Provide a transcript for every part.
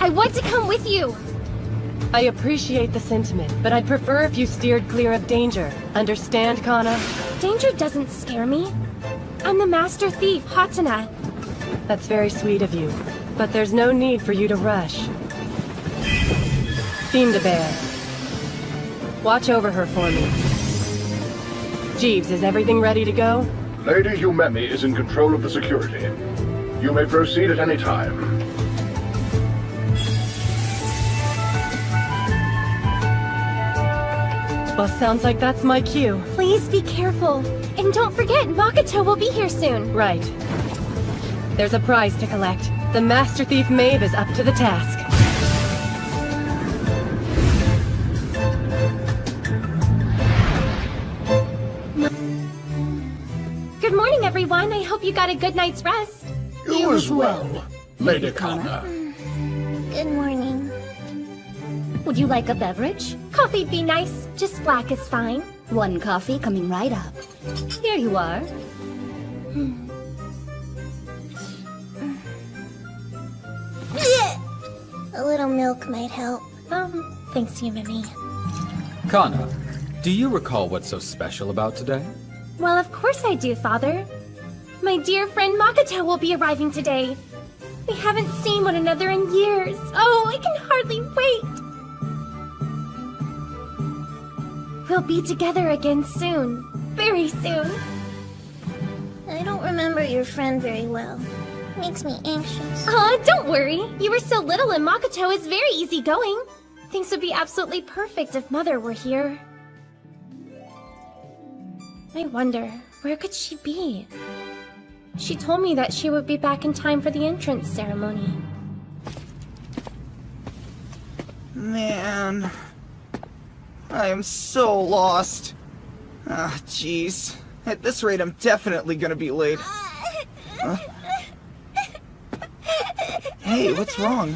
I want to come with you! I appreciate the sentiment, but I'd prefer if you steered clear of danger. Understand, Kana? Danger doesn't scare me. I'm the master thief, Hatana. That's very sweet of you, but there's no need for you to rush. Bear, watch over her for me. Jeeves, is everything ready to go? Lady Umemi is in control of the security. You may proceed at any time. Well, sounds like that's my cue. Please be careful. And don't forget, Makoto will be here soon. Right. There's a prize to collect. The Master Thief Maeve is up to the task. Good morning, everyone. I hope you got a good night's rest. You as well, Lady Kana. Good morning. Would you like a beverage? Coffee'd be nice. Just black is fine. One coffee coming right up. Here you are. A little milk might help. Thanks, Umemi. Kana, do you recall what's so special about today? Well, of course I do, Father. My dear friend Makoto will be arriving today. We haven't seen one another in years. Oh, I can hardly wait. We'll be together again soon. Very soon. I don't remember your friend very well. Makes me anxious. Aw, don't worry. You were so little and Makoto is very easygoing. Things would be absolutely perfect if Mother were here. I wonder, where could she be? She told me that she would be back in time for the entrance ceremony. Man, I am so lost. Ah, jeez. At this rate, I'm definitely gonna be late. Huh? Hey, what's wrong?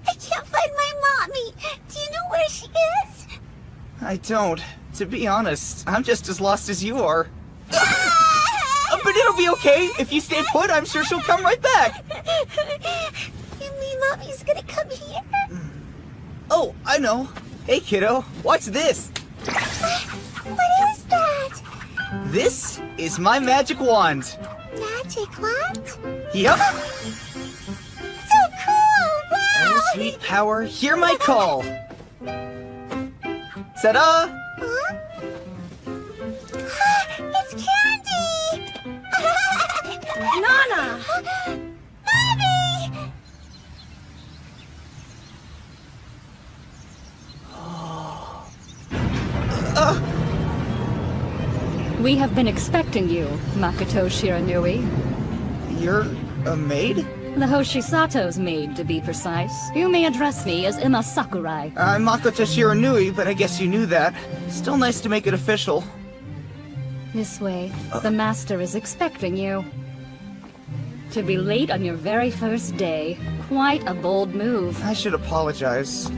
I can't find my mommy. Do you know where she is? I don't. To be honest, I'm just as lost as you are. But it'll be okay. If you stay put, I'm sure she'll come right back. You mean mommy's gonna come here? Oh, I know. Hey, kiddo, watch this. What is that? This is my magic wand. Magic wand? Yup. So cool! Wow! Oh, sweet power, hear my call. Ta-da! Huh? It's candy! Nana! Mommy! We have been expecting you, Makoto Shiranui. You're a maid? The Hoshisato's maid, to be precise. You may address me as Ima Sakurai. I'm Makoto Shiranui, but I guess you knew that. Still nice to make it official. This way. The master is expecting you. To be late on your very first day. Quite a bold move. I should apologize.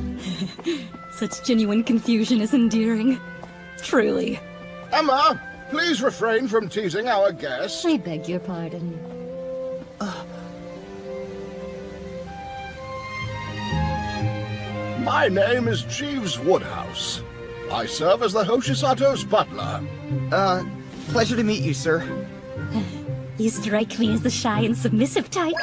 Such genuine confusion is endearing. Truly. Emma, please refrain from teasing our guest. I beg your pardon. My name is Jeeves Woodhouse. I serve as the Hoshisato's butler. Pleasure to meet you, sir. You strike me as the shy and submissive type.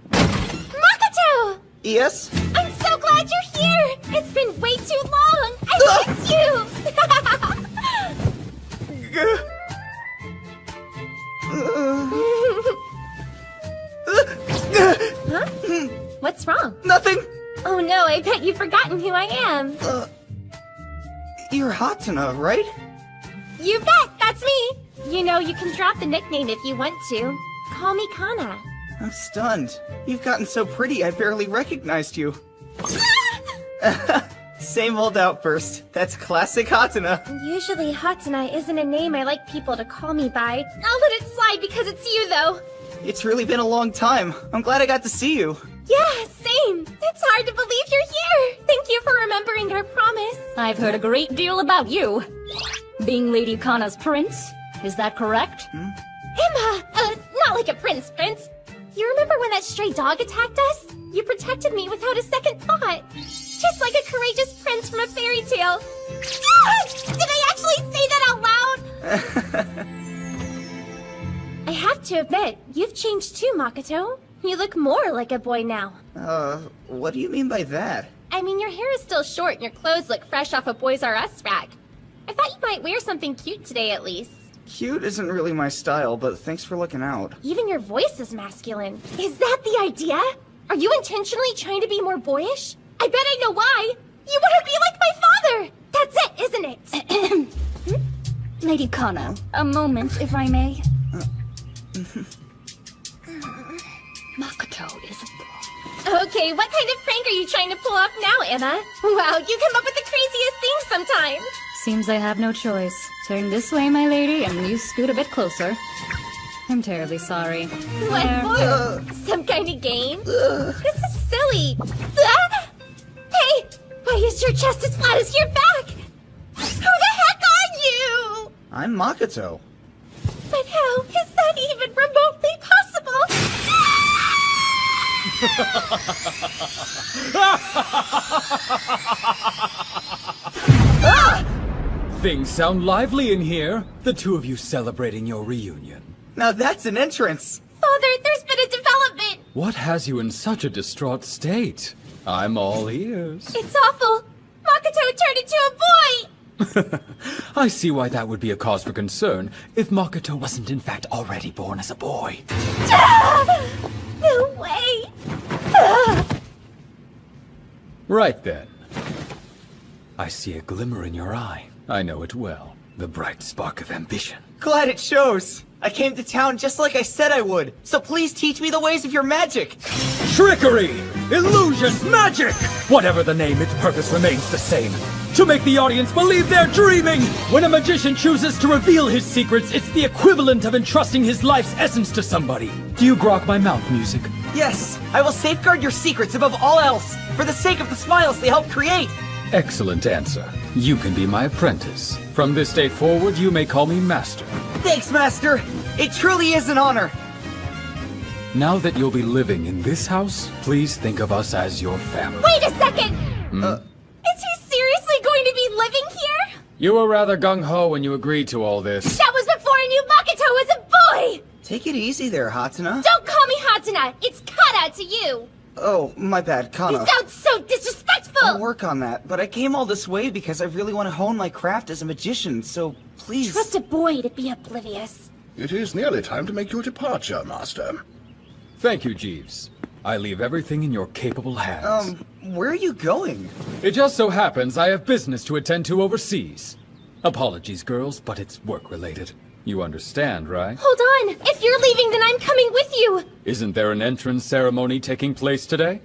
Makoto! Yes? I'm so glad you're here! It's been way too long! I miss you! Huh? What's wrong? Nothing! Oh no, I bet you've forgotten who I am. You're Hatana, right? You bet, that's me! You know, you can drop the nickname if you want to. Call me Kana. I'm stunned. You've gotten so pretty I barely recognized you. Same old outburst. That's classic Hatana. Usually Hatana isn't a name I like people to call me by. I'll let it slide because it's you, though. It's really been a long time. I'm glad I got to see you. Yeah, same. It's hard to believe you're here. Thank you for remembering our promise. I've heard a great deal about you. Being Lady Kana's prince, is that correct? Emma, not like a prince, Prince. You remember when that stray dog attacked us? You protected me without a second thought. Just like a courageous prince from a fairy tale. Ah! Did I actually say that out loud? I have to admit, you've changed too, Makoto. You look more like a boy now. What do you mean by that? I mean, your hair is still short and your clothes look fresh off a Boys R Us rack. I thought you might wear something cute today at least. Cute isn't really my style, but thanks for looking out. Even your voice is masculine. Is that the idea? Are you intentionally trying to be more boyish? I bet I know why. You want to be like my father! That's it, isn't it? Lady Kana, a moment, if I may. Makoto is a boy. Okay, what kind of prank are you trying to pull off now, Emma? Wow, you come up with the craziest things sometimes. Seems I have no choice. Turn this way, my lady, and you scoot a bit closer. I'm terribly sorry. What for? Some kind of game? This is silly. Ah! Hey, why is your chest as flat as your back? Who the heck are you? I'm Makoto. But how is that even remotely possible? Things sound lively in here. The two of you celebrating your reunion. Now that's an entrance. Father, there's been a development. What has you in such a distraught state? I'm all ears. It's awful. Makoto turned into a boy. I see why that would be a cause for concern if Makoto wasn't in fact already born as a boy. No way. Right then. I see a glimmer in your eye. I know it well. The bright spark of ambition. Glad it shows. I came to town just like I said I would. So please teach me the ways of your magic. Trickery! Illusion! Magic! Whatever the name, its purpose remains the same. To make the audience believe they're dreaming! When a magician chooses to reveal his secrets, it's the equivalent of entrusting his life's essence to somebody. Do you grok my mouth music? Yes, I will safeguard your secrets above all else, for the sake of the smiles they help create. Excellent answer. You can be my apprentice. From this day forward, you may call me Master. Thanks, Master. It truly is an honor. Now that you'll be living in this house, please think of us as your family. Wait a second. Is he seriously going to be living here? You were rather gung-ho when you agreed to all this. That was before I knew Makoto was a boy. Take it easy there, Hatsuna. Don't call me Hatsuna. It's Kata to you. Oh, my bad, Kana. You sound so disrespectful. I'll work on that, but I came all this way because I really want to hone my craft as a magician, so please... Trust a boy to be oblivious. It is nearly time to make your departure, Master. Thank you, Jeeves. I leave everything in your capable hands. Where are you going? It just so happens I have business to attend to overseas. Apologies, girls, but it's work-related. You understand, right? Hold on. If you're leaving, then I'm coming with you. Isn't there an entrance ceremony taking place today?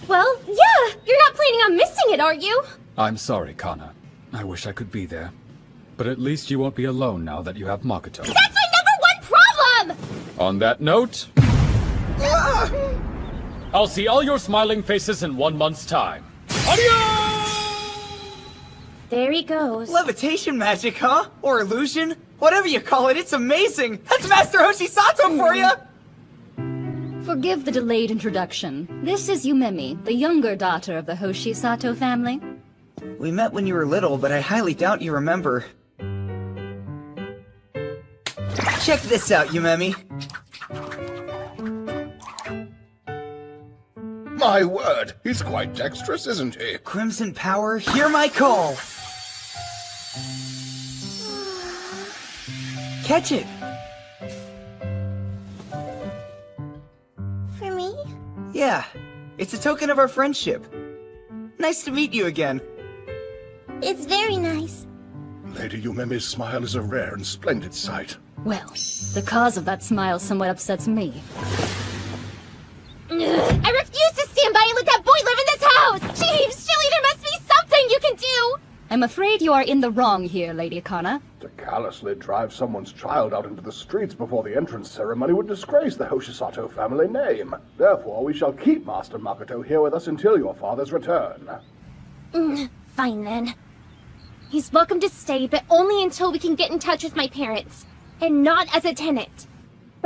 Well, yeah. You're not planning on missing it, are you? I'm sorry, Kana. I wish I could be there. But at least you won't be alone now that you have Makoto. That's my #1 problem! On that note... I'll see all your smiling faces in 1 month's time. Adios! There he goes. Levitation magic, huh? Or illusion? Whatever you call it, it's amazing! That's Master Hoshisato for you! Forgive the delayed introduction. This is Yumemi, the younger daughter of the Hoshisato family. We met when you were little, but I highly doubt you remember. Check this out, Yumemi. My word, he's quite dexterous, isn't he? Crimson Power, hear my call! Catch it! For me? Yeah, it's a token of our friendship. Nice to meet you again. It's very nice. Lady Yumemi's smile is a rare and splendid sight. Well, the cause of that smile somewhat upsets me. I refuse to stand by and let that boy live in this house! Jeeves, surely there must be something you can do! I'm afraid you are in the wrong here, Lady Kana. To callously drive someone's child out into the streets before the entrance ceremony would disgrace the Hoshisato family name. Therefore, we shall keep Master Makoto here with us until your father's return. Fine then. He's welcome to stay, but only until we can get in touch with my parents. And not as a tenant.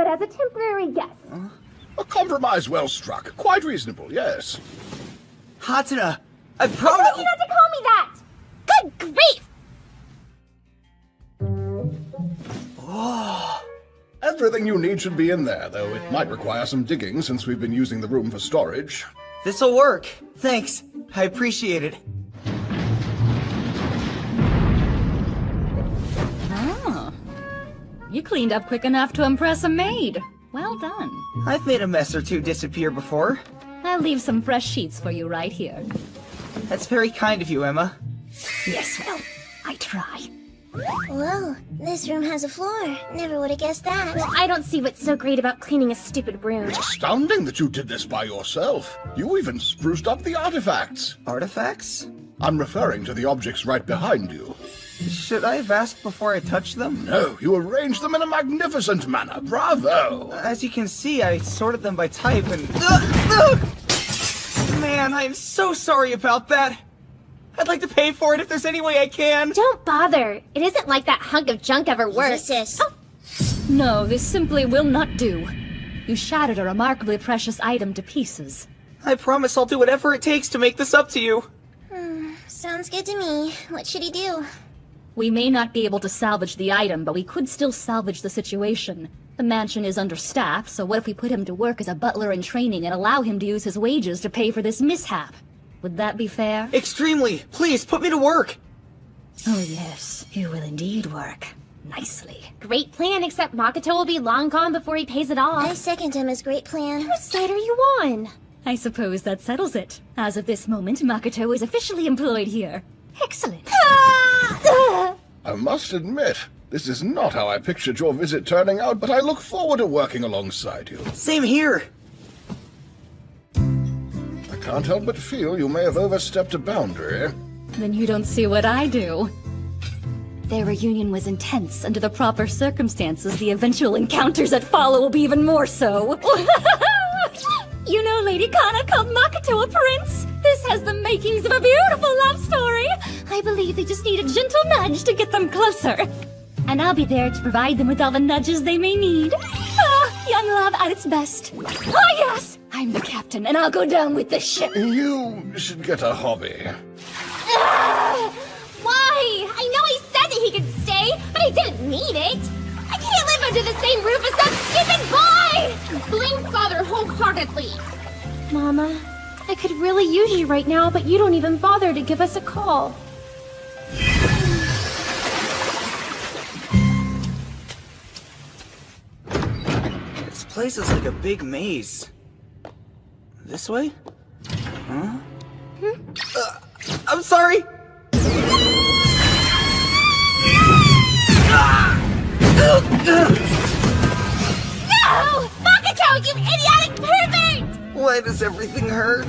but as a temporary guest. A compromise well struck. Quite reasonable, yes. Hatsuna, I I promise. told you not to call me that! Good grief! Everything you need should be in there, though it might require some digging since we've been using the room for storage. This'll work. Thanks. I appreciate it. Oh. You cleaned up quick enough to impress a maid. Well done. I've made a mess or two disappear before. I'll leave some fresh sheets for you right here. That's very kind of you, Emma. Yes, well, I try. Whoa, this room has a floor. Never would have guessed that. Well, I don't see what's so great about cleaning a stupid room. It's astounding that you did this by yourself. You even spruced up the artifacts. Artifacts? I'm referring to the objects right behind you. Should I have asked before I touched them? No, you arranged them in a magnificent manner. Bravo! As you can see, I sorted them by type and... Man, I am so sorry about that. I'd like to pay for it if there's any way I can. Don't bother. It isn't like that hunk of junk ever worked. Sis. Oh, No, this simply will not do. You shattered a remarkably precious item to pieces. I promise I'll do whatever it takes to make this up to you. Sounds good to me. What should he do? We may not be able to salvage the item, but we could still salvage the situation. The mansion is understaffed, so what if we put him to work as a butler in training and allow him to use his wages to pay for this mishap? Would that be fair? Extremely. Please, put me to work. Oh yes, you will indeed work. Nicely. great plan, except Makoto will be long gone before he pays it off. I second him as great plan. Whose side are you on? I suppose that settles it. As of this moment, Makoto is officially employed here. Excellent. Ah! I must admit, this is not how I pictured your visit turning out, but I look forward to working alongside you. Same here. I can't help but feel you may have overstepped a boundary. Then you don't see what I do. Their reunion was intense. Under the proper circumstances, the eventual encounters that follow will be even more so. You know Lady Kana called Makoto a prince? This has the makings of a beautiful love story. I believe they just need a gentle nudge to get them closer. And I'll be there to provide them with all the nudges they may need. Ah, young love at its best. Ah, yes! I'm the captain, and I'll go down with the ship. You should get a hobby. Ah! Why? I know he said that he could stay, but he didn't need it. I can't live under the same roof as that stupid boy! Blame Father wholeheartedly. Mama, I could really use you right now, but you don't even bother to give us a call. This place is like a big maze. This way? Huh? I'm sorry! No! Makoto, you idiotic pervert! Why does everything hurt?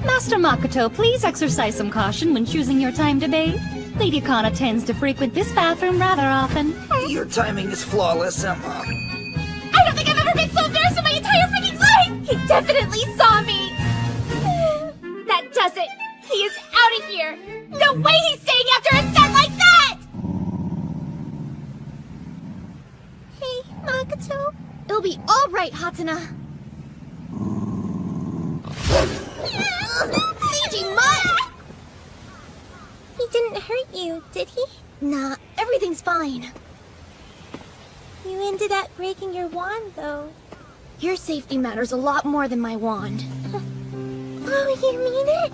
Master Makoto, please exercise some caution when choosing your time to bathe. Lady Kana tends to frequent this bathroom rather often. Your timing is flawless, Emma. I don't think I've ever been so embarrassed in my entire freaking life! He definitely saw me! That does it! He is out of here! No way he's staying after a set like that! Hey, Makoto. It'll be all right, Hatsuna. Fiji Mutt! He didn't hurt you, did he? Nah, everything's fine. You ended up breaking your wand, though. Your safety matters a lot more than my wand. Oh, you mean it?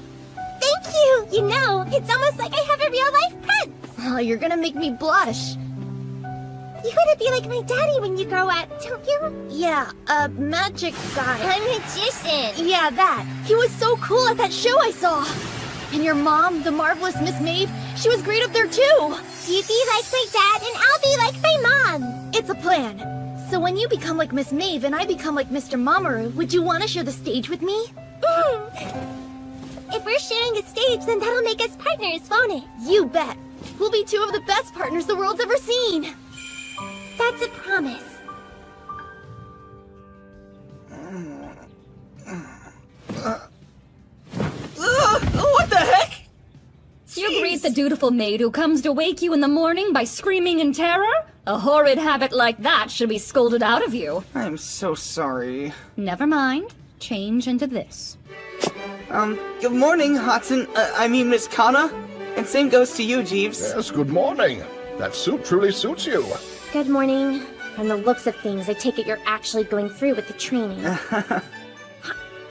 Thank you! You know, it's almost like I have a real-life prince! Oh, you're gonna make me blush. You wanna be like my daddy when you grow up, don't you? Yeah, a magic guy. A magician! Yeah, that. He was so cool at that show I saw. And your mom, the marvelous Miss Maeve, she was great up there too. You be like my dad and I'll be like my mom. It's a plan. So when you become like Miss Maeve and I become like Mr. Mamoru, would you want to share the stage with me? If we're sharing a stage, then that'll make us partners, won't it? You bet. We'll be two of the best partners the world's ever seen. That's a promise. What the heck? You agreed the dutiful maid who comes to wake you in the morning by screaming in terror? A horrid habit like that should be scolded out of you. I'm so sorry. Never mind. Change into this. Good morning, Miss Kana. And same goes to you, Jeeves. Yes, good morning. That suit truly suits you. Good morning. From the looks of things, I take it you're actually going through with the training.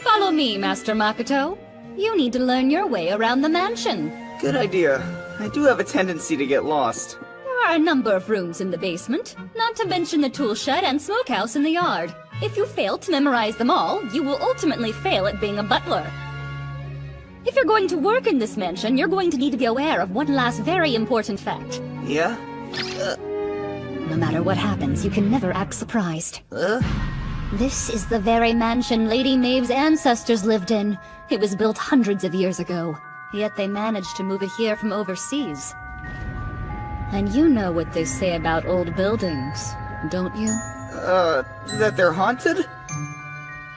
Follow me, Master Makoto. You need to learn your way around the mansion. Good idea. I do have a tendency to get lost. There are a number of rooms in the basement, not to mention the tool shed and smokehouse in the yard. If you fail to memorize them all, you will ultimately fail at being a butler. If you're going to work in this mansion, you're going to need to be aware of one last very important fact. Yeah? No matter what happens, you can never act surprised. This is the very mansion Lady Maeve's ancestors lived in. It was built hundreds of years ago, yet they managed to move it here from overseas. And you know what they say about old buildings, don't you? That they're haunted?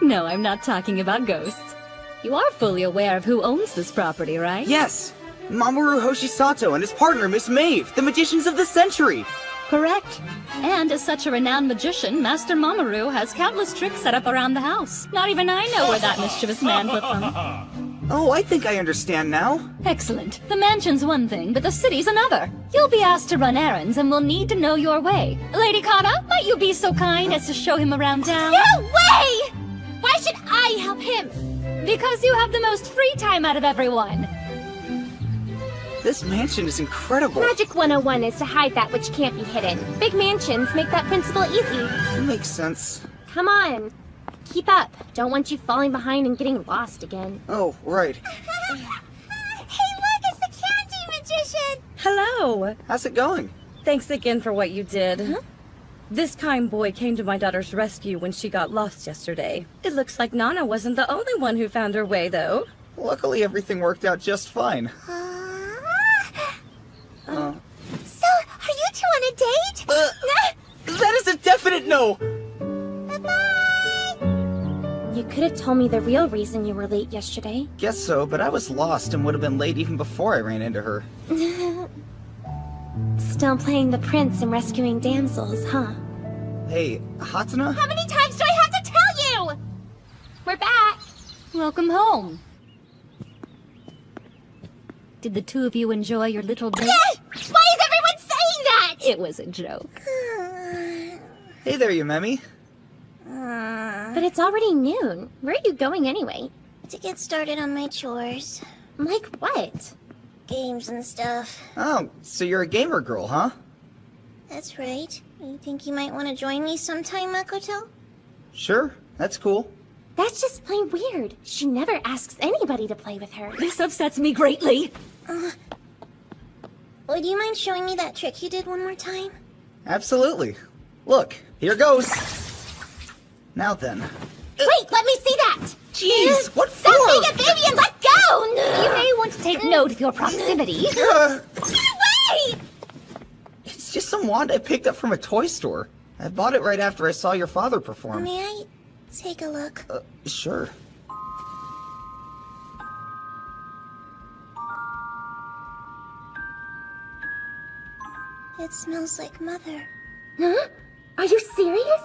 No, I'm not talking about ghosts. You are fully aware of who owns this property, right? Yes! Mamoru Hoshisato and his partner, Miss Maeve, the magicians of the century! Correct. And as such a renowned magician, Master Mamoru has countless tricks set up around the house. Not even I know where that mischievous man put them. Oh, I think I understand now. Excellent. The mansion's one thing, but the city's another. You'll be asked to run errands and will need to know your way. Lady Kana, might you be so kind as to show him around town? No way! Why should I help him? Because you have the most free time out of everyone. This mansion is incredible. Magic 101 is to hide that which can't be hidden. Big mansions make that principle easy. Makes sense. Come on. Keep up. Don't want you falling behind and getting lost again. Oh, right. Hey, look, it's the candy magician! Hello! How's it going? Thanks again for what you did. This kind boy came to my daughter's rescue when she got lost yesterday. It looks like Nana wasn't the only one who found her way, though. Luckily, everything worked out just fine. So, are you two on a date? That is a definite no! You could have told me the real reason you were late yesterday. Guess so, but I was lost and would have been late even before I ran into her. Still playing the prince and rescuing damsels, huh? Hey, Hatsuna? How many times do I have to tell you? We're back. Welcome home. Did the two of you enjoy your little date? Why is everyone saying that? It was a joke. Hey there, Yumemi. But it's already noon. Where are you going anyway? To get started on my chores. Like what? Games and stuff. Oh, so you're a gamer girl, huh? That's right. You think you might want to join me sometime, Makoto? Sure, that's cool. That's just plain weird. She never asks anybody to play with her. This upsets me greatly. Would you mind showing me that trick you did one more time? Absolutely. Look, here goes. Now then. Wait, let me see that! Jeez, what for? Stop being a baby and let go! You may want to take note of your proximity. Wait! It's just some wand I picked up from a toy store. I bought it right after I saw your father perform. May I take a look? Sure. It smells like mother. Huh? Are you serious?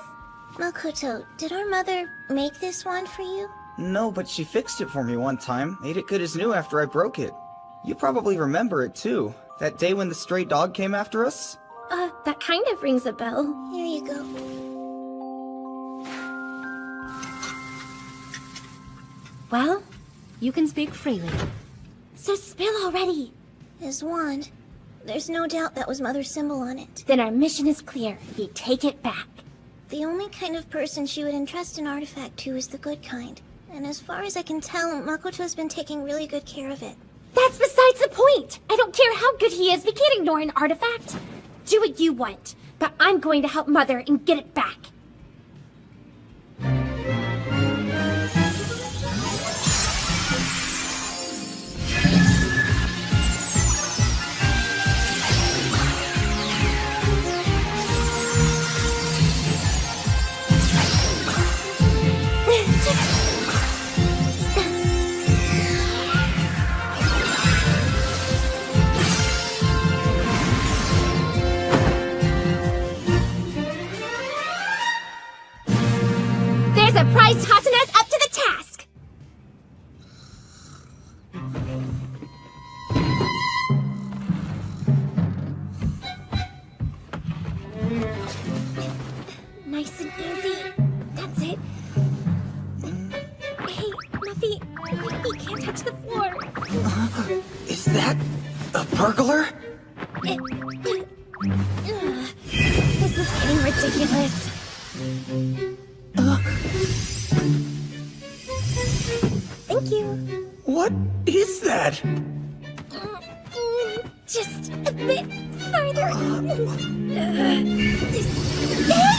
Makoto, did our mother make this wand for you? No, but she fixed it for me one time. Made it good as new after I broke it. You probably remember it too. That day when the stray dog came after us? That kind of rings a bell. Here you go. Well, you can speak freely. So spill already. His wand. There's no doubt that was Mother's symbol on it. Then our mission is clear. We take it back. The only kind of person she would entrust an artifact to is the good kind. And as far as I can tell, Makoto's been taking really good care of it. That's besides the point. I don't care how good he is. We can't ignore an artifact. Do what you want, but I'm going to help Mother and get it back. Wise Tatane's up to the task! Nice and easy. That's it. Hey, Muffy, your feet can't touch the floor. Is that a burglar? This is getting ridiculous. Thank you. What is that? Just a bit further. Hey,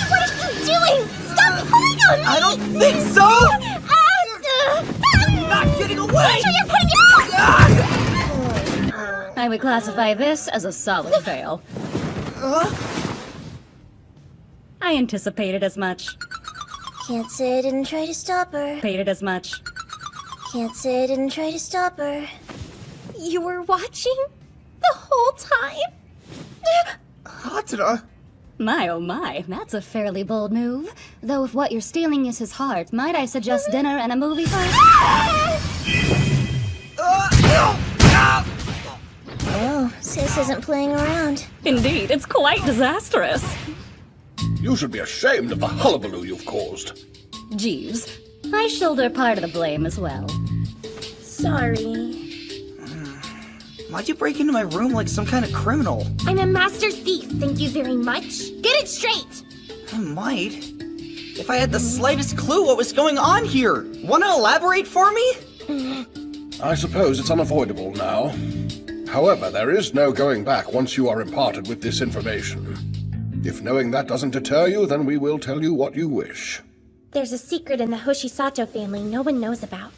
what are you doing? Stop pulling on me! I don't think so! Not getting away! Watch where you're putting your... I would classify this as a solid fail. I anticipated as much. Can't say I didn't try to stop her. Paid it as much. Can't say I didn't try to stop her. You were watching the whole time? Hatara? My oh my, that's a fairly bold move. Though if what you're stealing is his heart, might I suggest dinner and a movie first? Oh, Sis isn't playing around. Indeed, it's quite disastrous. You should be ashamed of the hullabaloo you've caused. Jeeves, I shoulder part of the blame as well. Sorry. Why'd you break into my room like some kind of criminal? I'm a master thief, thank you very much. Get it straight! I might. If I had the slightest clue what was going on here. Want to elaborate for me? I suppose it's unavoidable now. However, there is no going back once you are imparted with this information. If knowing that doesn't deter you, then we will tell you what you wish. There's a secret in the Hoshisato family no one knows about.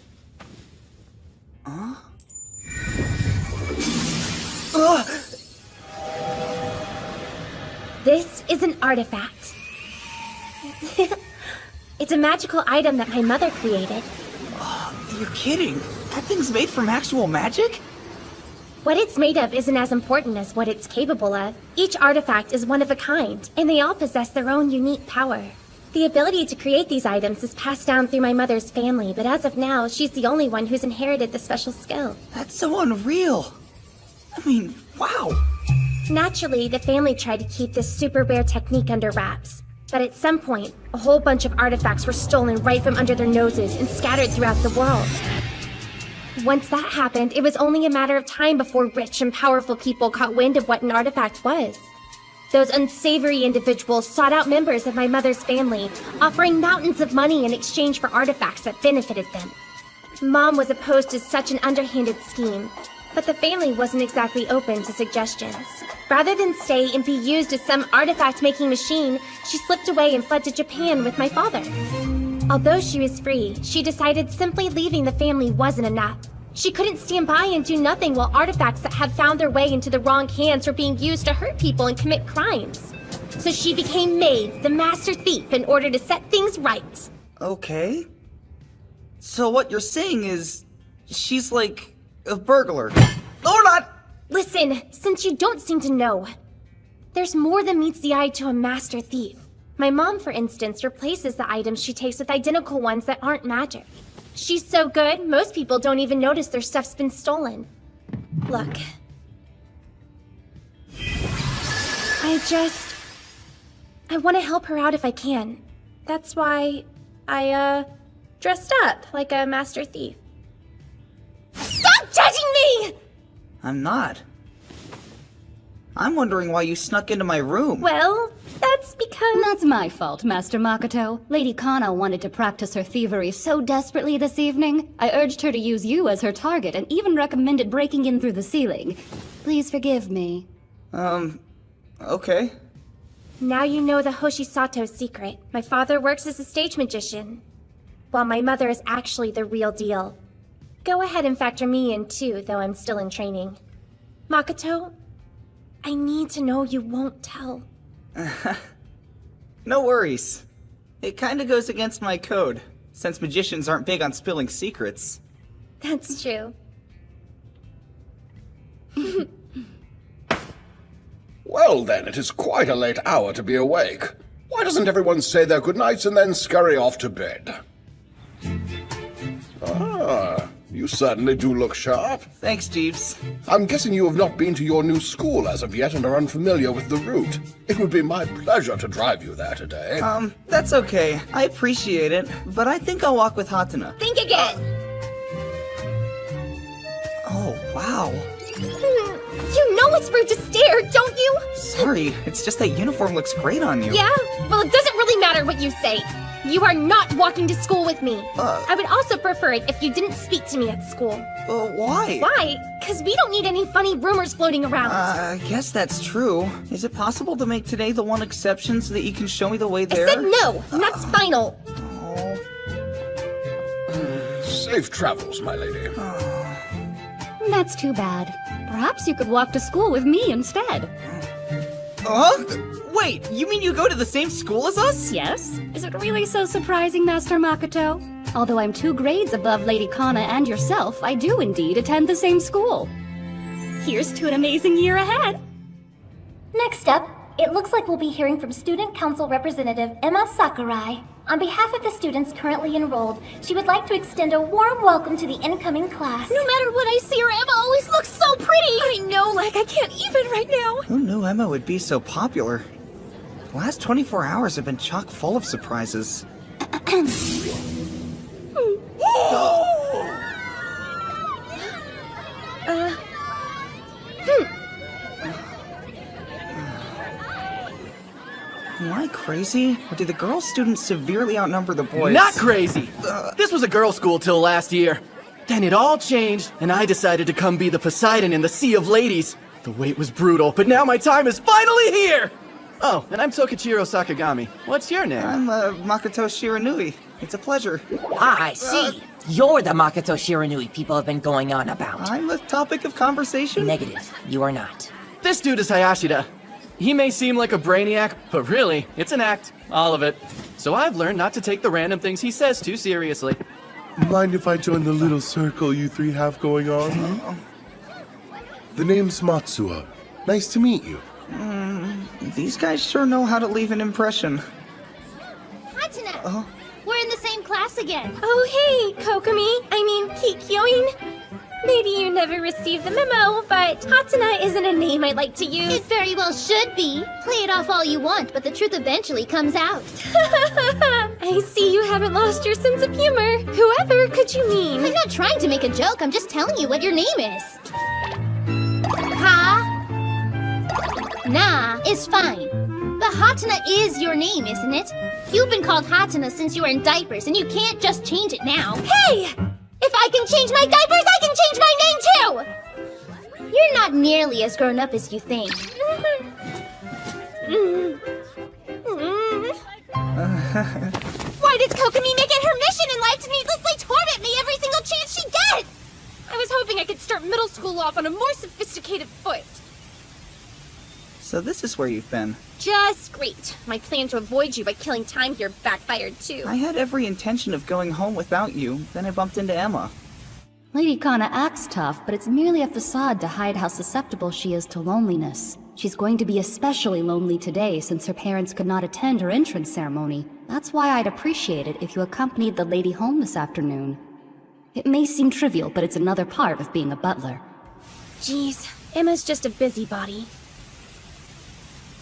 This is an artifact. It's a magical item that my mother created. You're kidding. That thing's made from actual magic? What it's made of isn't as important as what it's capable of. Each artifact is one of a kind, and they all possess their own unique power. The ability to create these items is passed down through my mother's family, but as of now, she's the only one who's inherited the special skill. That's so unreal. I mean, wow. Naturally, the family tried to keep this super rare technique under wraps. But at some point, a whole bunch of artifacts were stolen right from under their noses and scattered throughout the world. Once that happened, it was only a matter of time before rich and powerful people caught wind of what an artifact was. Those unsavory individuals sought out members of my mother's family, offering mountains of money in exchange for artifacts that benefited them. Mom was opposed to such an underhanded scheme, but the family wasn't exactly open to suggestions. Rather than stay and be used as some artifact-making machine, she slipped away and fled to Japan with my father. Although she was free, she decided simply leaving the family wasn't enough. She couldn't stand by and do nothing while artifacts that had found their way into the wrong hands were being used to hurt people and commit crimes. So she became Maeve, the master thief, in order to set things right. Okay. So what you're saying is, she's like a burglar. Or not! Listen, since you don't seem to know, there's more than meets the eye to a master thief. My mom, for instance, replaces the items she takes with identical ones that aren't magic. She's so good, most people don't even notice their stuff's been stolen. Look. I want to help her out if I can. That's why I, dressed up like a master thief. Stop judging me! I'm not. I'm wondering why you snuck into my room. Well, that's because... That's my fault, Master Makoto. Lady Kana wanted to practice her thievery so desperately this evening. I urged her to use you as her target and even recommended breaking in through the ceiling. Please forgive me. Okay. Now you know the Hoshisato's secret. My father works as a stage magician, while my mother is actually the real deal. Go ahead and factor me in too, though I'm still in training. Makoto, I need to know you won't tell. No worries. It kinda goes against my code, since magicians aren't big on spilling secrets. That's true. Well then, it is quite a late hour to be awake. Why doesn't everyone say their goodnights and then scurry off to bed? Ah, you certainly do look sharp. Thanks, Jeeves. I'm guessing you have not been to your new school as of yet and are unfamiliar with the route. It would be my pleasure to drive you there today. That's okay. I appreciate it, but I think I'll walk with Hatana. Think again. Oh, wow. You know it's rude to stare, don't you? Sorry, it's just that uniform looks great on you. Yeah? Well, it doesn't really matter what you say. You are not walking to school with me. I would also prefer it if you didn't speak to me at school. Why? Why? Because we don't need any funny rumors floating around. I guess that's true. Is it possible to make today the one exception so that you can show me the way there? I said no, and that's final. Safe travels, my lady. That's too bad. Perhaps you could walk to school with me instead. Wait, you mean you go to the same school as us? Yes? Is it really so surprising, Master Makoto? Although I'm 2 grades above Lady Kana and yourself, I do indeed attend the same school. Here's to an amazing year ahead. Next up, it looks like we'll be hearing from Student Council Representative Emma Sakurai. On behalf of the students currently enrolled, she would like to extend a warm welcome to the incoming class. No matter what I see her, Emma always looks so pretty. I know, like I can't even right now. Who knew Emma would be so popular? The last 24 hours have been chock full of surprises. Am I crazy? Or do the girl students severely outnumber the boys? Not crazy! This was a girls' school till last year. Then it all changed, and I decided to come be the Poseidon in the Sea of Ladies. The wait was brutal, but now my time is finally here! Oh, and I'm Tokichiro Sakagami. What's your name? I'm Makoto Shiranui. It's a pleasure. I see. You're the Makoto Shiranui people have been going on about. I'm the topic of conversation? Negative. You are not. This dude is Hayashida. He may seem like a brainiac, but really, it's an act. All of it. So I've learned not to take the random things he says too seriously. Mind if I join the little circle you 3 have going on? The name's Matsuo. Nice to meet you. These guys sure know how to leave an impression. Hatana! We're in the same class again. Oh, hey, Kokomi. I mean, Kikyoin. Maybe you never received the memo, but Hatana isn't a name I'd like to use. It very well should be. Play it off all you want, but the truth eventually comes out. I see you haven't lost your sense of humor. Whoever could you mean? I'm not trying to make a joke, I'm just telling you what your name is. Nah is fine. But Hatana is your name, isn't it? You've been called Hatana since you were in diapers, and you can't just change it now. Hey! If I can change my diapers, I can change my name too! You're not nearly as grown up as you think. Why does Kokomi make it her mission in life to needlessly torment me every single chance she gets? I was hoping I could start middle school off on a more sophisticated foot. So this is where you've been. Just great. My plan to avoid you by killing time here backfired too. I had every intention of going home without you, then I bumped into Emma. Lady Kana acts tough, but it's merely a facade to hide how susceptible she is to loneliness. She's going to be especially lonely today since her parents could not attend her entrance ceremony. That's why I'd appreciate it if you accompanied the lady home this afternoon. It may seem trivial, but it's another part of being a butler. Jeez, Emma's just a busybody.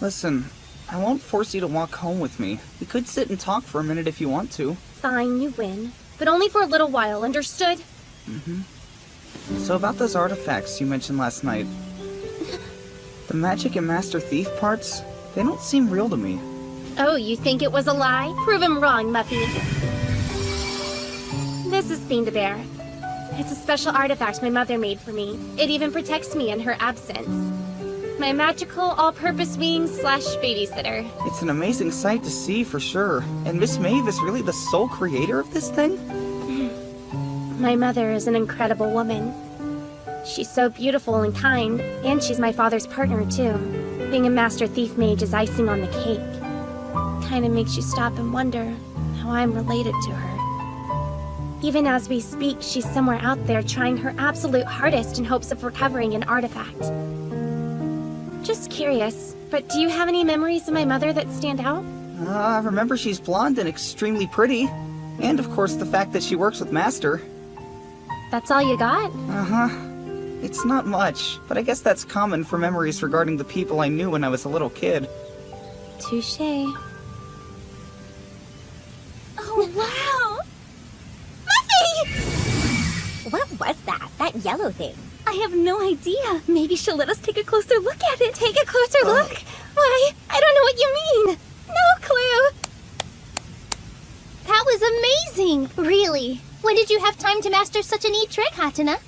Listen, I won't force you to walk home with me. We could sit and talk for a minute if you want to. Fine, you win. But only for a little while, understood? So about those artifacts you mentioned last night. The magic and Master Thief parts, they don't seem real to me. Oh, you think it was a lie? Prove him wrong, Muffy. This is Fiend Bear. It's a special artifact my mother made for me. It even protects me in her absence. My magical all-purpose wing/babysitter. It's an amazing sight to see for sure. And Miss Maeve is really the sole creator of this thing? My mother is an incredible woman. She's so beautiful and kind, and she's my father's partner too. Being a Master Thief Mage is icing on the cake. Kinda makes you stop and wonder how I'm related to her. Even as we speak, she's somewhere out there trying her absolute hardest in hopes of recovering an artifact. Just curious, but do you have any memories of my mother that stand out? Remember she's blonde and extremely pretty. And of course the fact that she works with Master. That's all you got? Uh-huh. It's not much, but I guess that's common for memories regarding the people I knew when I was a little kid. Touché. Oh, wow! Muffy! What was that? That yellow thing? I have no idea. Maybe she'll let us take a closer look at it. Take a closer look? Why, I don't know what you mean. No clue. That was amazing. Really? When did you have time to master such a neat trick, Hatena?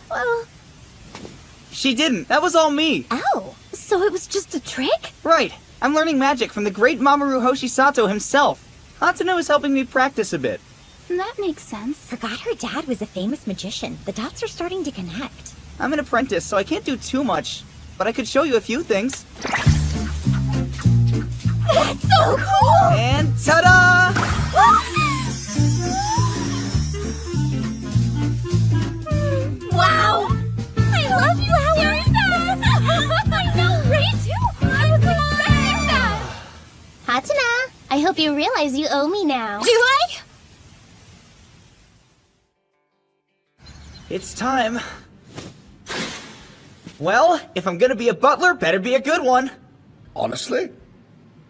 Well... She didn't. That was all me. Oh, so it was just a trick? Right. I'm learning magic from the great Mamoru Hoshisato himself. Hatano is helping me practice a bit. That makes sense. Forgot her dad was a famous magician. The dots are starting to connect. I'm an apprentice, so I can't do too much. But I could show you a few things. That's so cool! And ta-da! Wow! I love you, Howard! I know, Ray too! I was expecting that! Hatena, I hope you realize you owe me now. Do I? It's time. Well, if I'm gonna be a butler, better be a good one. Honestly,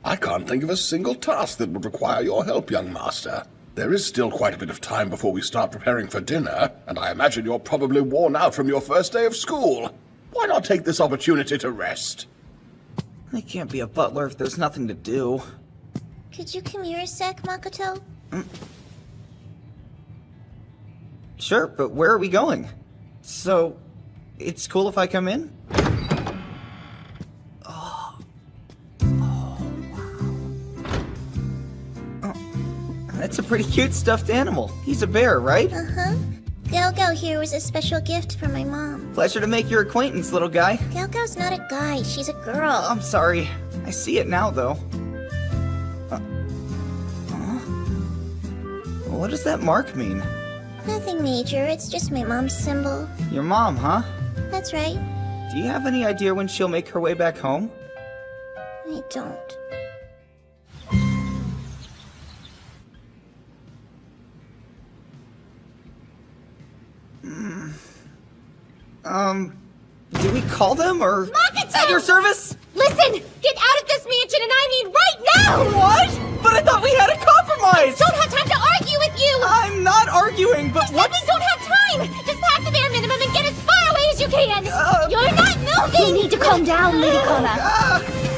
I can't think of a single task that would require your help, young master. There is still quite a bit of time before we start preparing for dinner, and I imagine you're probably worn out from your first day of school. Why not take this opportunity to rest? I can't be a butler if there's nothing to do. Could you come here a sec, Makoto? Sure, but where are we going? So, it's cool if I come in? That's a pretty cute stuffed animal. He's a bear, right? Uh-huh. Galgo here was a special gift from my mom. Pleasure to make your acquaintance, little guy. Galgo's not a guy, she's a girl. I'm sorry. I see it now, though. What does that mark mean? Nothing major, it's just my mom's symbol. Your mom, huh? That's right. Do you have any idea when she'll make her way back home? I don't. Do we call them, or... Makoto! At your service? Listen! Get out of this mansion, and I mean right now! What? But I thought we had a compromise! Don't have time to argue with you! I'm not arguing, but what? We don't have time! Just pack the bare minimum and get as far away as you can! You're not moving! You need to calm down, Lady Kona.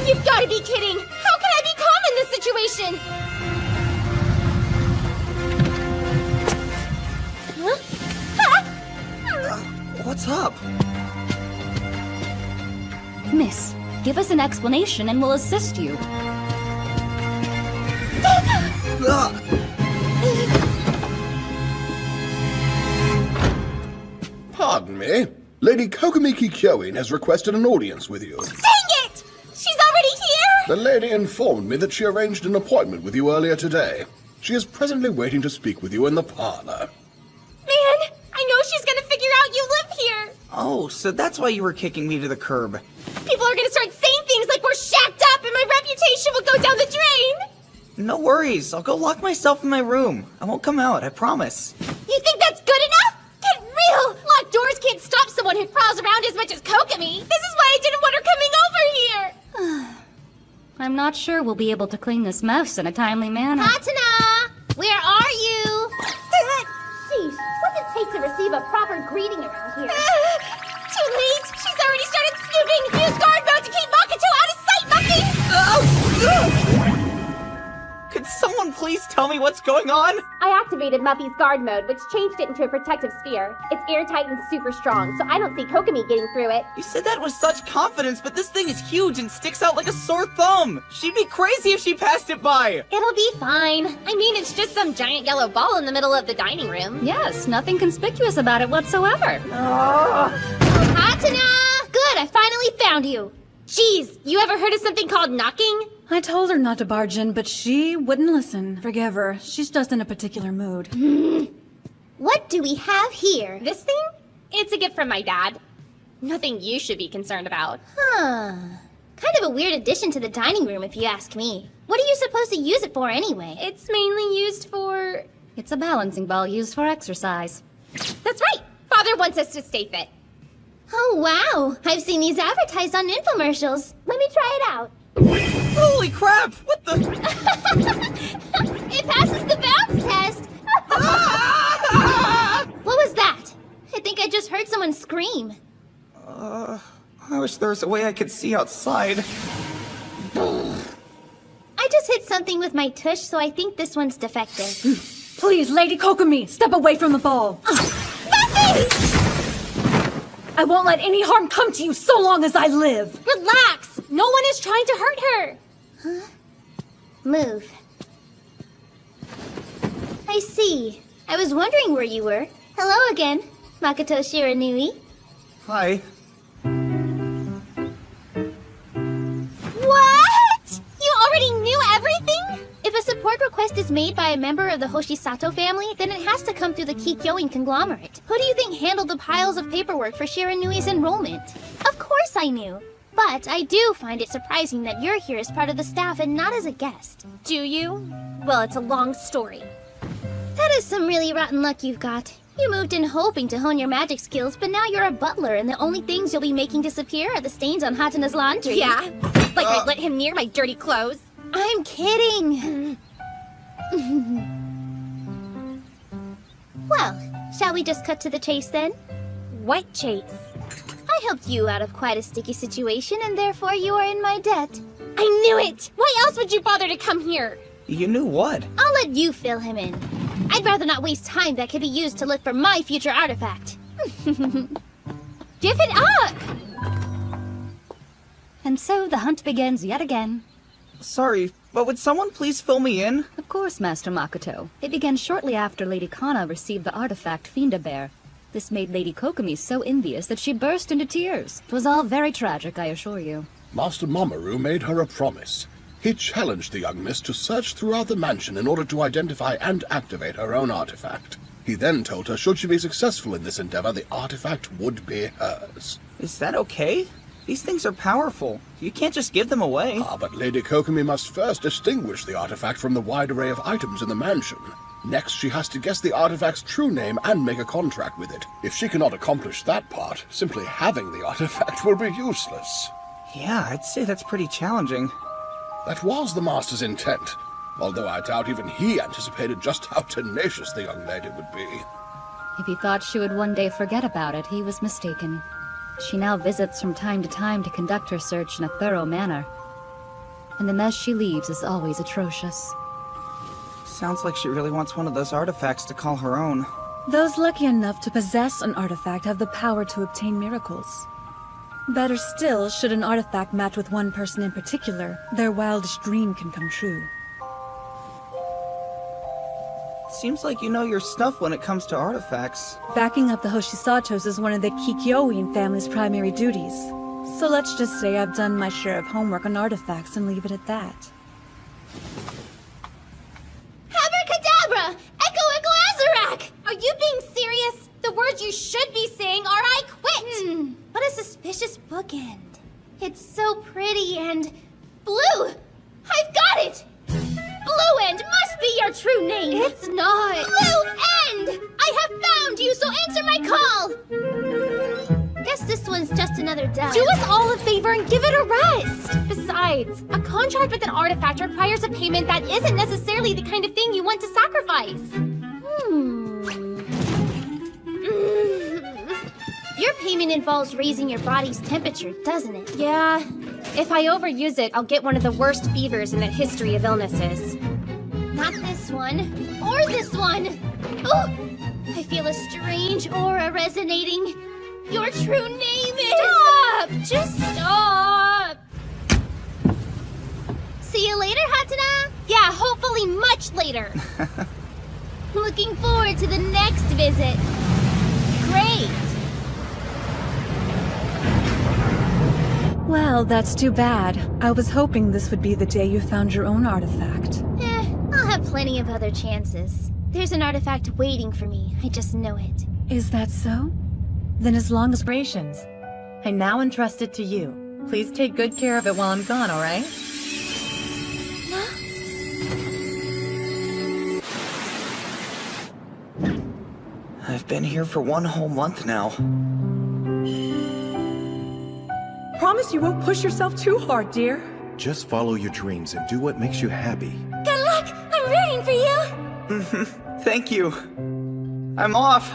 You've got to be kidding! How can I be calm in this situation? What's up? Miss, give us an explanation and we'll assist you. Pardon me. Lady Kokomiki Kyoin has requested an audience with you. Dang it! She's already here? The lady informed me that she arranged an appointment with you earlier today. She is presently waiting to speak with you in the parlor. Man, I know she's gonna figure out you live here. Oh, so that's why you were kicking me to the curb. People are gonna start saying things like we're shacked up and my reputation will go down the drain. No worries, I'll go lock myself in my room. I won't come out, I promise. You think that's good enough? Get real! Locked doors can't stop someone who prowls around as much as Kokomi. This is why I didn't want her coming over here. I'm not sure we'll be able to clean this mess in a timely manner. Hatena! Where are you? Sheesh, what's it take to receive a proper greeting around here? Too late! She's already started snooping! Use guard mode to keep Makoto out of sight, Muffy! Could someone please tell me what's going on? I activated Muffy's guard mode, which changed it into a protective sphere. It's airtight and super strong, so I don't see Kokomi getting through it. You said that with such confidence, but this thing is huge and sticks out like a sore thumb. She'd be crazy if she passed it by. It'll be fine. I mean, it's just some giant yellow ball in the middle of the dining room. Yes, nothing conspicuous about it whatsoever. Hatena! Good, I finally found you. Jeez, you ever heard of something called knocking? I told her not to barge in, but she wouldn't listen. Forgive her. She's just in a particular mood. What do we have here? This thing? It's a gift from my dad. Nothing you should be concerned about. Huh. Kind of a weird addition to the dining room, if you ask me. What are you supposed to use it for anyway? It's mainly used for... It's a balancing ball used for exercise. That's right! Father wants us to stay fit. Oh, wow. I've seen these advertised on infomercials. Let me try it out. Holy crap! What the? It passes the bounce test! What was that? I think I just heard someone scream. I wish there was a way I could see outside. I just hit something with my tush, so I think this one's defective. Please, Lady Kokomi, step away from the ball. I won't let any harm come to you so long as I live. Relax! No one is trying to hurt her! Huh? Move. I see. I was wondering where you were. Hello again, Makoto Shiranui. Hi. What? You already knew everything? If a support request is made by a member of the Hoshisato family, then it has to come through the Kikyoin conglomerate. Who do you think handled the piles of paperwork for Shiranui's enrollment? Of course I knew. But I do find it surprising that you're here as part of the staff and not as a guest. Do you? Well, it's a long story. That is some really rotten luck you've got. You moved in hoping to hone your magic skills, but now you're a butler and the only things you'll be making disappear are the stains on Hatana's laundry. Yeah, like I let him near my dirty clothes. I'm kidding. Well, shall we just cut to the chase then? What chase? I helped you out of quite a sticky situation, and therefore you are in my debt. I knew it! Why else would you bother to come here? You knew what? I'll let you fill him in. I'd rather not waste time that could be used to look for my future artifact. Give it up! And so the hunt begins yet again. Sorry, but would someone please fill me in? Of course, Master Makoto. It began shortly after Lady Kana received the artifact Fienda Bear. This made Lady Kokomi so envious that she burst into tears. It was all very tragic, I assure you. Master Mamoru made her a promise. He challenged the young miss to search throughout the mansion in order to identify and activate her own artifact. He then told her should she be successful in this endeavor, the artifact would be hers. Is that okay? These things are powerful. You can't just give them away. But Lady Kokomi must first distinguish the artifact from the wide array of items in the mansion. Next, she has to guess the artifact's true name and make a contract with it. If she cannot accomplish that part, simply having the artifact will be useless. Yeah, I'd say that's pretty challenging. That was the Master's intent, although I doubt even he anticipated just how tenacious the young lady would be. If he thought she would one day forget about it, he was mistaken. She now visits from time to time to conduct her search in a thorough manner. And the mess she leaves is always atrocious. Sounds like she really wants one of those artifacts to call her own. Those lucky enough to possess an artifact have the power to obtain miracles. Better still, should an artifact match with one person in particular, their wildest dream can come true. Seems like you know your stuff when it comes to artifacts. Backing up the Hoshisatos is one of the Kikyoin family's primary duties. So let's just say I've done my share of homework on artifacts and leave it at that. Abracadabra! Echo Echo Azarak! Are you being serious? The words you should be saying are I quit! What a suspicious bookend. It's so pretty and... blue! I've got it! Blue End must be your true name! It's not! Blue End! I have found you, so answer my call! Guess this one's just another die. Do us all a favor and give it a rest! Besides, a contract with an artifact requires a payment that isn't necessarily the kind of thing you want to sacrifice. Your payment involves raising your body's temperature, doesn't it? Yeah. If I overuse it, I'll get one of the worst fevers in the history of illnesses. Not this one. Or this one. Oh! I feel a strange aura resonating. Your true name is... Stop! Just stop! See you later, Hatana? Yeah, hopefully much later. Looking forward to the next visit. Great! Well, that's too bad. I was hoping this would be the day you found your own artifact. I'll have plenty of other chances. There's an artifact waiting for me. I just know it. Is that so? Then as long as... Operations. I now entrust it to you. Please take good care of it while I'm gone, alright? I I've been here for 1 whole month now. Promise you won't push yourself too hard, dear. Just follow your dreams and do what makes you happy. Good luck! I'm rooting for you! Thank you. I'm off.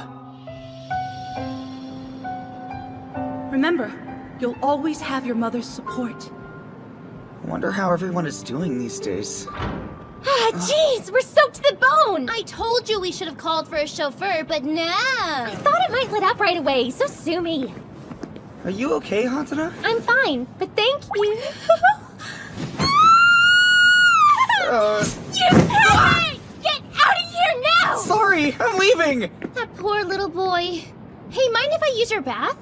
Remember, you'll always have your mother's support. I wonder how everyone is doing these days. Ah, jeez, we're soaked to the bone! I told you we should have called for a chauffeur, but no! I thought it might let up right away, so sue me. Are you okay, Hatsuna? I'm fine, but thank you. You parrot! Get out of here now! Sorry, I'm leaving! That poor little boy. Hey, mind if I use your bath?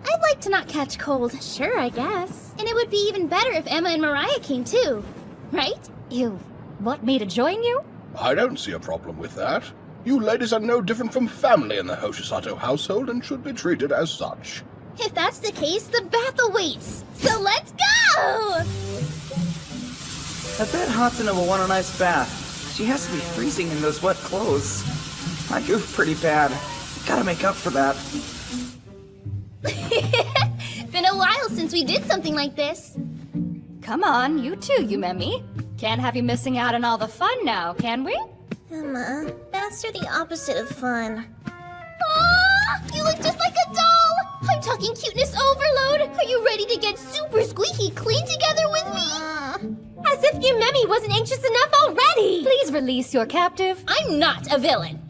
I'd like to not catch cold. Sure, I guess. And it would be even better if Emma and Mariah came too. Right? You want me to join you? I don't see a problem with that. You ladies are no different from family in the Hoshisato household and should be treated as such. If that's the case, the bath awaits. So let's go! I bet Hatsuna will want a nice bath. She has to be freezing in those wet clothes. I goofed pretty bad. Gotta make up for that. Been a while since we did something like this. Come on, you too, Yumemi. Can't have you missing out on all the fun now, can we? Emma, baths are the opposite of fun. Ah, you look just like a doll! I'm talking cuteness overload! Are you ready to get super squeaky clean together with me? As if Yumemi wasn't anxious enough already! Please release your captive. I'm not a villain.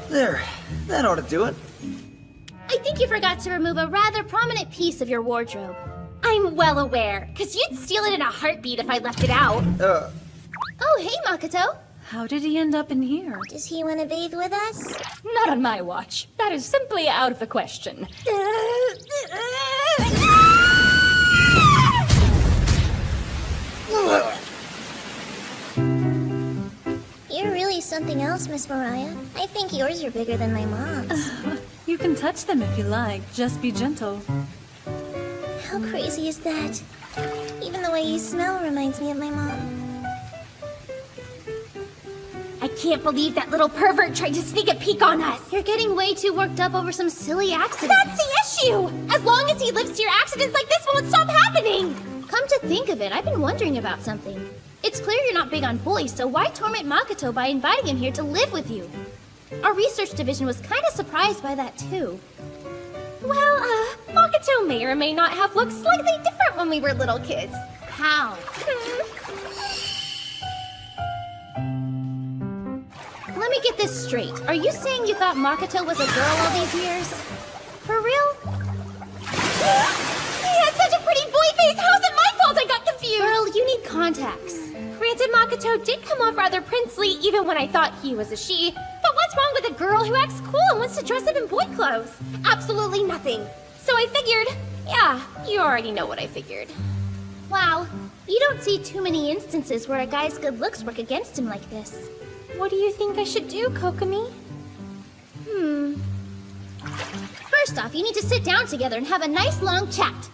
There, that ought to do it. I think you forgot to remove a rather prominent piece of your wardrobe. I'm well aware, because you'd steal it in a heartbeat if I left it out. Oh, hey, Makoto. How did he end up in here? Does he want to bathe with us? Not on my watch. That is simply out of the question. You're really something else, Miss Mariah. I think yours are bigger than my mom's. You can touch them if you like. Just be gentle. How crazy is that? Even the way you smell reminds me of my mom. I can't believe that little pervert tried to sneak a peek on us. You're getting way too worked up over some silly accident. That's the issue! As long as he lives to your accidents like this won't stop happening! Come to think of it, I've been wondering about something. It's clear you're not big on boys, so why torment Makoto by inviting him here to live with you? Our research division was kind of surprised by that too. Well, Makoto may or may not have looked slightly different when we were little kids. How? Let me get this straight. Are you saying you thought Makoto was a girl all these years? For real? He has such a pretty boy face! How's it my fault I got confused? Girl, you need contacts. Granted, Makoto did come off rather princely even when I thought he was a she, but what's wrong with a girl who acts cool and wants to dress up in boy clothes? Absolutely nothing. So I figured, yeah, you already know what I figured. Wow, you don't see too many instances where a guy's good looks work against him like this. What do you think I should do, Kokomi? First off, you need to sit down together and have a nice long chat.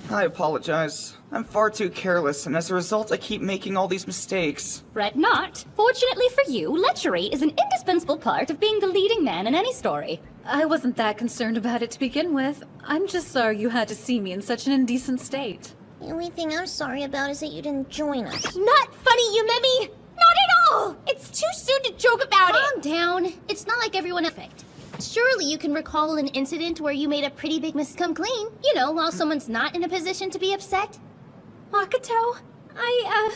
I apologize. I'm far too careless, and as a result, I keep making all these mistakes. Fret not. Fortunately for you, lechery is an indispensable part of being the leading man in any story. I wasn't that concerned about it to begin with. I'm just sorry you had to see me in such an indecent state. The only thing I'm sorry about is that you didn't join us. Not funny, Yumemi! Not at all! It's too soon to joke about it! Calm down. It's not like everyone perfect. Surely you can recall an incident where you made a pretty big mess come clean. You know, while someone's not in a position to be upset. Makoto, I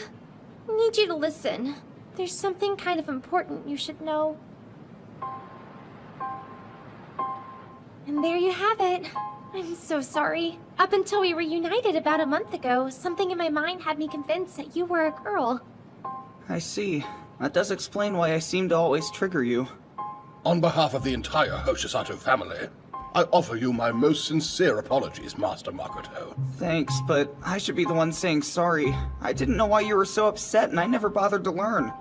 need you to listen. There's something kind of important you should know. And there you have it. I'm so sorry. Up until we were reunited about a month ago, something in my mind had me convinced that you were a girl. I see. That does explain why I seem to always trigger you. On behalf of the entire Hoshisato family, I offer you my most sincere apologies, Master Makoto. Thanks, but I should be the one saying sorry. I didn't know why you were so upset, and I never bothered to learn.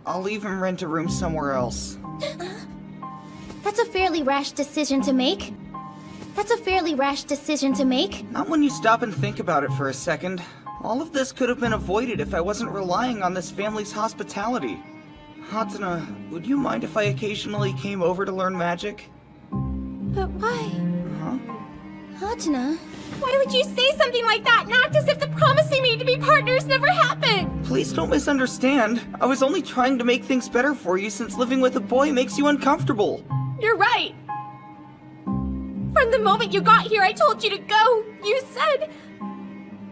I'll even rent a room somewhere else. That's a fairly rash decision to make. Not when you stop and think about it for a second. All of this could have been avoided if I wasn't relying on this family's hospitality. Hatana, would you mind if I occasionally came over to learn magic? But why? Huh? Hatana? Why would you say something like that and act as if the promise we made to be partners never happened? Please don't misunderstand. I was only trying to make things better for you since living with a boy makes you uncomfortable. You're right. From the moment you got here, I told you to go. You said,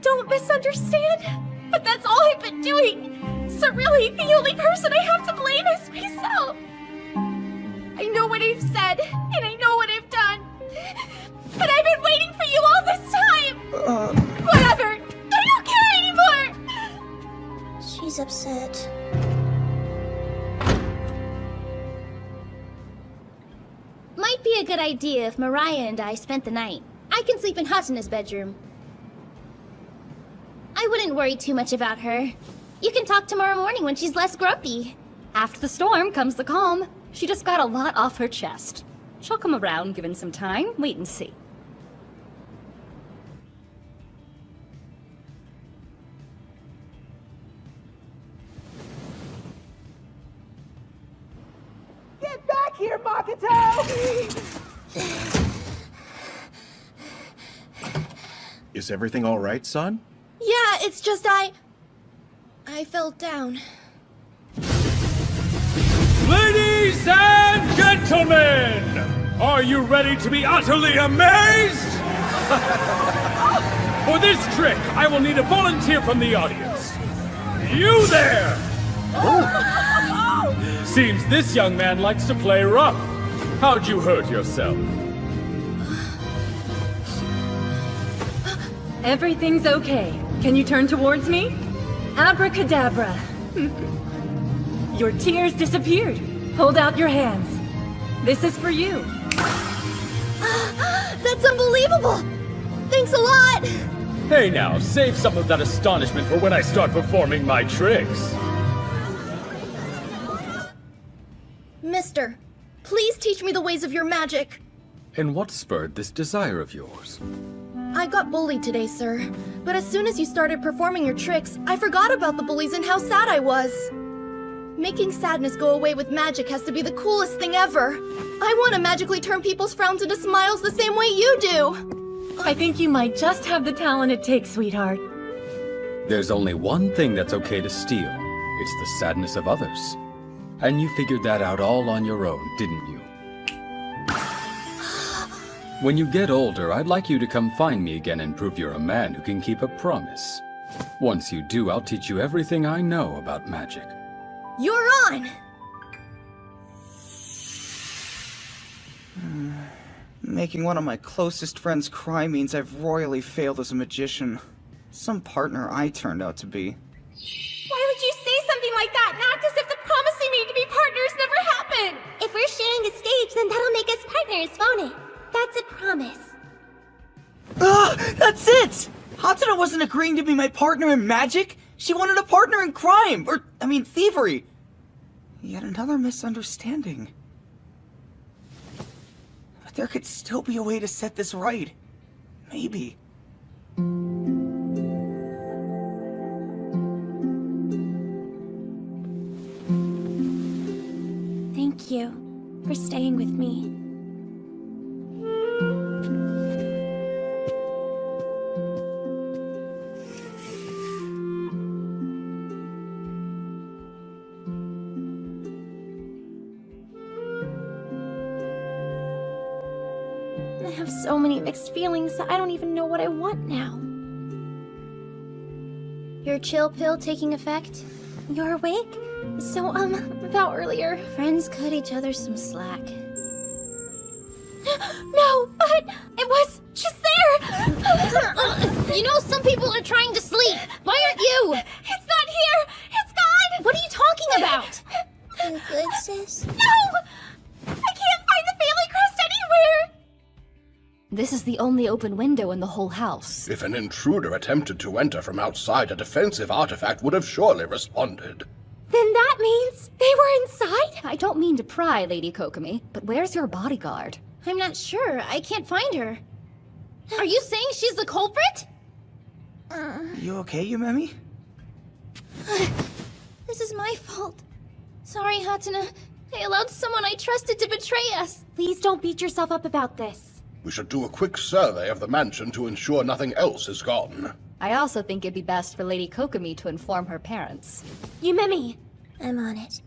don't misunderstand. But that's all I've been doing. So really, the only person I have to blame is myself. I know what I've said, and I know what I've done. But I've been waiting for you all this time! Whatever! I don't care anymore! She's upset. Might be a good idea if Mariah and I spent the night. I can sleep in Hatana's bedroom. I wouldn't worry too much about her. You can talk tomorrow morning when she's less grumpy. After the storm comes the calm. She just got a lot off her chest. She'll come around given some time. Wait and see. Get back here, Makoto! Is everything all right, son? Yeah, it's just I fell down. Ladies and gentlemen, are you ready to be utterly amazed? For this trick, I will need a volunteer from the audience. You there! Seems this young man likes to play rough. How'd you hurt yourself? Everything's okay. Can you turn towards me? Abracadabra. Your tears disappeared. Hold out your hands. This is for you. That's unbelievable! Thanks a lot! Hey now, save some of that astonishment for when I start performing my tricks. Mister, please teach me the ways of your magic. And what spurred this desire of yours? I got bullied today, sir. But as soon as you started performing your tricks, I forgot about the bullies and how sad I was. Making sadness go away with magic has to be the coolest thing ever. I want to magically turn people's frowns into smiles the same way you do. I think you might just have the talent it takes, sweetheart. There's only one thing that's okay to steal. It's the sadness of others. And you figured that out all on your own, didn't you? When you get older, I'd like you to come find me again and prove you're a man who can keep a promise. Once you do, I'll teach you everything I know about magic. You're on! Making one of my closest friends cry means I've royally failed as a magician. Some partner I turned out to be. Why would you say something like that and act as if the promise we made to be partners never happened? If we're sharing the stage, then that'll make us partners, won't it? That's a promise. That's it! Hatana wasn't agreeing to be my partner in magic. She wanted a partner in crime, thievery. Yet another misunderstanding. But there could still be a way to set this right. Maybe. Thank you for staying with me. I have so many mixed feelings that I don't even know what I want now. Your chill pill taking effect? You're awake? So, about earlier. Friends cut each other some slack. No, but it was just there! You know, some people are trying to sleep. Why aren't you? It's not here! It's gone! What are you talking about? You good, sis? No! I can't find the family crest anywhere! This is the only open window in the whole house. If an intruder attempted to enter from outside, a defensive artifact would have surely responded. Then that means they were inside? I don't mean to pry, Lady Kokomi, but where's your bodyguard? I'm not sure. I can't find her. Are you saying she's the culprit? You okay, Yumemi? This is my fault. Sorry, Hatsuna. I allowed someone I trusted to betray us. Please don't beat yourself up about this. We should do a quick survey of the mansion to ensure nothing else is gone. I also think it'd be best for Lady Kokomi to inform her parents. Yumemi! I'm on it.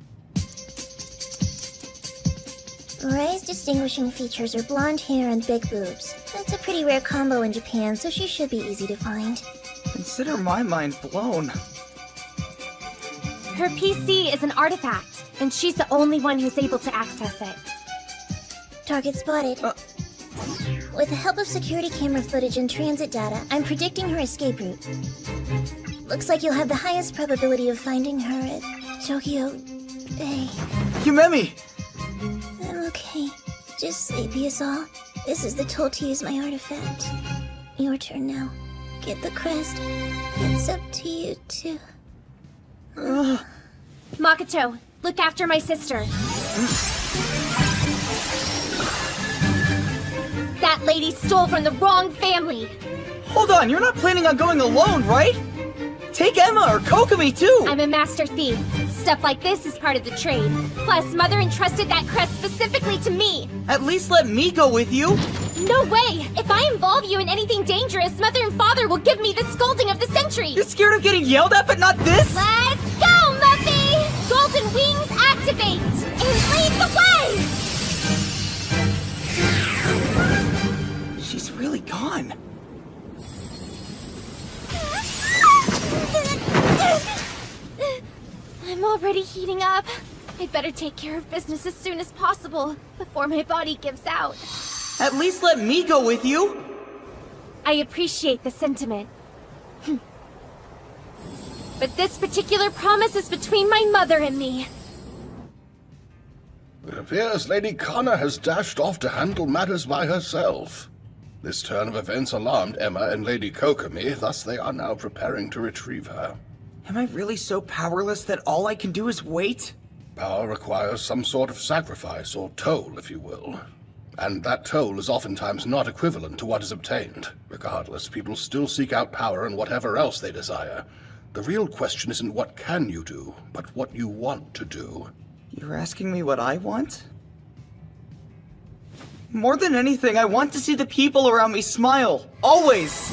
Rai's distinguishing features are blonde hair and big boobs. That's a pretty rare combo in Japan, so she should be easy to find. Consider my mind blown. Her PC is an artifact, and she's the only one who's able to access it. Target spotted. With the help of security camera footage and transit data, I'm predicting her escape route. Looks like you'll have the highest probability of finding her at Tokyo Bay. Yumemi! I'm okay. Just sleepy is all. This is the toll to use my artifact. Your turn now. Get the crest. It's up to you, too. Makoto, look after my sister. That lady stole from the wrong family. Hold on, you're not planning on going alone, right? Take Emma or Kokomi too! I'm a master thief. Stuff like this is part of the trade. Plus, Mother entrusted that crest specifically to me. At least let me go with you! No way! If I involve you in anything dangerous, Mother and Father will give me the scolding of the century! You're scared of getting yelled at, but not this? Let's go, Muffy! Golden wings activate! And lead the way! She's really gone. I'm already heating up. I'd better take care of business as soon as possible, before my body gives out. At least let me go with you! I appreciate the sentiment. But this particular promise is between my mother and me. It appears Lady Kana has dashed off to handle matters by herself. This turn of events alarmed Emma and Lady Kokomi, thus they are now preparing to retrieve her. Am I really so powerless that all I can do is wait? Power requires some sort of sacrifice, or toll, if you will. And that toll is oftentimes not equivalent to what is obtained. Regardless, people still seek out power and whatever else they desire. The real question isn't what can you do, but what you want to do. You're asking me what I want? More than anything, I want to see the people around me smile. Always!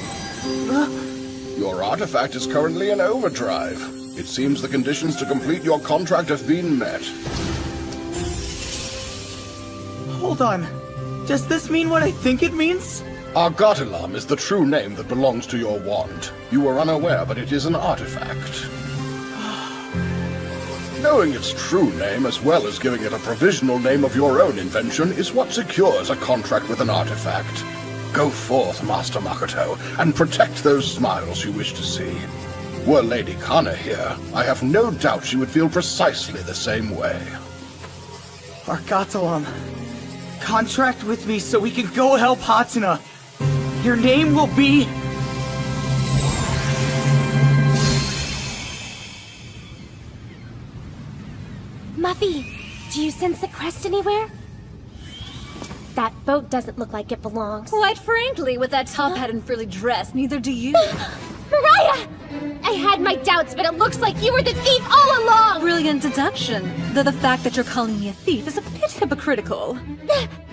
Your artifact is currently in overdrive. It seems the conditions to complete your contract have been met. Hold on. Does this mean what I think it means? Argotilam is the true name that belongs to your wand. You were unaware, but it is an artifact. Knowing its true name, as well as giving it a provisional name of your own invention, is what secures a contract with an artifact. Go forth, Master Makoto, and protect those smiles you wish to see. Were Lady Kana here, I have no doubt she would feel precisely the same way. Argotilam, contract with me so we can go help Hatsuna. Your name will be... Muffy, do you sense the crest anywhere? That boat doesn't look like it belongs. Quite frankly, with that top hat and frilly dress, neither do you. Mariah! I had my doubts, but it looks like you were the thief all along! Brilliant deduction. Though the fact that you're calling me a thief is a bit hypocritical.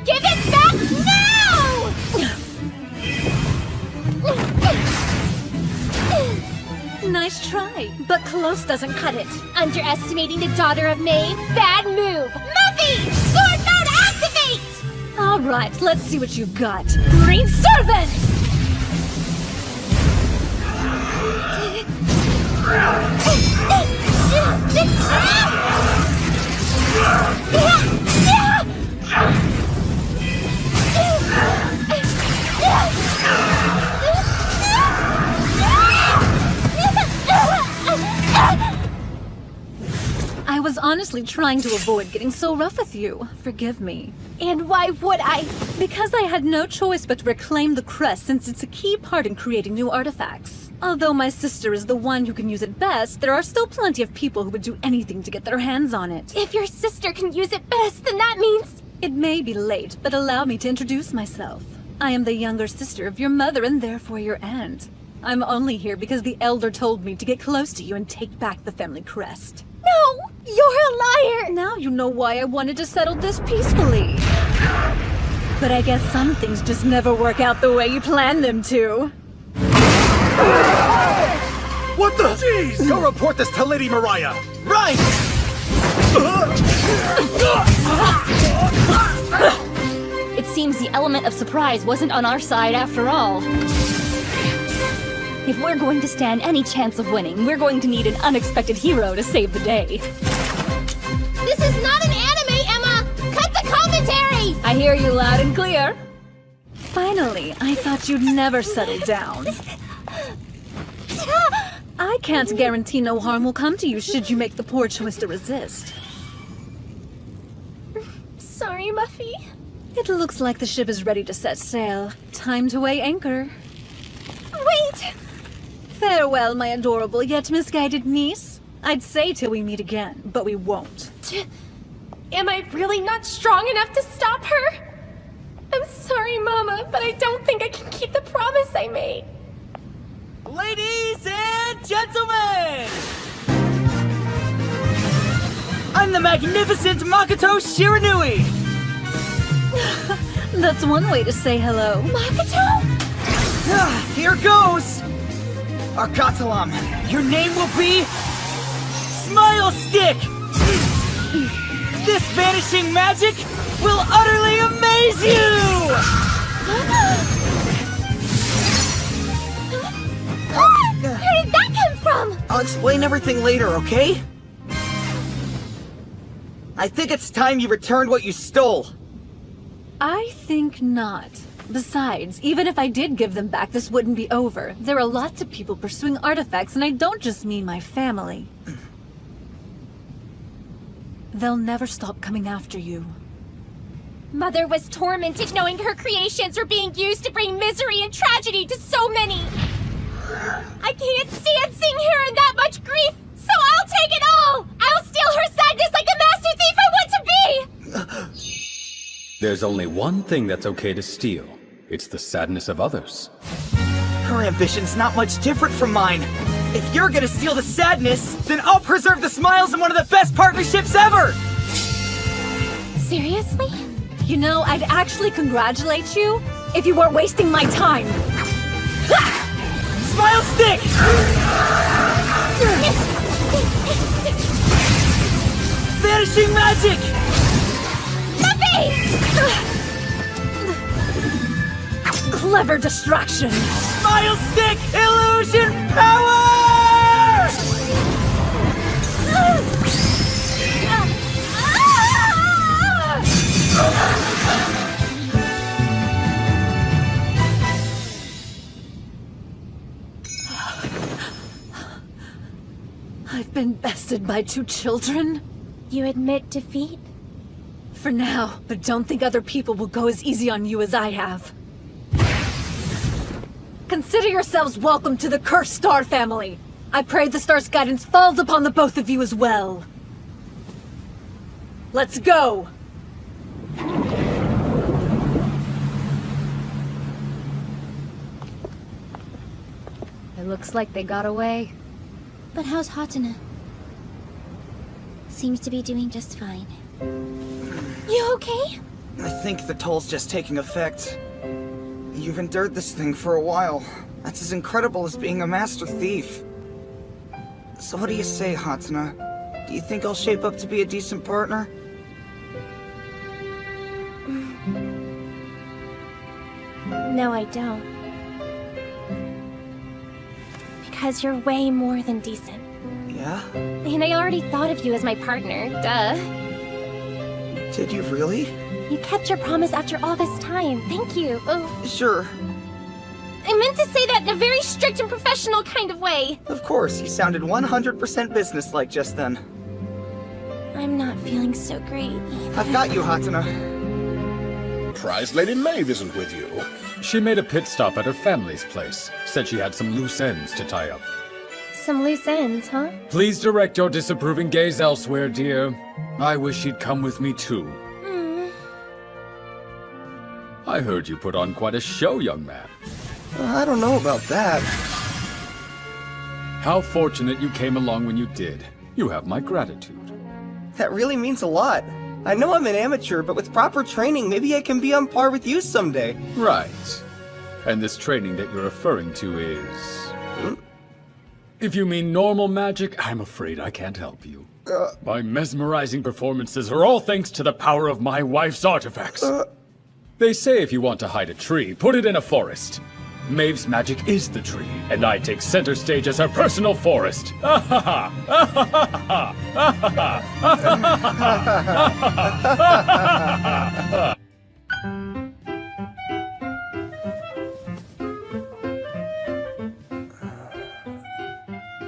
Give it back now! Nice try, but close doesn't cut it. Underestimating the daughter of May? Bad move! Muffy! Sword mode activate! All right, let's see what you've got. Green servants! I was honestly trying to avoid getting so rough with you. Forgive me. And why would I? Because I had no choice but to reclaim the crest since it's a key part in creating new artifacts. Although my sister is the one who can use it best, there are still plenty of people who would do anything to get their hands on it. If your sister can use it best, then that means... It may be late, but allow me to introduce myself. I am the younger sister of your mother and therefore your aunt. I'm only here because the Elder told me to get close to you and take back the family crest. No! You're a liar! Now you know why I wanted to settle this peacefully. But I guess some things just never work out the way you planned them to. What the? Jeez! Go report this to Lady Mariah! Right! It seems the element of surprise wasn't on our side after all. If we're going to stand any chance of winning, we're going to need an unexpected hero to save the day. This is not an anime, Emma! Cut the commentary! I hear you loud and clear. Finally, I thought you'd never settle down. I can't guarantee no harm will come to you should you make the poor choice to resist. Sorry, Muffy. It looks like the ship is ready to set sail. Time to weigh anchor. Wait! Farewell, my adorable yet misguided niece. I'd say till we meet again, but we won't. Am I really not strong enough to stop her? I'm sorry, Mama, but I don't think I can keep the promise I made. Ladies and gentlemen! I'm the magnificent Makoto Shiranui! That's one way to say hello. Makoto? Here goes! Arkatalam, your name will be... Smile Stick! This vanishing magic will utterly amaze you! Where did that come from? I'll explain everything later, okay? I think it's time you returned what you stole. I think not. Besides, even if I did give them back, this wouldn't be over. There are lots of people pursuing artifacts, and I don't just mean my family. They'll never stop coming after you. Mother was tormented knowing her creations were being used to bring misery and tragedy to so many. I can't stand seeing her in that much grief, so I'll take it all! I'll steal her sadness like the master thief I want to be! There's only one thing that's okay to steal. It's the sadness of others. Her ambition's not much different from mine. If you're gonna steal the sadness, then I'll preserve the smiles in one of the best partnerships ever! Seriously? You know, I'd actually congratulate you if you weren't wasting my time. Smile Stick! Vanishing magic! Clever distraction. Smile Stick illusion power! I've been bested by 2 children. You admit defeat? For now, but don't think other people will go as easy on you as I have. Consider yourselves welcome to the Cursed Star family. I pray the star's guidance falls upon the both of you as well. Let's go! It looks like they got away. But how's Hatana? Seems to be doing just fine. You okay? I think the toll's just taking effect. You've endured this thing for a while. That's as incredible as being a master thief. So what do you say, Hatana? Do you think I'll shape up to be a decent partner? No, I don't. Because you're way more than decent. Yeah? And I already thought of you as my partner, duh. Did you really? You kept your promise after all this time. Thank you. Oh, Sure. I meant to say that in a very strict and professional kind of way. Of course, you sounded 100% businesslike just then. I'm not feeling so great. I've got you, Hatana. Prize Lady Maeve isn't with you. She made a pit stop at her family's place. Said she had some loose ends to tie up. Some loose ends, huh? Please direct your disapproving gaze elsewhere, dear. I wish she'd come with me too. I heard you put on quite a show, young man. I don't know about that. How fortunate you came along when you did. You have my gratitude. That really means a lot. I know I'm an amateur, but with proper training, maybe I can be on par with you someday. Right. And this training that you're referring to is... If you mean normal magic, I'm afraid I can't help you. My mesmerizing performances are all thanks to the power of my wife's artifacts. They say if you want to hide a tree, put it in a forest. Maeve's magic is the tree, and I take center stage as her personal forest.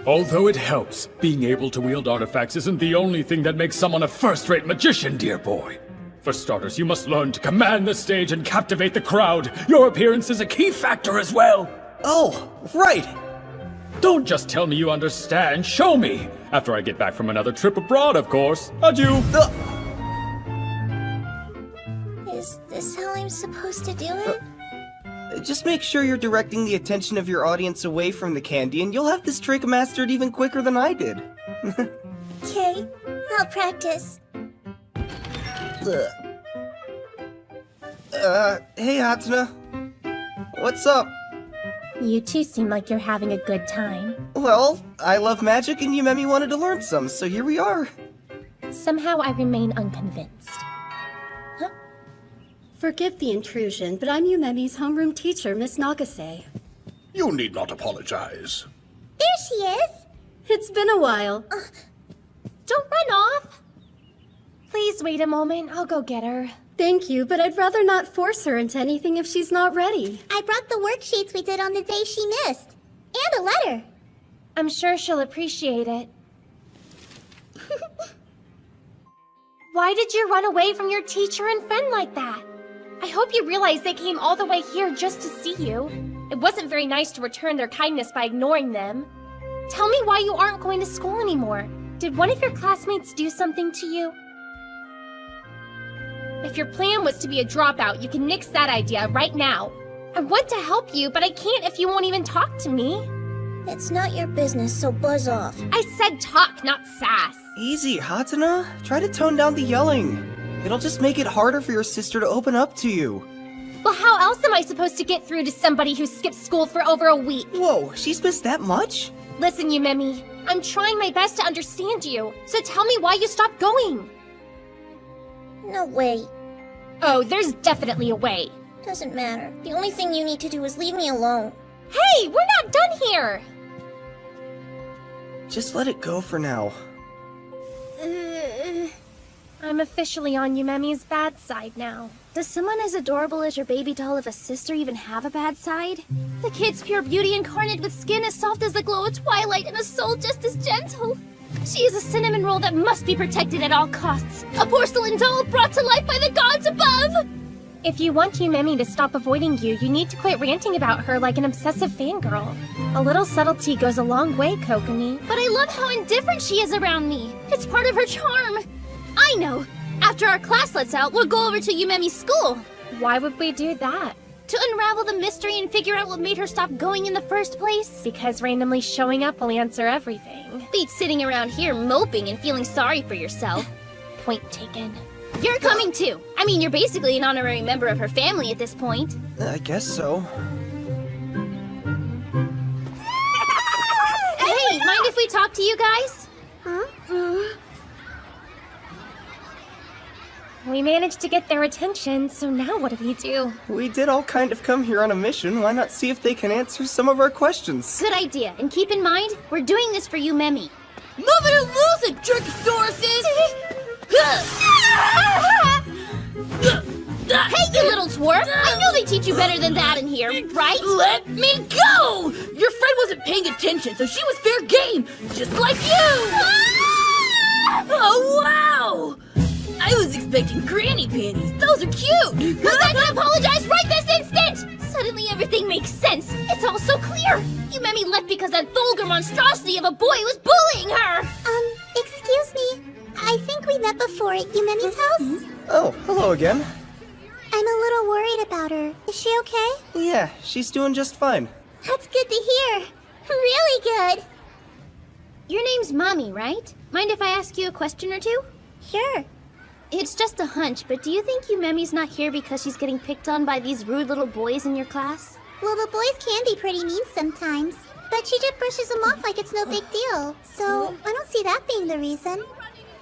Although it helps, being able to wield artifacts isn't the only thing that makes someone a first-rate magician, dear boy. For starters, you must learn to command the stage and captivate the crowd. Your appearance is a key factor as well. Oh, right. Don't just tell me you understand, show me! After I get back from another trip abroad, of course. Adieu! Is this how I'm supposed to do it? Just make sure you're directing the attention of your audience away from the candy, and you'll have this trick mastered even quicker than I did. Okay, I'll practice. Hey Hatsuna. What's up? You two seem like you're having a good time. Well, I love magic and Yumemi wanted to learn some, so here we are. Somehow I remain unconvinced. Forgive the intrusion, but I'm Yumemi's homeroom teacher, Miss Nagase. You need not apologize. There she is! It's been a while. Don't run off! Please wait a moment, I'll go get her. Thank you, but I'd rather not force her into anything if she's not ready. I brought the worksheets we did on the day she missed. And a letter. I'm sure she'll appreciate it. Why did you run away from your teacher and friend like that? I hope you realize they came all the way here just to see you. It wasn't very nice to return their kindness by ignoring them. Tell me why you aren't going to school anymore. Did one of your classmates do something to you? If your plan was to be a dropout, you can nix that idea right now. I want to help you, but I can't if you won't even talk to me. It's not your business, so buzz off. I said talk, not sass. Easy, Hatsuna. Try to tone down the yelling. It'll just make it harder for your sister to open up to you. Well, how else am I supposed to get through to somebody who skipped school for over a week? Whoa, she's missed that much? Listen, Yumemi, I'm trying my best to understand you, so tell me why you stopped going. No way. Oh, there's definitely a way. Doesn't matter. The only thing you need to do is leave me alone. Hey, we're not done here! Just let it go for now. I'm officially on Yumemi's bad side now. Does someone as adorable as your baby doll of a sister even have a bad side? The kid's pure beauty incarnate with skin as soft as the glow of twilight and a soul just as gentle. She is a cinnamon roll that must be protected at all costs. A porcelain doll brought to life by the gods above! If you want Yumemi to stop avoiding you, you need to quit ranting about her like an obsessive fangirl. A little subtlety goes a long way, Kokomi. But I love how indifferent she is around me. It's part of her charm. I know. After our class lets out, we'll go over to Yumemi's school. Why would we do that? To unravel the mystery and figure out what made her stop going in the first place. Because randomly showing up will answer everything. Beats sitting around here moping and feeling sorry for yourself. Point taken. You're coming too. I mean, you're basically an honorary member of her family at this point. I guess so. Hey, mind if we talk to you guys? We managed to get their attention, so now what do we do? We did all kind of come here on a mission. Why not see if they can answer some of our questions? Good idea. And keep in mind, we're doing this for Yumemi. Move it or lose it, jerkosauruses! Hey, you little twerp! I know they teach you better than that in here, right? Let me go! Your friend wasn't paying attention, so she was fair game, just like you! Oh, wow! I was expecting granny panties. Those are cute! Who's that gonna apologize right this instant? Suddenly everything makes sense. It's all so clear. Yumemi left because that vulgar monstrosity of a boy was bullying her. Excuse me. I think we met before at Yumemi's house. Oh, hello again. I'm a little worried about her. Is she okay? Yeah, she's doing just fine. That's good to hear. Really good. Your name's Mommy, right? Mind if I ask you a question or two? Sure. It's just a hunch, but do you think Yumemi's not here because she's getting picked on by these rude little boys in your class? Well, the boys can be pretty mean sometimes, but she just brushes them off like it's no big deal. So, I don't see that being the reason.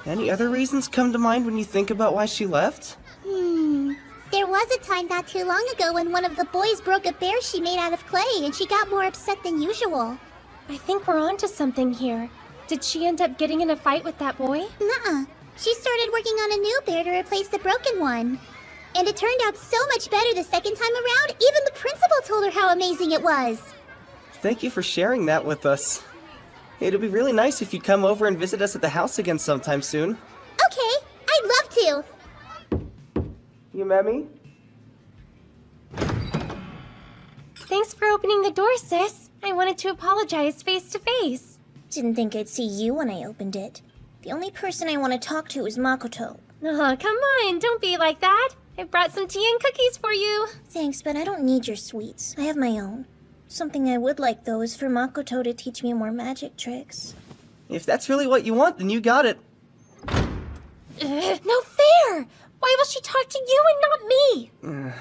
Any other reasons come to mind when you think about why she left? There was a time not too long ago when one of the boys broke a bear she made out of clay and she got more upset than usual. I think we're onto something here. Did she end up getting in a fight with that boy? Nuh-uh. She started working on a new bear to replace the broken one. And it turned out so much better the second time around, even the principal told her how amazing it was. Thank you for sharing that with us. It'd be really nice if you'd come over and visit us at the house again sometime soon. Okay, I'd love to. Yumemi? Thanks for opening the door, sis. I wanted to apologize face to face. Didn't think I'd see you when I opened it. The only person I want to talk to is Makoto. Oh, come on, don't be like that. I brought some tea and cookies for you. Thanks, but I don't need your sweets. I have my own. Something I would like, though, is for Makoto to teach me more magic tricks. If that's really what you want, then you got it. No fair! Why will she talk to you and not me?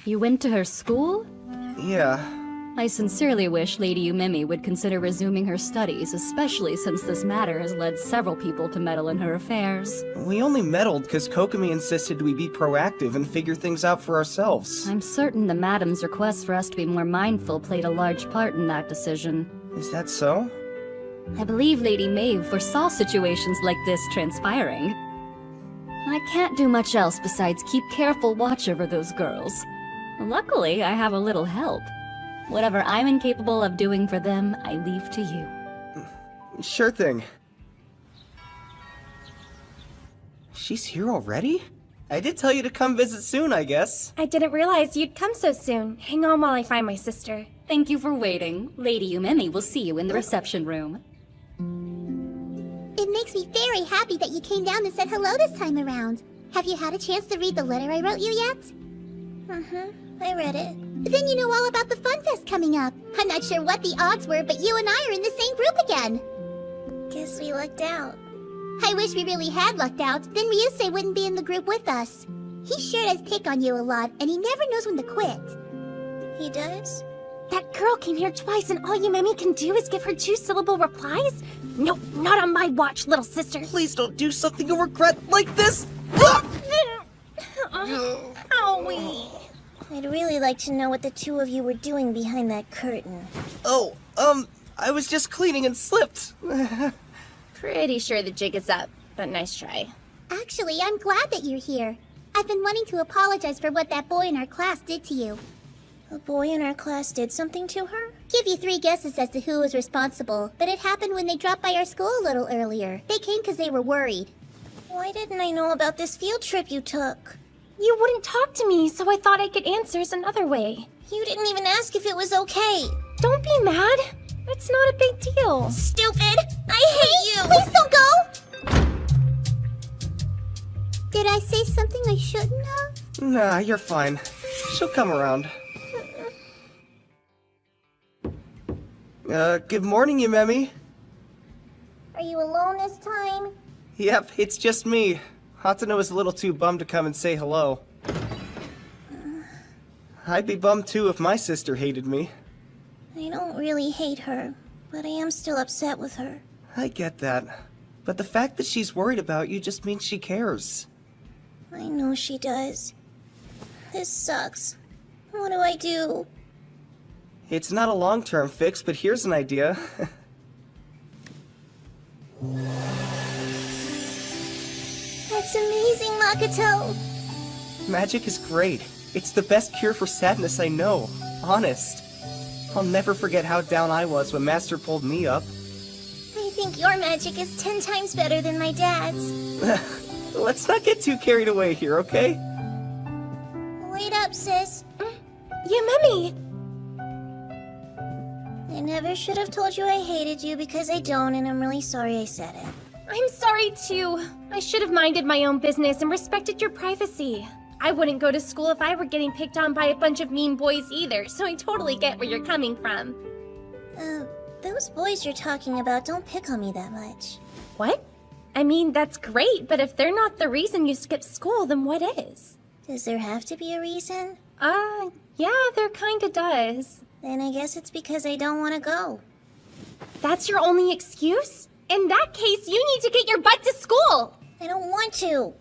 You went to her school? Yeah. I sincerely wish Lady Yumemi would consider resuming her studies, especially since this matter has led several people to meddle in her affairs. We only meddled because Kokomi insisted we be proactive and figure things out for ourselves. I'm certain the madam's request for us to be more mindful played a large part in that decision. Is that so? I believe Lady Maeve foresaw situations like this transpiring. I can't do much else besides keep careful watch over those girls. Luckily, I have a little help. Whatever I'm incapable of doing for them, I leave to you. Sure thing. She's here already? I did tell you to come visit soon, I guess. I didn't realize you'd come so soon. Hang on while I find my sister. Thank you for waiting. Lady Yumemi will see you in the reception room. It makes me very happy that you came down and said hello this time around. Have you had a chance to read the letter I wrote you yet? I read it. Then you know all about the Fun Fest coming up. I'm not sure what the odds were, but you and I are in the same group again. Guess we lucked out. I wish we really had lucked out, then Ryusei wouldn't be in the group with us. He sure does pick on you a lot, and he never knows when to quit. He does? That girl came here twice and all Yumemi can do is give her 2-syllable replies? Nope, not on my watch, little sister. Please don't do something you'll regret like this! Owie. I'd really like to know what the two of you were doing behind that curtain. Oh, I was just cleaning and slipped. Pretty sure the jig is up, but nice try. Actually, I'm glad that you're here. I've been wanting to apologize for what that boy in our class did to you. A boy in our class did something to her? Give you 3 guesses as to who was responsible, but it happened when they dropped by our school a little earlier. They came because they were worried. Why didn't I know about this field trip you took? You wouldn't talk to me, so I thought I'd get answers another way. You didn't even ask if it was okay. Don't be mad. It's not a big deal. Stupid! I hate you! Please don't go! Did I say something I shouldn't have? Nah, you're fine. She'll come around. Good morning, Yumemi. Are you alone this time? Yep, it's just me. Hatano was a little too bummed to come and say hello. I'd be bummed too if my sister hated me. I don't really hate her, but I am still upset with her. I get that. But the fact that she's worried about you just means she cares. I know she does. This sucks. What do I do? It's not a long-term fix, but here's an idea. That's amazing, Makoto! Magic is great. It's the best cure for sadness I know. Honest. I'll never forget how down I was when Master pulled me up. I think your magic is 10 times better than my dad's. Let's not get too carried away here, okay? Wait up, sis. Yumemi! I never should have told you I hated you because I don't, and I'm really sorry I said it. I'm sorry too. I should have minded my own business and respected your privacy. I wouldn't go to school if I were getting picked on by a bunch of mean boys either, so I totally get where you're coming from. Those boys you're talking about don't pick on me that much. What? I mean, that's great, but if they're not the reason you skipped school, then what is? Does there have to be a reason? Yeah, there kinda does. Then I guess it's because I don't want to go. That's your only excuse? In that case, you need to get your butt to school! I don't want to.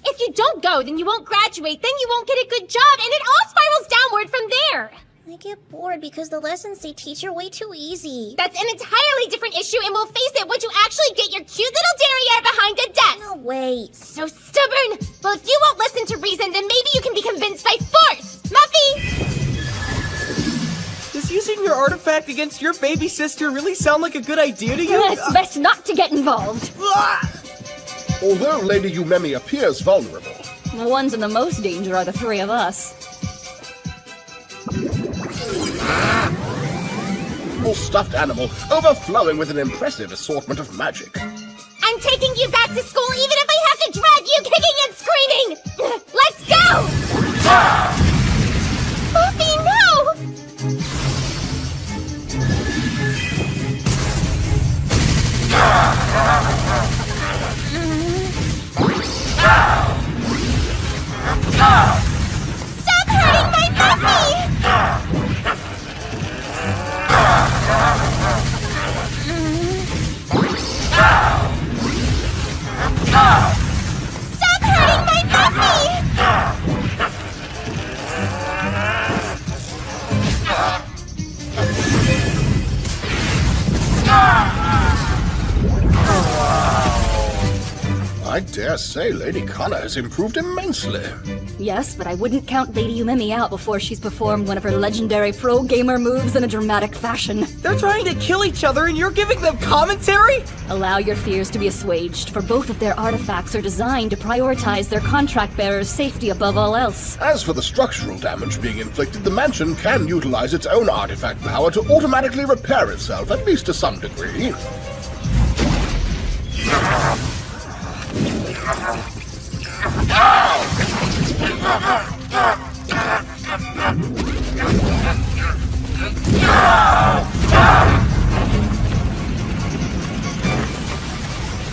If you don't go, then you won't graduate, then you won't get a good job, and it all spirals downward from there! I get bored because the lessons they teach are way too easy. That's an entirely different issue, and we'll face it once you actually get your cute little derriere behind a desk! No way. So stubborn! Well, if you won't listen to reason, then maybe you can be convinced by force! Muffy! Does using your artifact against your baby sister really sound like a good idea to you? It's best not to get involved. Although Lady Umemi appears vulnerable, The ones in the most danger are the three of us. full stuffed animal overflowing with an impressive assortment of magic. I'm taking you back to school even if I have to drag you kicking and screaming! Let's go! Buffy, no! Stop hurting my Buffy! Stop hurting my Buffy! I dare say Lady Kana has improved immensely. Yes, but I wouldn't count Lady Umemi out before she's performed one of her legendary pro gamer moves in a dramatic fashion. They're trying to kill each other and you're giving them commentary? Allow your fears to be assuaged, for both of their artifacts are designed to prioritize their contract bearer's safety above all else. As for the structural damage being inflicted, the mansion can utilize its own artifact power to automatically repair itself, at least to some degree.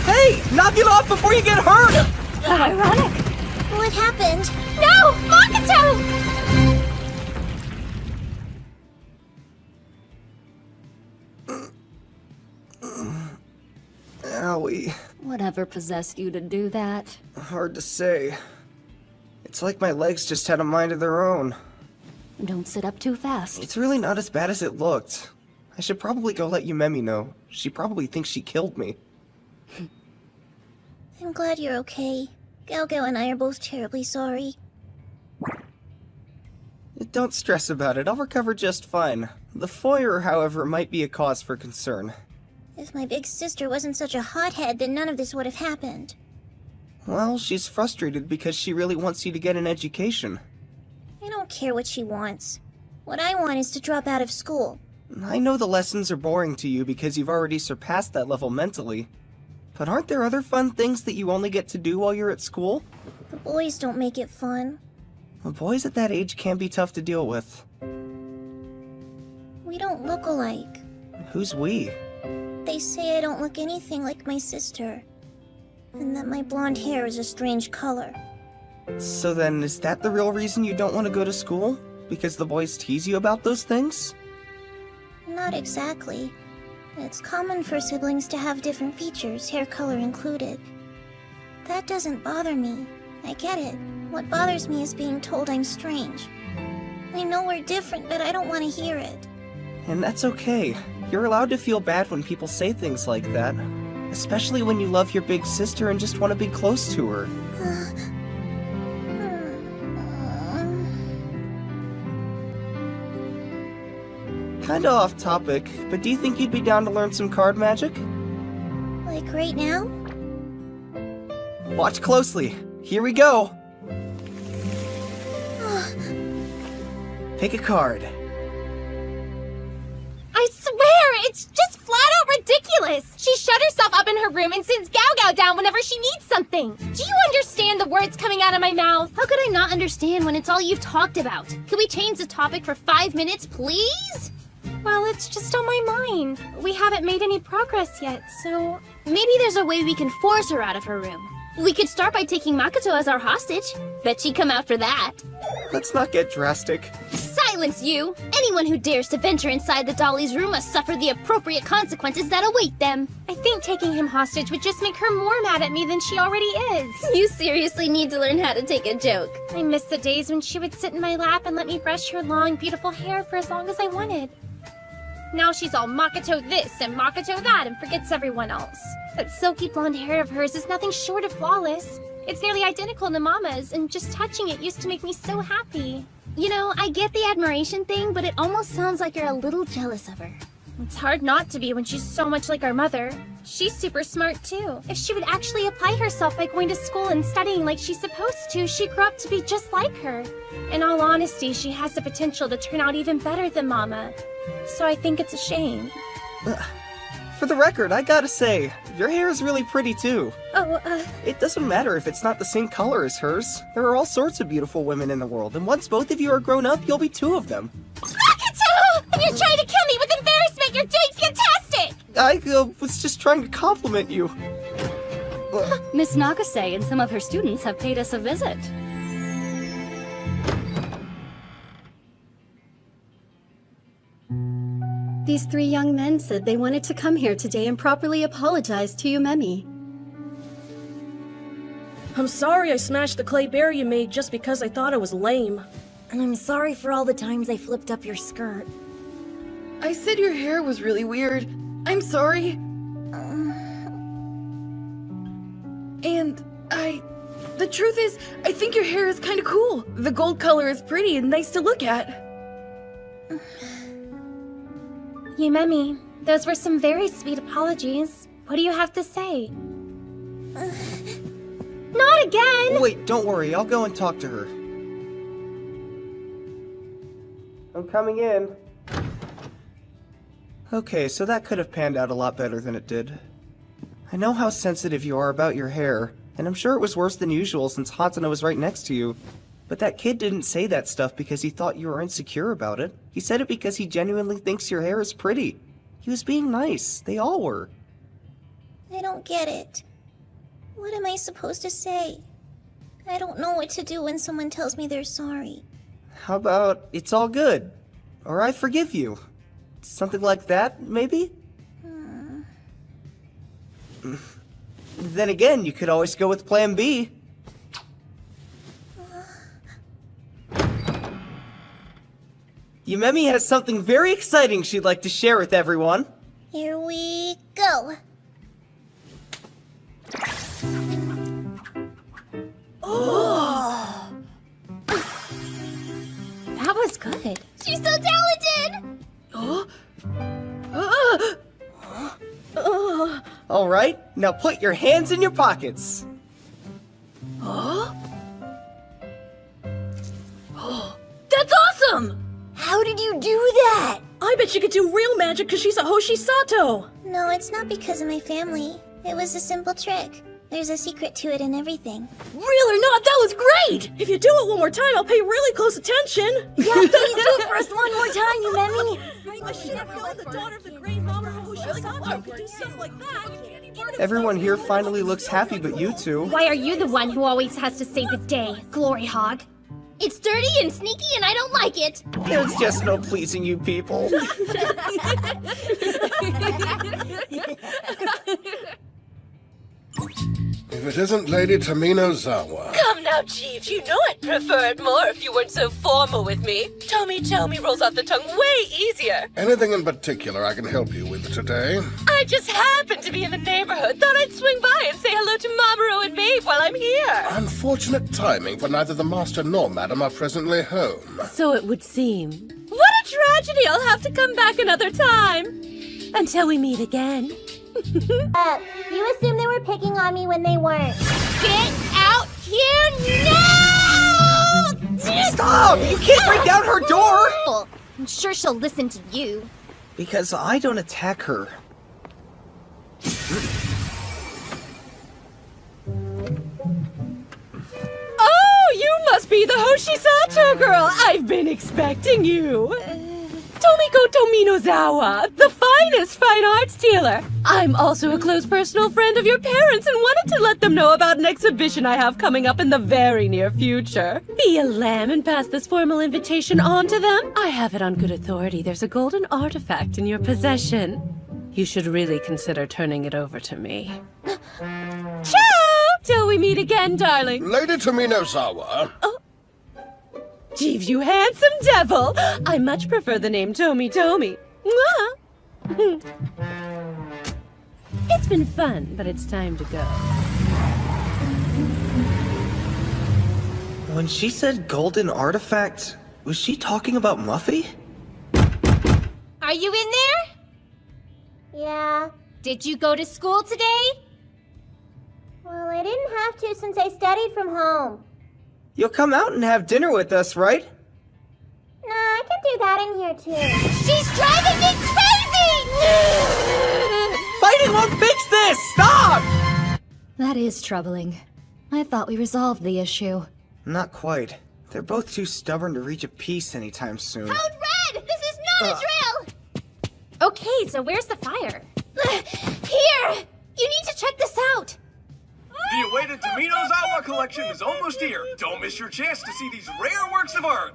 Hey, knock it off before you get hurt! How ironic! What happened? No! Makoto! Owie. Whatever possessed you to do that? Hard to say. It's like my legs just had a mind of their own. Don't sit up too fast. It's really not as bad as it looked. I should probably go let Umemi know. She probably thinks she killed me. I'm glad you're okay. Galgo and I are both terribly sorry. Don't stress about it. I'll recover just fine. The foyer, however, might be a cause for concern. If my big sister wasn't such a hothead, then none of this would have happened. Well, she's frustrated because she really wants you to get an education. I don't care what she wants. What I want is to drop out of school. I know the lessons are boring to you because you've already surpassed that level mentally. But aren't there other fun things that you only get to do while you're at school? The boys don't make it fun. Well, boys at that age can be tough to deal with. We don't look alike. Who's we? They say I don't look anything like my sister. And that my blonde hair is a strange color. So then, is that the real reason you don't want to go to school? Because the boys tease you about those things? Not exactly. It's common for siblings to have different features, hair color included. That doesn't bother me. I get it. What bothers me is being told I'm strange. I know we're different, but I don't want to hear it. And that's okay. You're allowed to feel bad when people say things like that. Especially when you love your big sister and just want to be close to her. Kinda off topic, but do you think you'd be down to learn some card magic? Like right now? Watch closely. Here we go. Pick a card. I swear, it's just flat out ridiculous! She shut herself up in her room and sends Gao Gao down whenever she needs something! Do you understand the words coming out of my mouth? How could I not understand when it's all you've talked about? Could we change the topic for 5 minutes, please? Well, if It's just on my mind. We haven't made any progress yet, so... Maybe there's a way we can force her out of her room. We could start by taking Makoto as our hostage. Bet she'd come out for that. Let's not get drastic. Silence you! Anyone who dares to venture inside the dolly's room must suffer the appropriate consequences that await them. I think taking him hostage would just make her more mad at me than she already is. You seriously need to learn how to take a joke. I miss the days when she would sit in my lap and let me brush her long, beautiful hair for as long as I wanted. Now she's all Makoto this and Makoto that and forgets everyone else. That silky blonde hair of hers is nothing short of flawless. It's nearly identical to Mama's, and just touching it used to make me so happy. You know, I get the admiration thing, but it almost sounds like you're a little jealous of her. It's hard not to be when she's so much like our mother. She's super smart too. If she would actually apply herself by going to school and studying like she's supposed to, she'd grow up to be just like her. In all honesty, she has the potential to turn out even better than Mama. So I think it's a shame. For the record, I gotta say, your hair is really pretty too. Oh, It doesn't matter if it's not the same color as hers. There are all sorts of beautiful women in the world, and once both of you are grown up, you'll be two of them. Makoto! And you're trying to kill me with embarrassment! You're doing fantastic! I was just trying to compliment you. Miss Nakase and some of her students have paid us a visit. These 3 young men said they wanted to come here today and properly apologize to Yumemi. I'm sorry I smashed the clay bear you made just because I thought it was lame. And I'm sorry for all the times I flipped up your skirt. I said your hair was really weird. I'm sorry. And the truth is, I think your hair is kind of cool. The gold color is pretty and nice to look at. Yumemi, those were some very sweet apologies. What do you have to say? Not again! Wait, don't worry, I'll go and talk to her. I'm coming in. Okay, so that could have panned out a lot better than it did. I know how sensitive you are about your hair, and I'm sure it was worse than usual since Hatsune was right next to you. But that kid didn't say that stuff because he thought you were insecure about it. He said it because he genuinely thinks your hair is pretty. He was being nice. They all were. I don't get it. What am I supposed to say? I don't know what to do when someone tells me they're sorry. How about, it's all good? Or I forgive you? Something like that, maybe? Then again, you could always go with Plan B. Yumemi has something very exciting she'd like to share with everyone. Here we go. Oh! That was good. She's so talented! All right, now put your hands in your pockets. That's awesome! How did you do that? I bet she could do real magic because she's a Hoshi Sato. No, it's not because of my family. It was a simple trick. There's a secret to it and everything. Real or not, that was great! If you do it one more time, I'll pay really close attention. Yeah, please do it for us one more time, Yumemi. I should have known the daughter of the great mama Hoshi Sato could do stuff like that. Everyone here finally looks happy but you two. Why are you the one who always has to save the day, Glory Hog? It's dirty and sneaky and I don't like it. There's just no pleasing you people. If it isn't Lady Tamino Zawa. Come now, Jeeves. You know I'd prefer it more if you weren't so formal with me. Tell me rolls off the tongue way easier. Anything in particular I can help you with today? I just happened to be in the neighborhood. Thought I'd swing by and say hello to Mamoru and Maeve while I'm here. Unfortunate timing, for neither the master nor madam are presently home. So it would seem. What a tragedy. I'll have to come back another time. Until we meet again. You assumed they were picking on me when they weren't. Get out here now! Stop! You can't break down her door! I'm sure she'll listen to you. Because I don't attack her. Oh, you must be the Hoshi Sato girl. I've been expecting you. Tomiko Tominozawa, the finest fine arts dealer. I'm also a close personal friend of your parents and wanted to let them know about an exhibition I have coming up in the very near future. Be a lamb and pass this formal invitation on to them. I have it on good authority. There's a golden artifact in your possession. You should really consider turning it over to me. Ciao! Till we meet again, darling. Lady Tominozawa. Jeeves, you handsome devil! I much prefer the name Tomi. Mwah! It's been fun, but it's time to go. When she said golden artifact, was she talking about Muffy? Are you in there? Yeah. Did you go to school today? Well, I didn't have to since I studied from home. You'll come out and have dinner with us, right? Nah, I can do that in here too. She's driving me crazy! Fighting won't fix this! Stop! That is troubling. I thought we resolved the issue. Not quite. They're both too stubborn to reach a peace anytime soon. Code Red! This is not a drill! Okay, so where's the fire? Here! You need to check this out! The awaited Tominozawa collection is almost here. Don't miss your chance to see these rare works of art.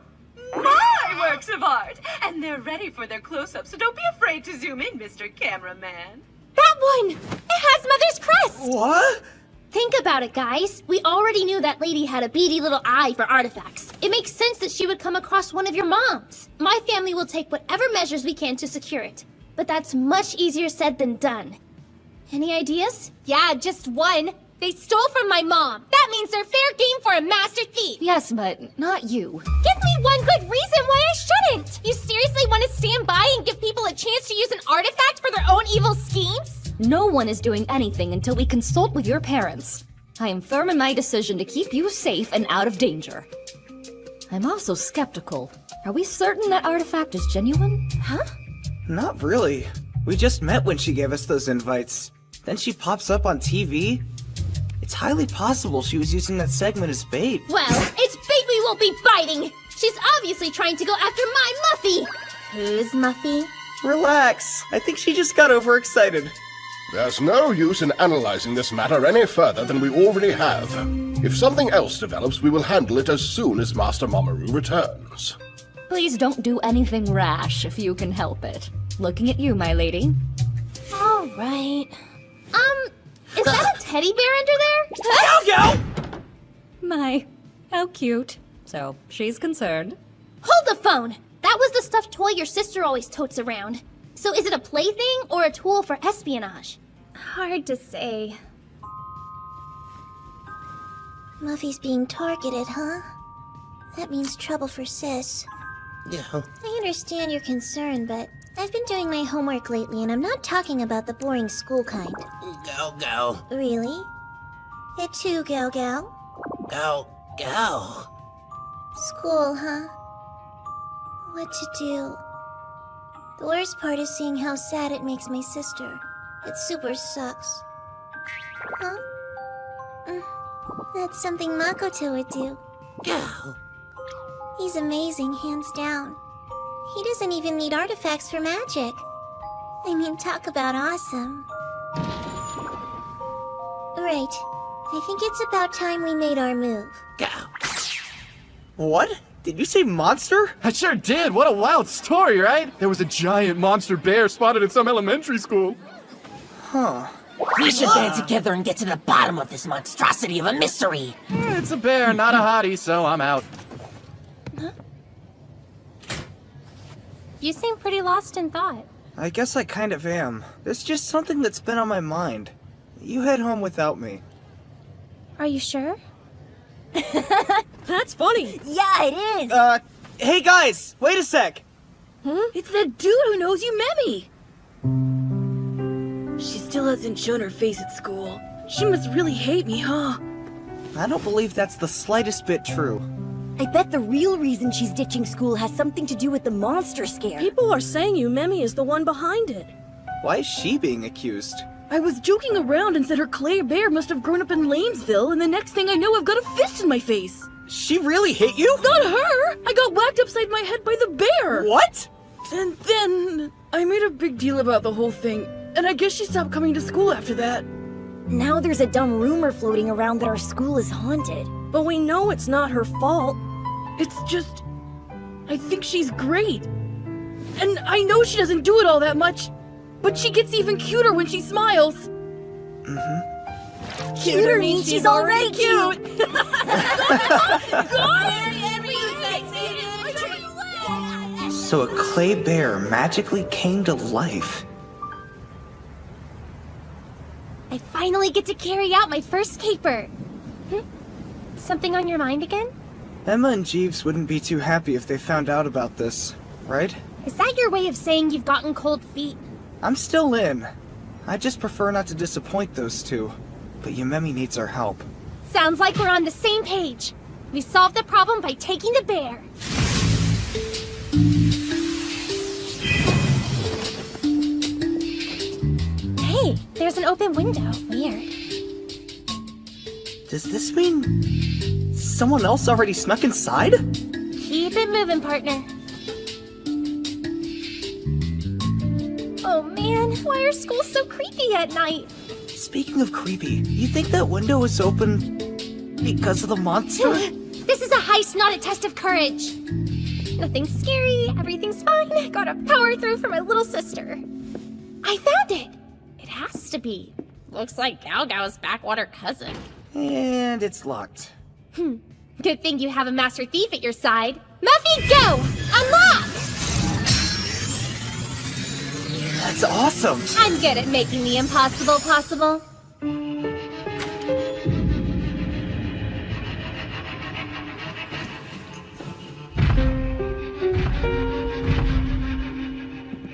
My works of art! And they're ready for their close-up, so don't be afraid to zoom in, Mr. Cameraman. That one! It has Mother's crest! What? Think about it, guys. We already knew that lady had a beady little eye for artifacts. It makes sense that she would come across one of your moms. My family will take whatever measures we can to secure it. But that's much easier said than done. Any ideas? Yeah, just one. They stole from my mom. That means they're fair game for a master thief. Yes, but not you. Give me one good reason why I shouldn't. You seriously want to stand by and give people a chance to use an artifact for their own evil schemes? No one is doing anything until we consult with your parents. I am firm in my decision to keep you safe and out of danger. I'm also skeptical. Are we certain that artifact is genuine? Huh? Not really. We just met when she gave us those invites. Then she pops up on TV. It's highly possible she was using that segment as bait. Well, it's bait we won't be biting. She's obviously trying to go after my Muffy. Who's Muffy? Relax. I think she just got overexcited. There's no use in analyzing this matter any further than we already have. If something else develops, we will handle it as soon as Master Mamoru returns. Please don't do anything rash if you can help it. Looking at you, my lady. All right. Is that a teddy bear under there? Go! My, how cute. So, she's concerned. Hold the phone! That was the stuffed toy your sister always totes around. So is it a plaything or a tool for espionage? Hard to say. Muffy's being targeted, huh? That means trouble for Sis. Yeah. I understand your concern, but I've been doing my homework lately, and I'm not talking about the boring school kind. Go. Really? It too, Gal. Go. School, huh? What to do? The worst part is seeing how sad it makes my sister. It super sucks. Huh? That's something Makoto would do. Go. He's amazing, hands down. He doesn't even need artifacts for magic. I mean, talk about awesome. Right. I think it's about time we made our move. Go. What? Did you say monster? I sure did. What a wild story, right? There was a giant monster bear spotted at some elementary school. Huh. We should band together and get to the bottom of this monstrosity of a mystery. It's a bear, not a hottie, so I'm out. You seem pretty lost in thought. I guess I kind of am. There's just something that's been on my mind. You head home without me. Are you sure? That's funny. Yeah, it is. Hey guys, wait a sec. It's that dude who knows you, Memi. She still hasn't shown her face at school. She must really hate me, huh? I don't believe that's the slightest bit true. I bet the real reason she's ditching school has something to do with the monster scare. People are saying Memi is the one behind it. Why is she being accused? I was joking around and said her clay bear must have grown up in Lanesville, and the next thing I know, I've got a fist in my face. She really hit you? Not her! I got whacked upside my head by the bear! What? And then I made a big deal about the whole thing, and I guess she stopped coming to school after that. Now there's a dumb rumor floating around that our school is haunted. But we know it's not her fault. It's just... I think she's great. And I know she doesn't do it all that much, but she gets even cuter when she smiles. Cuter means she's already cute! So a clay bear magically came to life. I finally get to carry out my first caper. Something on your mind again? Emma and Jeeves wouldn't be too happy if they found out about this, right? Is that your way of saying you've gotten cold feet? I'm still in. I just prefer not to disappoint those two. But Yumemi needs our help. Sounds like we're on the same page. We solved the problem by taking the bear. Hey, there's an open window. Weird. Does this mean someone else already snuck inside? Keep it moving, partner. Oh man, why are schools so creepy at night? Speaking of creepy, you think that window was open because of the monster? This is a heist, not a test of courage. Nothing scary, everything's fine. Gotta power through for my little sister. I found it! It has to be. Looks like Gao Gao's backwater cousin. And it's locked. Good thing you have a master thief at your side. Muffy, go! Unlock! That's awesome! I'm good at making the impossible possible.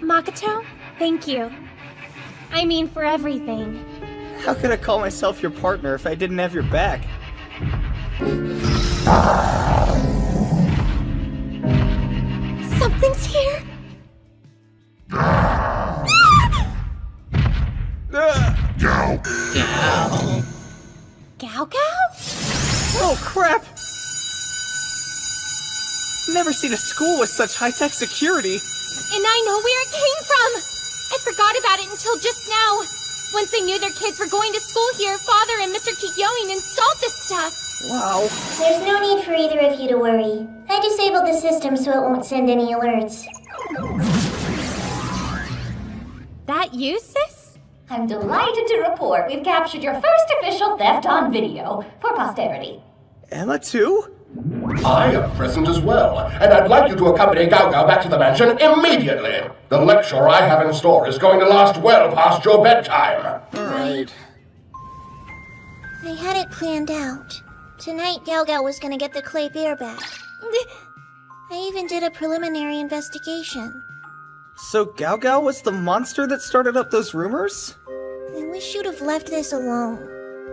Makoto, thank you. I mean, for everything. How could I call myself your partner if I didn't have your back? Something's here. Gao. Gao Gao? Oh crap! Never seen a school with such high-tech security. And I know where it came from! I forgot about it until just now. Once they knew their kids were going to school here, Father and Mr. Kikyoin installed this stuff. Wow. There's no need for either of you to worry. I disabled the system so it won't send any alerts. That you, sis? I'm delighted to report we've captured your first official theft on video for posterity. Emma too? I am present as well, and I'd like you to accompany Gao Gao back to the mansion immediately. The lecture I have in store is going to last well past your bedtime. Alright. I had it planned out. Tonight, Gao Gao was gonna get the clay bear back. I even did a preliminary investigation. So Gao Gao was the monster that started up those rumors? I wish you'd have left this alone.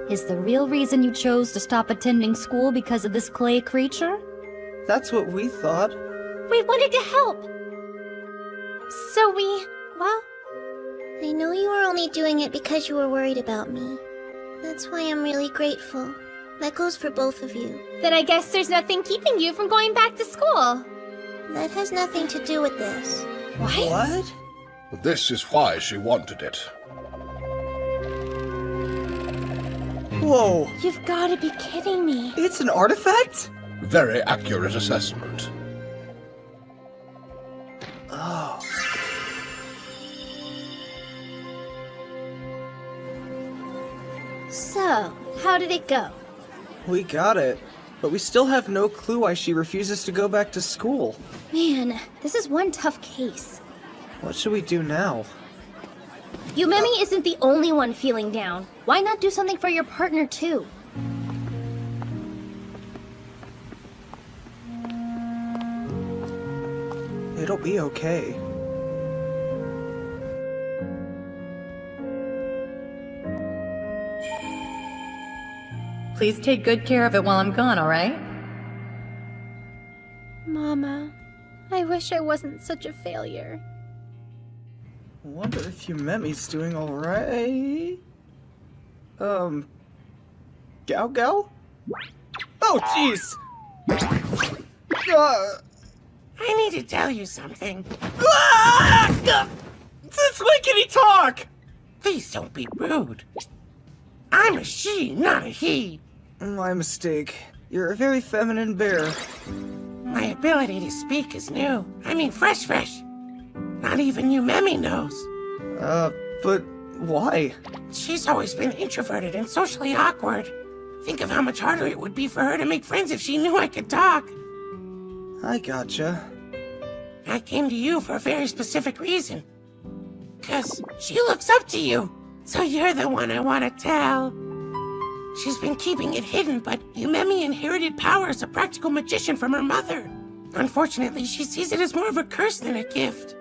Is the real reason you chose to stop attending school because of this clay creature? That's what we thought. We wanted to help. So well... I know you were only doing it because you were worried about me. That's why I'm really grateful. That goes for both of you. Then I guess there's nothing keeping you from going back to school. That has nothing to do with this. What? This is why she wanted it. Whoa. You've got to be kidding me. It's an artifact? Very accurate assessment. Oh. So, how did it go? We got it. But we still have no clue why she refuses to go back to school. Man, this is one tough case. What should we do now? Yumemi isn't the only one feeling down. Why not do something for your partner, too? It'll be okay. Please take good care of it while I'm gone, alright? Mama, I wish I wasn't such a failure. Wonder if Yumemi's doing alright? Gao Gao? Oh, jeez! I need to tell you something. Since when can he talk? Please don't be rude. I'm a she, not a he. My mistake. You're a very feminine bear. My ability to speak is new. I mean fresh. Not even Yumemi knows. But why? She's always been introverted and socially awkward. Think of how much harder it would be for her to make friends if she knew I could talk. I gotcha. I came to you for a very specific reason. 'Cause she looks up to you. So you're the one I want to tell. She's been keeping it hidden, but Yumemi inherited power as a practical magician from her mother. Unfortunately, she sees it as more of a curse than a gift.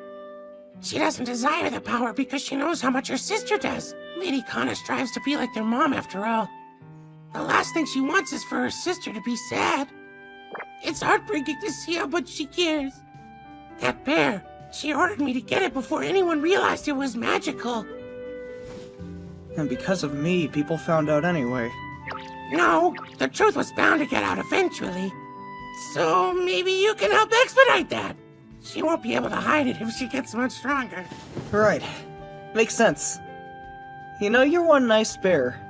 She doesn't desire the power because she knows how much her sister does. Lady Kana strives to be like their mom after all. The last thing she wants is for her sister to be sad. It's heartbreaking to see how much she cares. That bear, she ordered me to get it before anyone realized it was magical. And because of me, people found out anyway. No, the truth was bound to get out eventually. So maybe you can help expedite that. She won't be able to hide it if she gets much stronger. Right. Makes sense. You know, you're one nice bear.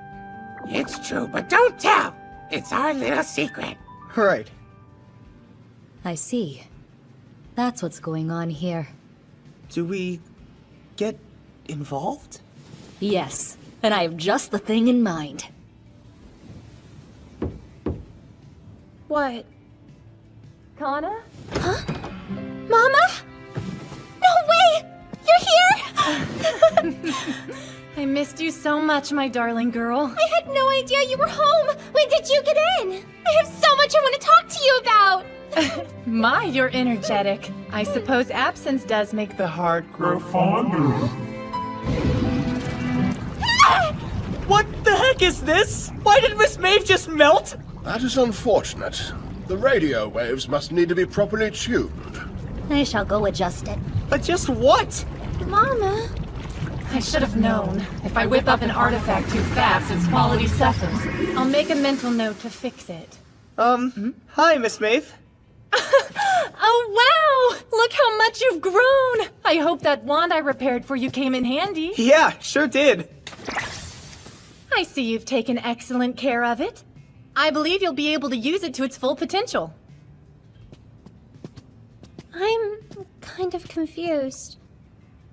It's true, but don't tell. It's our little secret. Right. I see. That's what's going on here. Do we get involved? Yes, and I have just the thing in mind. What? Kana? Huh? Mama? No way! You're here? I missed you so much, my darling girl. I had no idea you were home. When did you get in? I have so much I want to talk to you about. My, you're energetic. I suppose absence does make the heart grow fonder. What the heck is this? Why did Miss Maeve just melt? That is unfortunate. The radio waves must need to be properly tuned. I shall go adjust it. Adjust what? Mama. I should have known. If I whip up an artifact too fast, its quality suffers. I'll make a mental note to fix it. Hi, Miss Maeve. Oh, wow! Look how much you've grown! I hope that wand I repaired for you came in handy. Yeah, sure did. I see you've taken excellent care of it. I believe you'll be able to use it to its full potential. I'm kind of confused.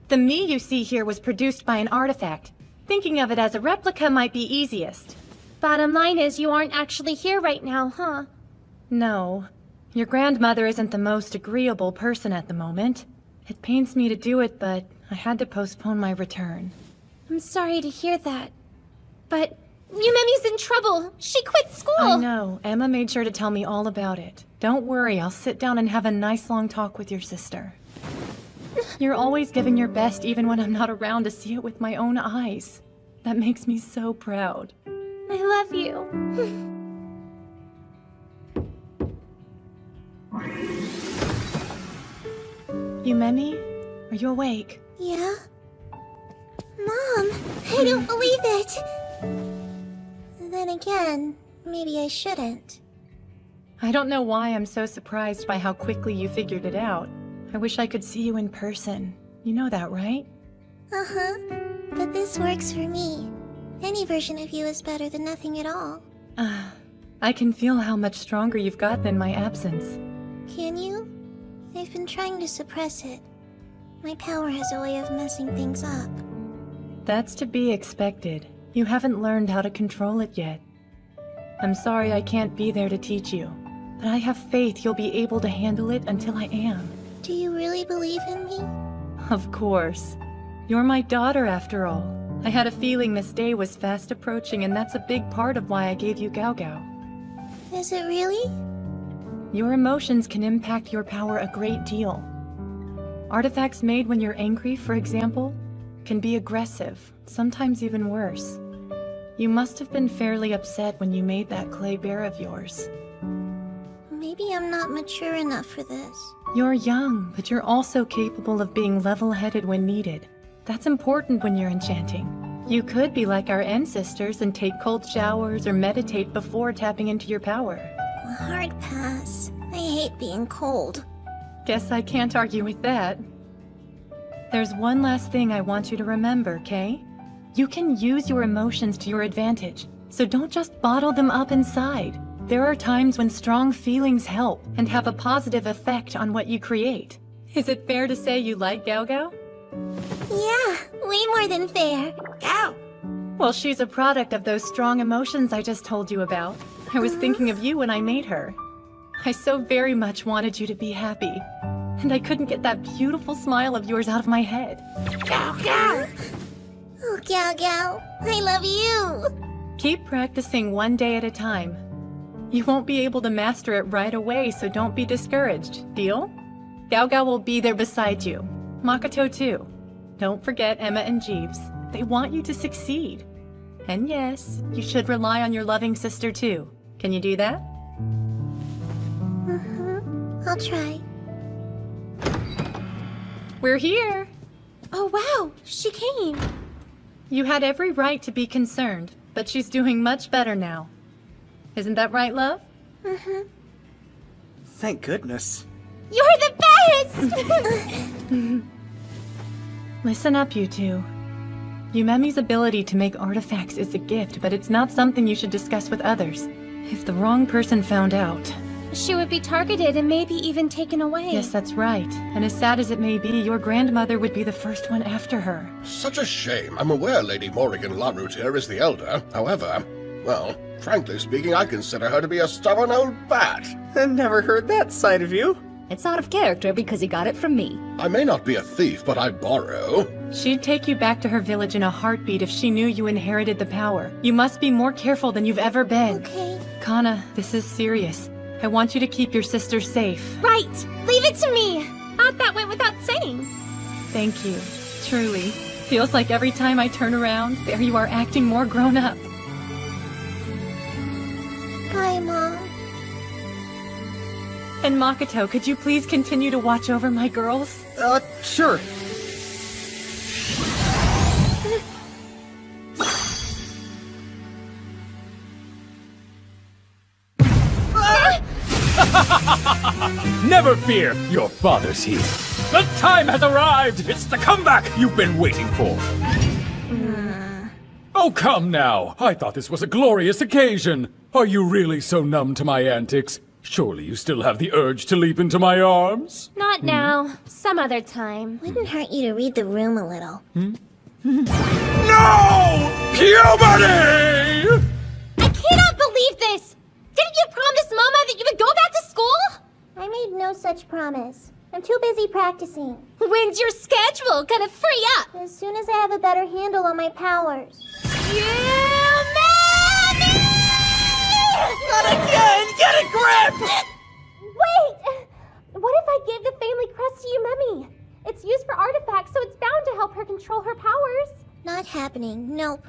The me you see here was produced by an artifact. Thinking of it as a replica might be easiest. Bottom line is you aren't actually here right now, huh? No. Your grandmother isn't the most agreeable person at the moment. It pains me to do it, but I had to postpone my return. I'm sorry to hear that. But Yumemi's in trouble. She quit school. I know. Emma made sure to tell me all about it. Don't worry, I'll sit down and have a nice long talk with your sister. You're always giving your best even when I'm not around to see it with my own eyes. That makes me so proud. I love you. Yumemi, are you awake? Yeah? Mom, I don't believe it. Then again, maybe I shouldn't. I don't know why I'm so surprised by how quickly you figured it out. I wish I could see you in person. You know that, right? Uh-huh. But this works for me. Any version of you is better than nothing at all. I can feel how much stronger you've gotten in my absence. Can you? I've been trying to suppress it. My power has a way of messing things up. That's to be expected. You haven't learned how to control it yet. I'm sorry I can't be there to teach you, but I have faith you'll be able to handle it until I am. Do you really believe in me? Of course. You're my daughter, after all. I had a feeling this day was fast approaching, and that's a big part of why I gave you Gao Gao. Is it really? Your emotions can impact your power a great deal. Artifacts made when you're angry, for example, can be aggressive, sometimes even worse. You must have been fairly upset when you made that clay bear of yours. Maybe I'm not mature enough for this. You're young, but you're also capable of being level-headed when needed. That's important when you're enchanting. You could be like our ancestors and take cold showers or meditate before tapping into your power. A hard pass. I hate being cold. Guess I can't argue with that. There's one last thing I want you to remember, Kay? You can use your emotions to your advantage, so don't just bottle them up inside. There are times when strong feelings help and have a positive effect on what you create. Is it fair to say you like Gao Gao? Yeah, way more than fair. Gao! Well, she's a product of those strong emotions I just told you about. I was thinking of you when I made her. I so very much wanted you to be happy, and I couldn't get that beautiful smile of yours out of my head. Gao Gao! Oh, Gao Gao, I love you. Keep practicing one day at a time. You won't be able to master it right away, so don't be discouraged. Deal? Gao Gao will be there beside you. Makoto too. Don't forget Emma and Jeeves. They want you to succeed. And yes, you should rely on your loving sister too. Can you do that? I'll try. We're here! Oh wow, she came. You had every right to be concerned, but she's doing much better now. Isn't that right, love? Thank goodness. You're the best! Listen up, you two. Yumemi's ability to make artifacts is a gift, but it's not something you should discuss with others. If the wrong person found out... She would be targeted and maybe even taken away. Yes, that's right. And as sad as it may be, your grandmother would be the first one after her. Such a shame. I'm aware Lady Morrigan Larutier is the elder. However, well, frankly speaking, I consider her to be a stubborn old bat. I never heard that side of you. It's out of character because he got it from me. I may not be a thief, but I borrow. She'd take you back to her village in a heartbeat if she knew you inherited the power. You must be more careful than you've ever been. Okay. Kana, this is serious. I want you to keep your sister safe. Right! Leave it to me! That went without saying. Thank you. Truly. Feels like every time I turn around, there you are acting more grown up. Bye, Mom. And Makoto, could you please continue to watch over my girls? Sure. Never fear, your father's here. The time has arrived! It's the comeback you've been waiting for. Oh, come now. I thought this was a glorious occasion. Are you really so numb to my antics? Surely you still have the urge to leap into my arms? Not now. Some other time. Wouldn't hurt you to read the room a little. No! Puberty! I cannot believe this! Didn't you promise Mama that you would go back to school? I made no such promise. I'm too busy practicing. When's your schedule gonna free up? As soon as I have a better handle on my powers. Not again! Get a grip! Wait! What if I gave the family crest to Yumemi? It's used for artifacts, so it's bound to help her control her powers. Not happening. Nope.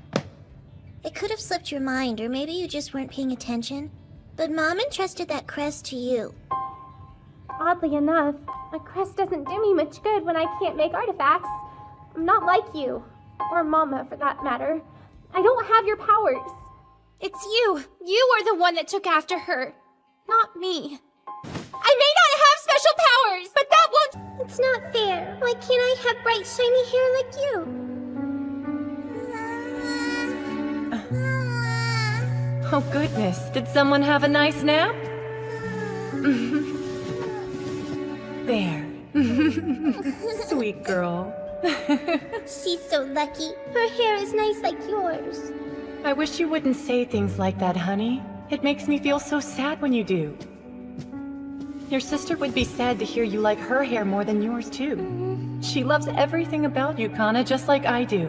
It could have slipped your mind, or maybe you just weren't paying attention. But Mom entrusted that crest to you. Oddly enough, a crest doesn't do me much good when I can't make artifacts. I'm not like you. Or Mama, for that matter. I don't have your powers. It's you. You are the one that took after her. Not me. I may not have special powers, but that won't... It's not fair. Why can't I have bright, shiny hair like you? Oh goodness, did someone have a nice nap? There. Sweet girl. She's so lucky. Her hair is nice like yours. I wish you wouldn't say things like that, honey. It makes me feel so sad when you do. Your sister would be sad to hear you like her hair more than yours, too. She loves everything about you, Kana, just like I do.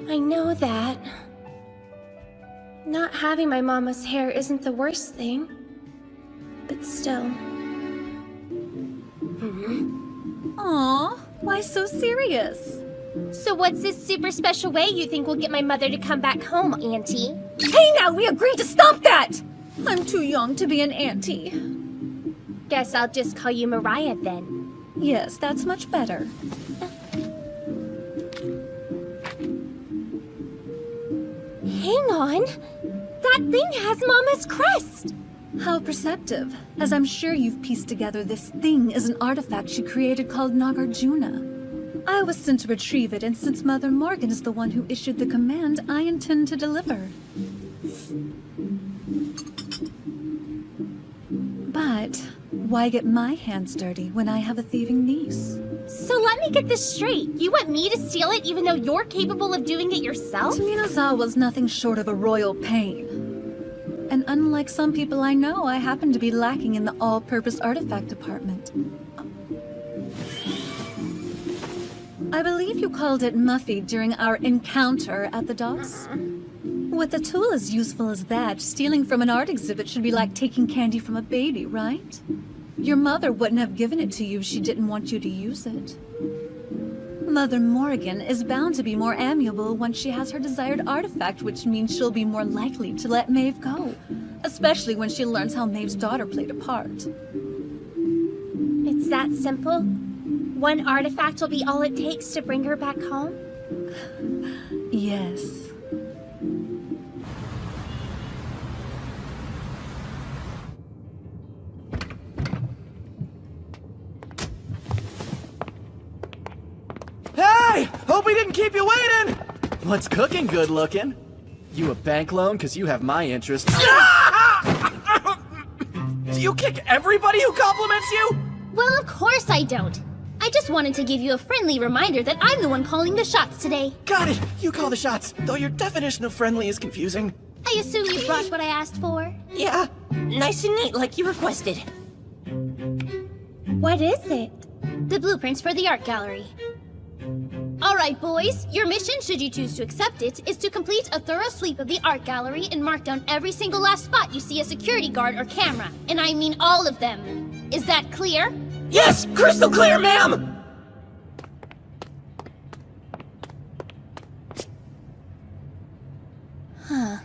I know that. Not having my mama's hair isn't the worst thing. But still. Aw, why so serious? So what's this super special way you think will get my mother to come back home, Auntie? Hey now, we agreed to stop that! I'm too young to be an auntie. Guess I'll just call you Mariah then. Yes, that's much better. Hang on. That thing has Mama's crest. How perceptive, as I'm sure you've pieced together this thing is an artifact she created called Nagarjuna. I was sent to retrieve it, and since Mother Morgan is the one who issued the command, I intend to deliver. But why get my hands dirty when I have a thieving niece? So let me get this straight. You want me to steal it even though you're capable of doing it yourself? Minazawa's nothing short of a royal pain. And unlike some people I know, I happen to be lacking in the all-purpose artifact department. I believe you called it Muffy during our encounter at the docks? With a tool as useful as that, stealing from an art exhibit should be like taking candy from a baby, right? Your mother wouldn't have given it to you if she didn't want you to use it. Mother Morgan is bound to be more amiable once she has her desired artifact, which means she'll be more likely to let Maeve go. Especially when she learns how Maeve's daughter played a part. It's that simple? One artifact will be all it takes to bring her back home? Yes. Hey! Hope we didn't keep you waiting! What's cooking, good looking? You a bank loan? Cause you have my interest. Do you kick everybody who compliments you? Well, of course I don't. I just wanted to give you a friendly reminder that I'm the one calling the shots today. Got it! You call the shots, though your definition of friendly is confusing. I assume you brought what I asked for? Yeah, nice and neat like you requested. What is it? The blueprints for the art gallery. Alright, boys. Your mission, should you choose to accept it, is to complete a thorough sweep of the art gallery and mark down every single last spot you see a security guard or camera. And I mean all of them. Is that clear? Yes! Crystal clear, ma'am! Huh.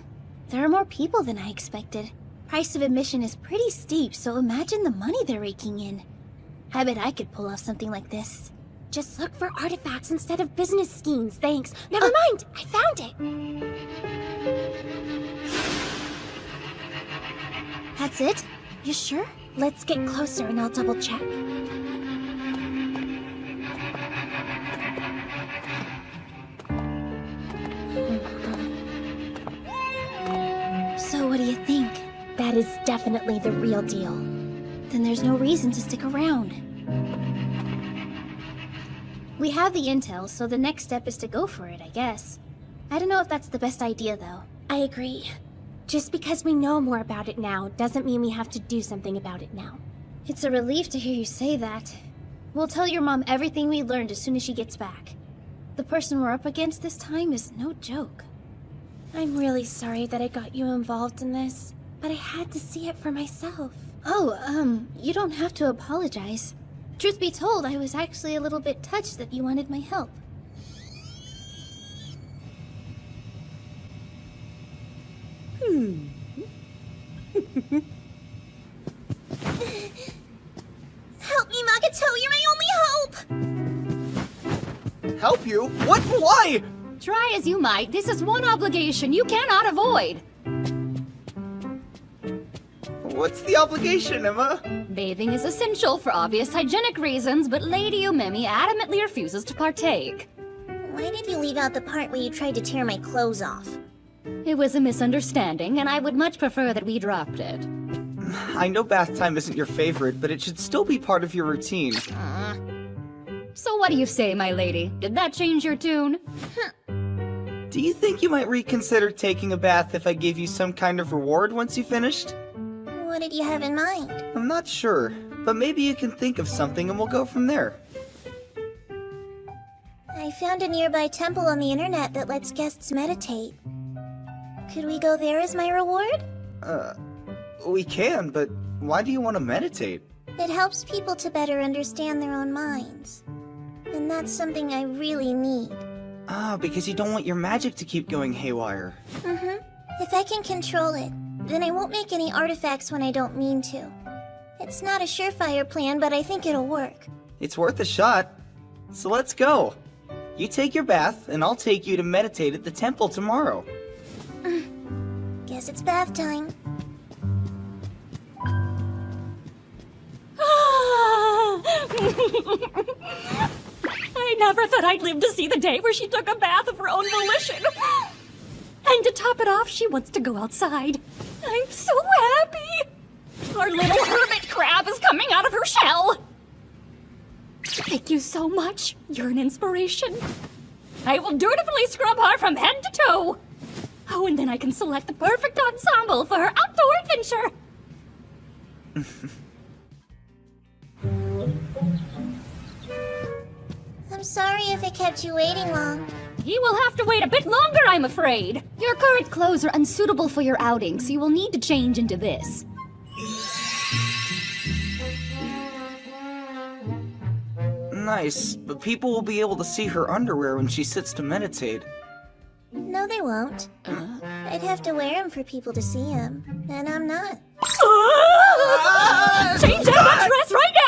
There are more people than I expected. Price of admission is pretty steep, so imagine the money they're raking in. I bet I could pull off something like this. Just look for artifacts instead of business schemes, thanks. Never mind, I found it. That's it? You sure? Let's get closer and I'll double check. So what do you think? That is definitely the real deal. Then there's no reason to stick around. We have the intel, so the next step is to go for it, I guess. I don't know if that's the best idea, though. I agree. Just because we know more about it now doesn't mean we have to do something about it now. It's a relief to hear you say that. We'll tell your mom everything we learned as soon as she gets back. The person we're up against this time is no joke. I'm really sorry that I got you involved in this, but I had to see it for myself. Oh, you don't have to apologize. Truth be told, I was actually a little bit touched that you wanted my help. Help me, Magato! You're my only hope! Help you? What? Why? Try as you might, this is one obligation you cannot avoid. What's the obligation, Emma? Bathing is essential for obvious hygienic reasons, but Lady Umemi adamantly refuses to partake. Why did you leave out the part where you tried to tear my clothes off? It was a misunderstanding, and I would much prefer that we dropped it. I know bath time isn't your favorite, but it should still be part of your routine. So what do you say, my lady? Did that change your tune? Do you think you might reconsider taking a bath if I gave you some kind of reward once you finished? What did you have in mind? I'm not sure, but maybe you can think of something and we'll go from there. I found a nearby temple on the internet that lets guests meditate. Could we go there as my reward? We can, but why do you want to meditate? It helps people to better understand their own minds. And that's something I really need. Ah, because you don't want your magic to keep going haywire. If I can control it, then I won't make any artifacts when I don't mean to. It's not a surefire plan, but I think it'll work. It's worth a shot. So let's go. You take your bath, and I'll take you to meditate at the temple tomorrow. Guess it's bath time. I never thought I'd live to see the day where she took a bath of her own volition. And to top it off, she wants to go outside. I'm so happy. Our little hermit crab is coming out of her shell. Thank you so much. You're an inspiration. I will dutifully scrub her from head to toe. Oh, and then I can select the perfect ensemble for her outdoor adventure. I'm sorry if it kept you waiting long. He will have to wait a bit longer, I'm afraid. Your current clothes are unsuitable for your outing, so you will need to change into this. Nice, but people will be able to see her underwear when she sits to meditate. No, they won't. I'd have to wear them for people to see them, and I'm not. Change out that dress right now!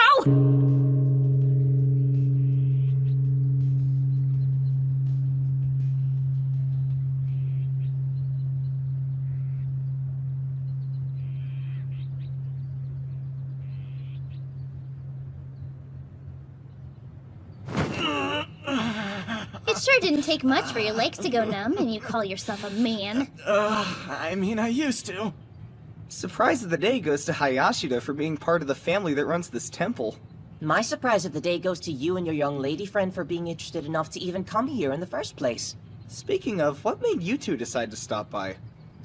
It sure didn't take much for your legs to go numb, and you call yourself a man. I mean, I used to. Surprise of the day goes to Hayashida for being part of the family that runs this temple. My surprise of the day goes to you and your young lady friend for being interested enough to even come here in the first place. Speaking of, what made you two decide to stop by?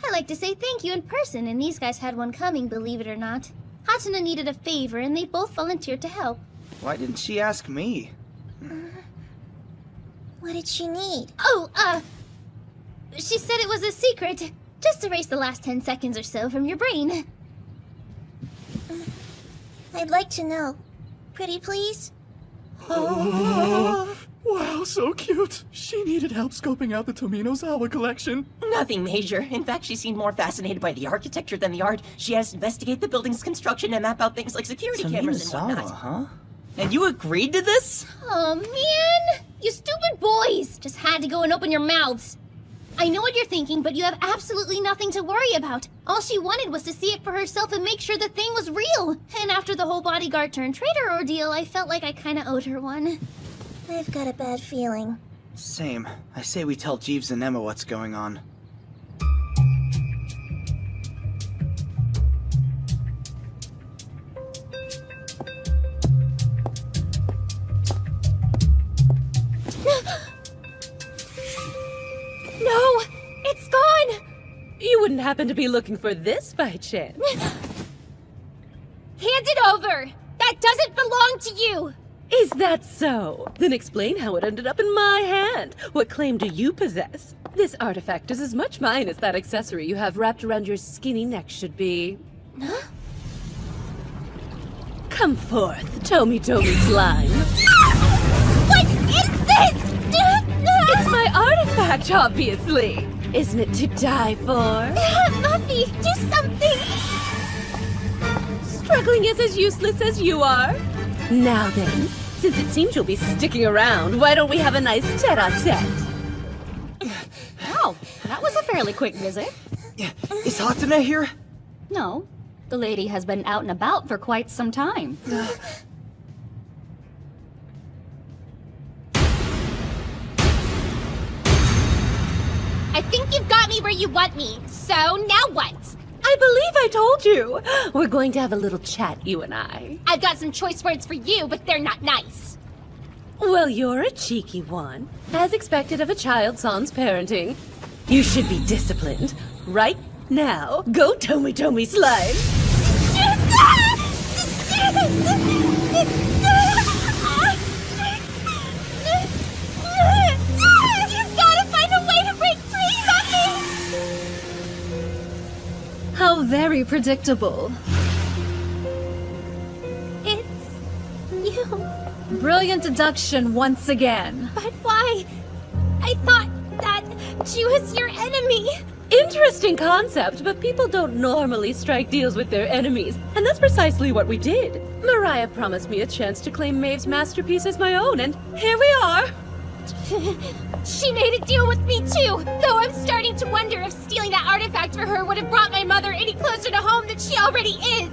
I like to say thank you in person, and these guys had one coming, believe it or not. Hatsuna needed a favor, and they both volunteered to help. Why didn't she ask me? What did she need? Oh, she said it was a secret. Just erase the last 10 seconds or so from your brain. I'd like to know. Pretty please? Wow, so cute. She needed help scoping out the Tominozawa collection. Nothing major. In fact, she seemed more fascinated by the architecture than the art. She has to investigate the building's construction and map out things like security cameras and whatnot. Huh? And you agreed to this? Oh, man! You stupid boys! Just had to go and open your mouths. I know what you're thinking, but you have absolutely nothing to worry about. All she wanted was to see it for herself and make sure the thing was real. And after the whole bodyguard turned traitor ordeal, I felt like I kinda owed her one. I've got a bad feeling. Same. I say we tell Jeeves and Emma what's going on. No! It's gone! You wouldn't happen to be looking for this by chance? Hand it over! That doesn't belong to you! Is that so? Then explain how it ended up in my hand. What claim do you possess? This artifact is as much mine as that accessory you have wrapped around your skinny neck should be. Huh? Come forth, Tomy slime. What is this? It's my artifact, obviously. Isn't it to die for? Muffy, do something! Struggling is as useless as you are. Now then, since it seems you'll be sticking around, why don't we have a nice tete-a-tete? Oh, that was a fairly quick visit. Is Hatsune here? No, the lady has been out and about for quite some time. I think you've got me where you want me, so now what? I believe I told you. We're going to have a little chat, you and I. I've got some choice words for you, but they're not nice. Well, you're a cheeky one. As expected of a child sans parenting. You should be disciplined. Right now, go Tomy slime. You've got to find a way to break free, Muffy! How very predictable. It's you. Brilliant deduction once again. But why? I thought that she was your enemy. Interesting concept, but people don't normally strike deals with their enemies, and that's precisely what we did. Mariah promised me a chance to claim Maeve's masterpiece as my own, and here we are. She made a deal with me too, though I'm starting to wonder if stealing that artifact for her would have brought my mother any closer to home than she already is.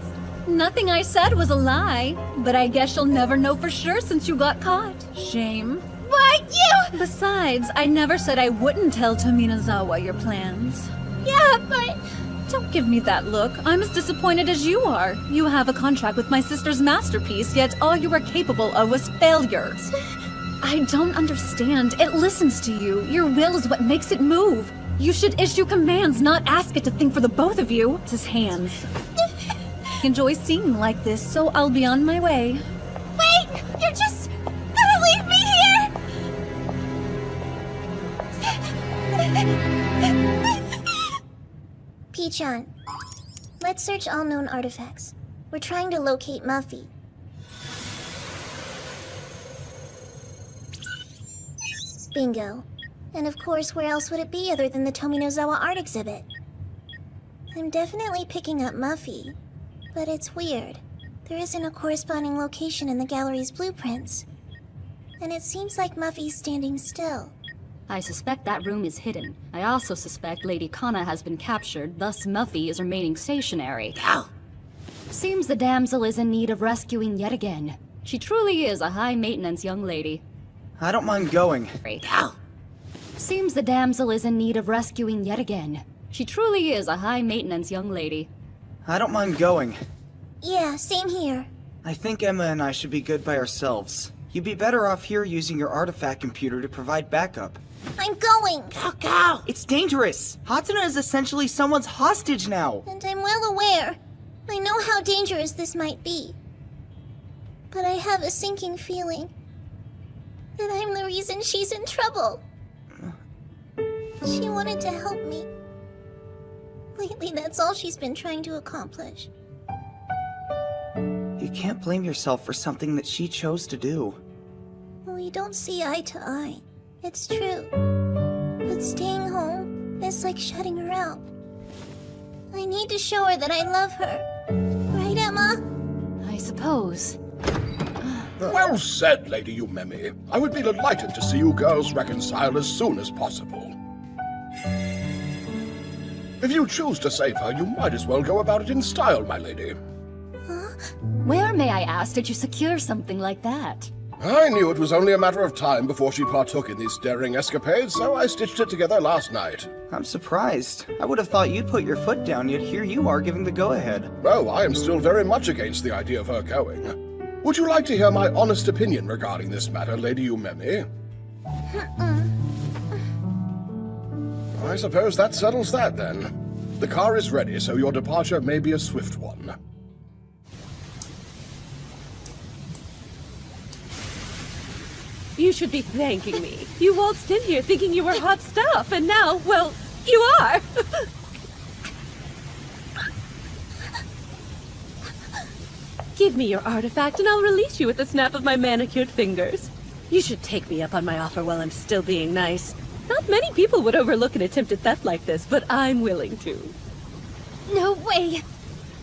Nothing I said was a lie, but I guess you'll never know for sure since you got caught. Shame. What? You? Besides, I never said I wouldn't tell Tominazawa your plans. Yeah, but... Don't give me that look. I'm as disappointed as you are. You have a contract with my sister's masterpiece, yet all you were capable of was failure. I don't understand. It listens to you. Your will is what makes it move. You should issue commands, not ask it to think for the both of you. It's his hands. Enjoy seeing like this, so I'll be on my way. Wait! You're just gonna leave me here? Pichon, let's search all known artifacts. We're trying to locate Muffy. Bingo. And of course, where else would it be other than the Tominozawa art exhibit? I'm definitely picking up Muffy, but it's weird. There isn't a corresponding location in the gallery's blueprints. And it seems like Muffy's standing still. I suspect that room is hidden. I also suspect Lady Kana has been captured, thus Muffy is remaining stationary. Ow! Seems the damsel is in need of rescuing yet again. She truly is a high-maintenance young lady. I don't mind going. Ow! Seems the damsel is in need of rescuing yet again. She truly is a high-maintenance young lady. I don't mind going. Yeah, same here. I think Emma and I should be good by ourselves. You'd be better off here using your artifact computer to provide backup. I'm going! Go! It's dangerous! Hatsuna is essentially someone's hostage now! And I'm well aware. I know how dangerous this might be. But I have a sinking feeling that I'm the reason she's in trouble. She wanted to help me. Lately, that's all she's been trying to accomplish. You can't blame yourself for something that she chose to do. We don't see eye to eye. It's true. But staying home is like shutting her out. I need to show her that I love her. Right, Emma? I suppose. Well said, Lady Umemi. I would be delighted to see you girls reconcile as soon as possible. If you choose to save her, you might as well go about it in style, my lady. Where, may I ask, did you secure something like that? I knew it was only a matter of time before she partook in these daring escapades, so I stitched it together last night. I'm surprised. I would have thought you'd put your foot down, yet here you are giving the go-ahead. Oh, I am still very much against the idea of her going. Would you like to hear my honest opinion regarding this matter, Lady Umemi? I suppose that settles that, then. The car is ready, so your departure may be a swift one. You should be thanking me. You waltzed in here thinking you were hot stuff, and now, well, you are. Give me your artifact and I'll release you with a snap of my manicured fingers. You should take me up on my offer while I'm still being nice. Not many people would overlook an attempted theft like this, but I'm willing to. No way!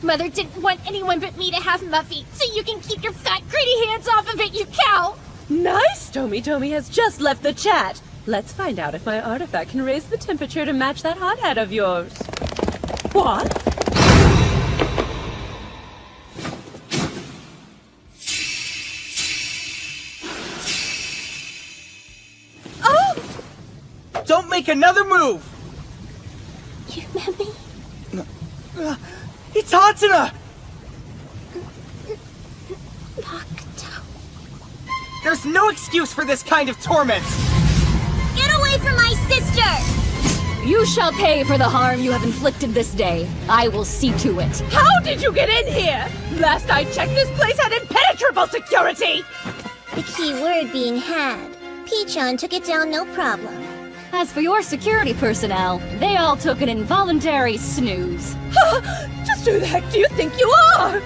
Mother didn't want anyone but me to have Muffy, so you can keep your fat, gritty hands off of it, you cow! Nice! Tomy has just left the chat. Let's find out if my artifact can raise the temperature to match that hot head of yours. What? Oh! Don't make another move! You met me? It's Hatsuna! There's no excuse for this kind of torment! Get away from my sister! You shall pay for the harm you have inflicted this day. I will see to it. How did you get in here? Last I checked, this place had impenetrable security! The key word being had. Pichon took it down no problem. As for your security personnel, they all took an involuntary snooze. Just who the heck do you think you are?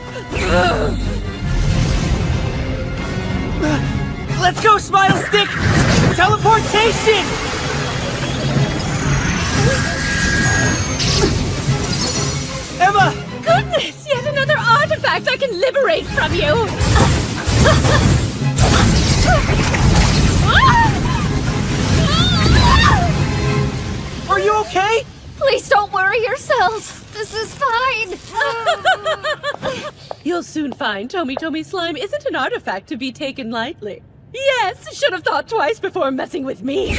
Let's go, Smile Stick! Teleportation! Emma! Goodness, yet another artifact I can liberate from you! Are you okay? Please don't worry yourselves. This is fine. soon find Tomy Tomy Slime isn't an artifact to be taken lightly. Yes, should have thought twice before messing with me.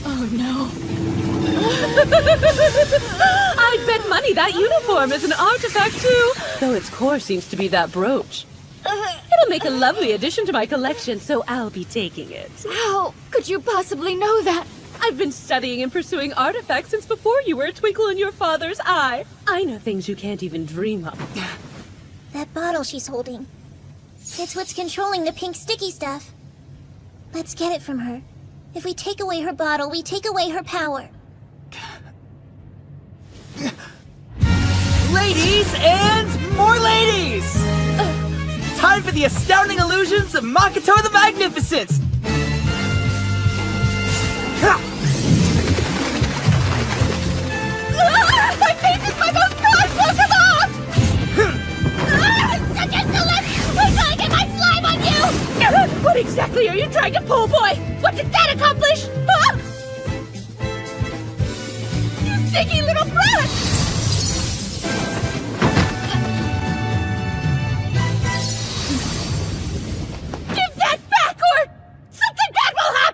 Oh no. I'd bet money that uniform is an artifact too, though its core seems to be that brooch. It'll make a lovely addition to my collection, so I'll be taking it. How could you possibly know that? I've been studying and pursuing artifacts since before you were a twinkle in your father's eye. I know things you can't even dream of. That bottle she's holding. It's what's controlling the pink sticky stuff. Let's get it from her. If we take away her bottle, we take away her power. Ladies and more ladies! Time for the astounding illusions of Makoto the Magnificent! My face is my most prized Pokemon! Such a celeb! Wait till I get my slime on you! What exactly are you trying to pull, boy? What did that accomplish? Huh? You sticky little brat! Give that back or something bad will happen!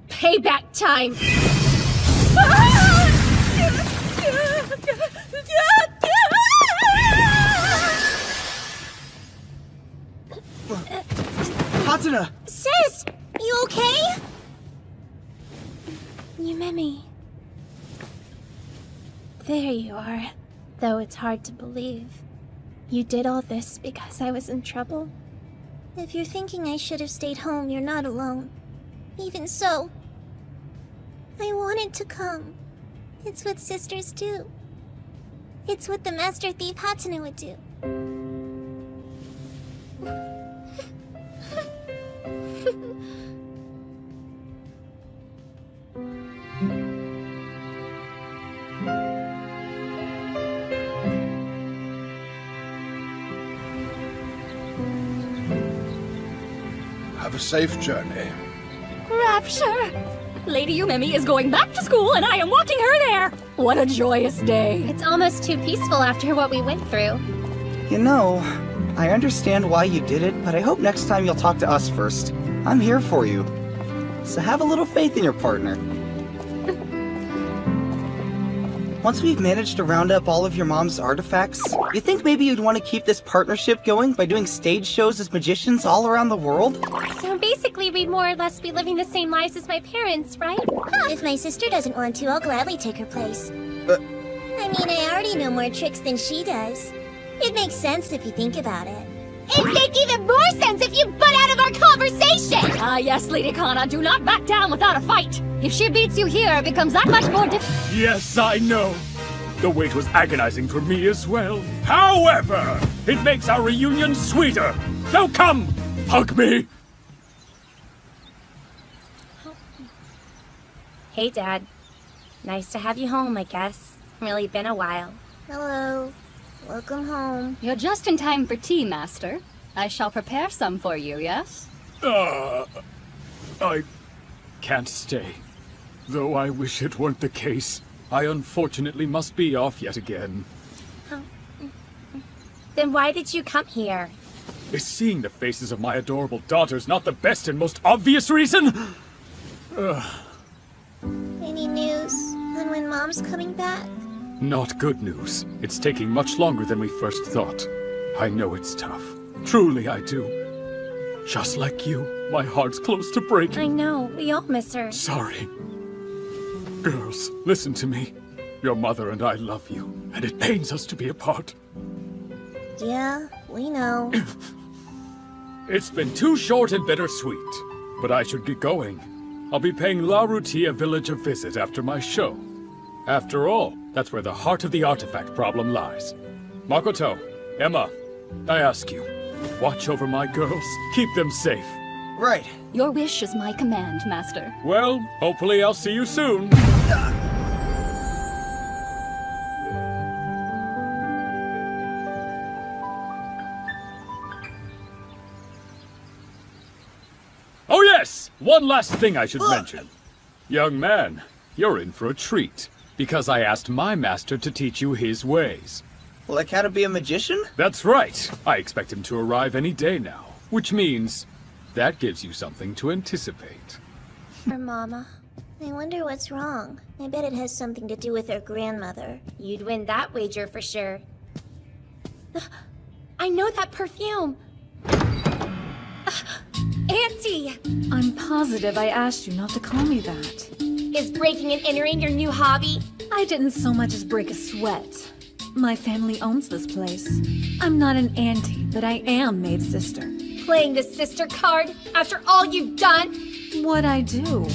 Payback time! Hatsuna! Sis! You okay? Yumemi. There you are. Though it's hard to believe. You did all this because I was in trouble? If you're thinking I should have stayed home, you're not alone. Even so, I wanted to come. It's what sisters do. It's what the Master Thief Hatsune would do. Have a safe journey. Rapture! Lady Yumemi is going back to school and I am walking her there! What a joyous day! It's almost too peaceful after what we went through. You know, I understand why you did it, but I hope next time you'll talk to us first. I'm here for you. So have a little faith in your partner. Once we've managed to round up all of your mom's artifacts, you think maybe you'd want to keep this partnership going by doing stage shows as magicians all around the world? So basically, we'd more or less be living the same lives as my parents, right? If my sister doesn't want to, I'll gladly take her place. I mean, I already know more tricks than she does. It makes sense if you think about it. It'd make even more sense if you butt out of our conversation! Ah yes, Lady Kana, do not back down without a fight! If she beats you here, it becomes that much more difficult. Yes, I know. The wait was agonizing for me as well. However, it makes our reunion sweeter. Now come, hug me. Hey, Dad. Nice to have you home, I guess. Really been a while. Hello. Welcome home. You're just in time for tea, Master. I shall prepare some for you, yes? I can't stay. Though I wish it weren't the case. I unfortunately must be off yet again. Then why did you come here? Is seeing the faces of my adorable daughters not the best and most obvious reason? Any news on when Mom's coming back? Not good news. It's taking much longer than we first thought. I know it's tough. Truly I do. Just like you, my heart's close to breaking. I know. We all miss her. Sorry. Girls, listen to me. Your mother and I love you, and it pains us to be apart. Yeah, we know. It's been too short and bittersweet, but I should get going. I'll be paying La Rutia village a visit after my show. After all, that's where the heart of the artifact problem lies. Makoto, Emma, I ask you, watch over my girls, keep them safe. Right. Your wish is my command, Master. Well, hopefully I'll see you soon. one last thing I should mention. Young man, you're in for a treat, because I asked my master to teach you his ways. Like how to be a magician? That's right. I expect him to arrive any day now, which means that gives you something to anticipate. Her mama. I wonder what's wrong. I bet it has something to do with her grandmother. You'd win that wager for sure. I know that perfume. Auntie! I'm positive I asked you not to call me that. Is breaking and entering your new hobby? I didn't so much as break a sweat. My family owns this place. I'm not an auntie, but I am Maid's sister. Playing the sister card after all you've done? What'd I do?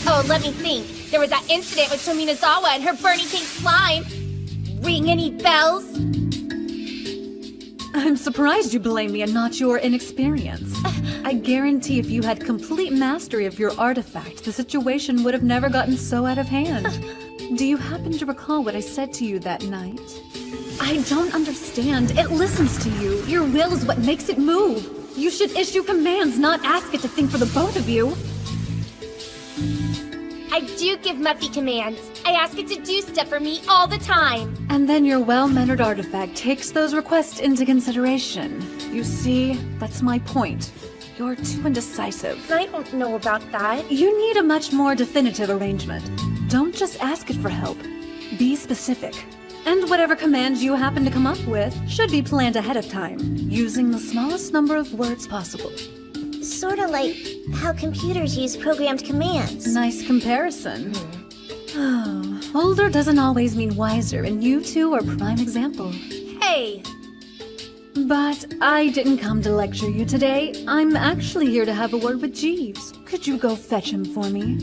Oh, let me think. There was that incident with Tominazawa and her burning pink slime. Ring any bells? I'm surprised you blame me and not your inexperience. I guarantee if you had complete mastery of your artifact, the situation would have never gotten so out of hand. Do you happen to recall what I said to you that night? I don't understand. It listens to you. Your will is what makes it move. You should issue commands, not ask it to think for the both of you. I do give Muffy commands. I ask it to do stuff for me all the time. And then your well-mannered artifact takes those requests into consideration. You see, that's my point. You're too indecisive. I don't know about that. You need a much more definitive arrangement. Don't just ask it for help. Be specific. And whatever commands you happen to come up with should be planned ahead of time, using the smallest number of words possible. Sorta like how computers use programmed commands. Nice comparison. Oh, older doesn't always mean wiser, and you two are prime example. Hey! But I didn't come to lecture you today. I'm actually here to have a word with Jeeves. Could you go fetch him for me?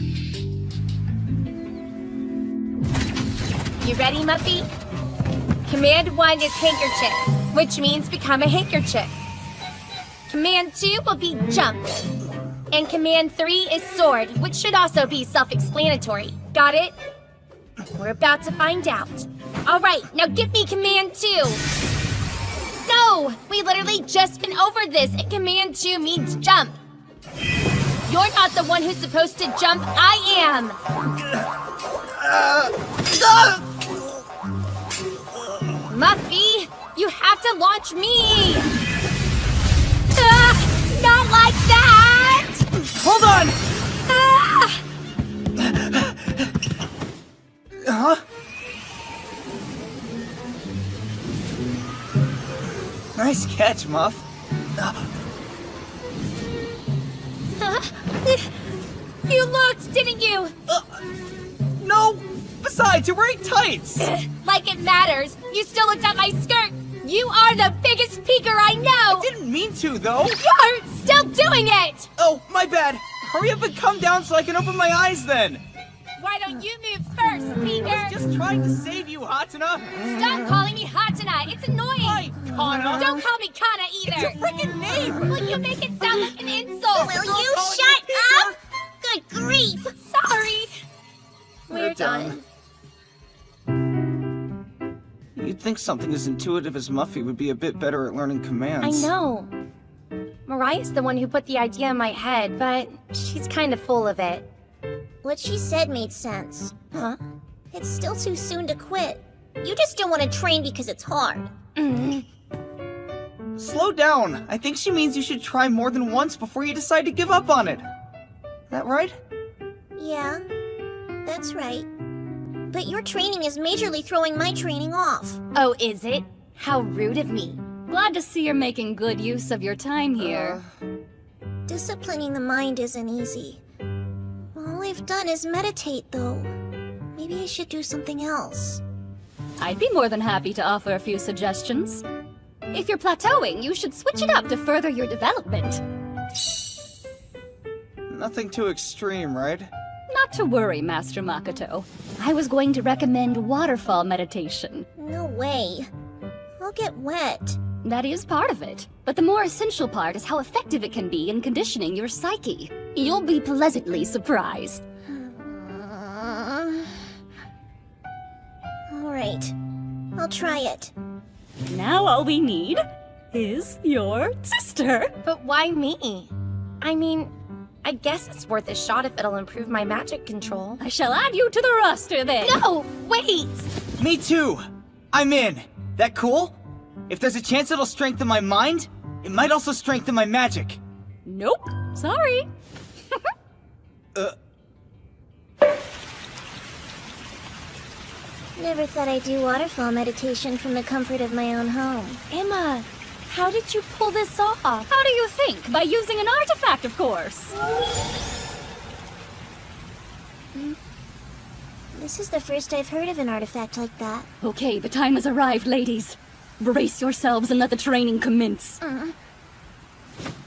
You ready, Muffy? Command 1 is handkerchief, which means become a handkerchief. Command 2 will be jump. And command 3 is sword, which should also be self-explanatory. Got it? We're about to find out. Alright, now give me command 2. No! We literally just went over this, and command 2 means jump. You're not the one who's supposed to jump, I am! Muffy, you have to launch me! Not like that! Hold on! Huh? Nice catch, Muff. You looked, didn't you? No! Besides, you're wearing tights! Like it matters. You still looked at my skirt. You are the biggest peeker I know! I didn't mean to, though! You're still doing it! Oh, my bad! Hurry up and come down so I can open my eyes then! Why don't you move first, peeker? I was just trying to save you, Hatsuna! Stop calling me Hatsuna, it's annoying! Hi, Kana! Don't call me Kana either! It's your freaking name! Well, you make it sound like an insult! Will you shut up? Good grief! Sorry! We're done. You'd think something as intuitive as Muffy would be a bit better at learning commands. I know. Mariah's the one who put the idea in my head, but she's kind of full of it. What she said made sense. Huh? It's still too soon to quit. You just don't want to train because it's hard. Slow down. I think she means you should try more than once before you decide to give up on it. That right? Yeah, that's right. But your training is majorly throwing my training off. Oh, is it? How rude of me. Glad to see you're making good use of your time here. Disciplining the mind isn't easy. All I've done is meditate, though. Maybe I should do something else. I'd be more than happy to offer a few suggestions. If you're plateauing, you should switch it up to further your development. Nothing too extreme, right? Not to worry, Master Makoto. I was going to recommend waterfall meditation. No way. I'll get wet. That is part of it. But the more essential part is how effective it can be in conditioning your psyche. You'll be pleasantly surprised. Alright. I'll try it. Now all we need is your sister. But why me? I mean, I guess it's worth a shot if it'll improve my magic control. I shall add you to the roster then. No, wait! Me too! I'm in. That cool? If there's a chance it'll strengthen my mind, it might also strengthen my magic. Nope. Sorry. Never thought I'd do waterfall meditation from the comfort of my own home. Emma, how did you pull this off? How do you think? By using an artifact, of course. This is the first I've heard of an artifact like that. Okay, the time has arrived, ladies. Brace yourselves and let the training commence.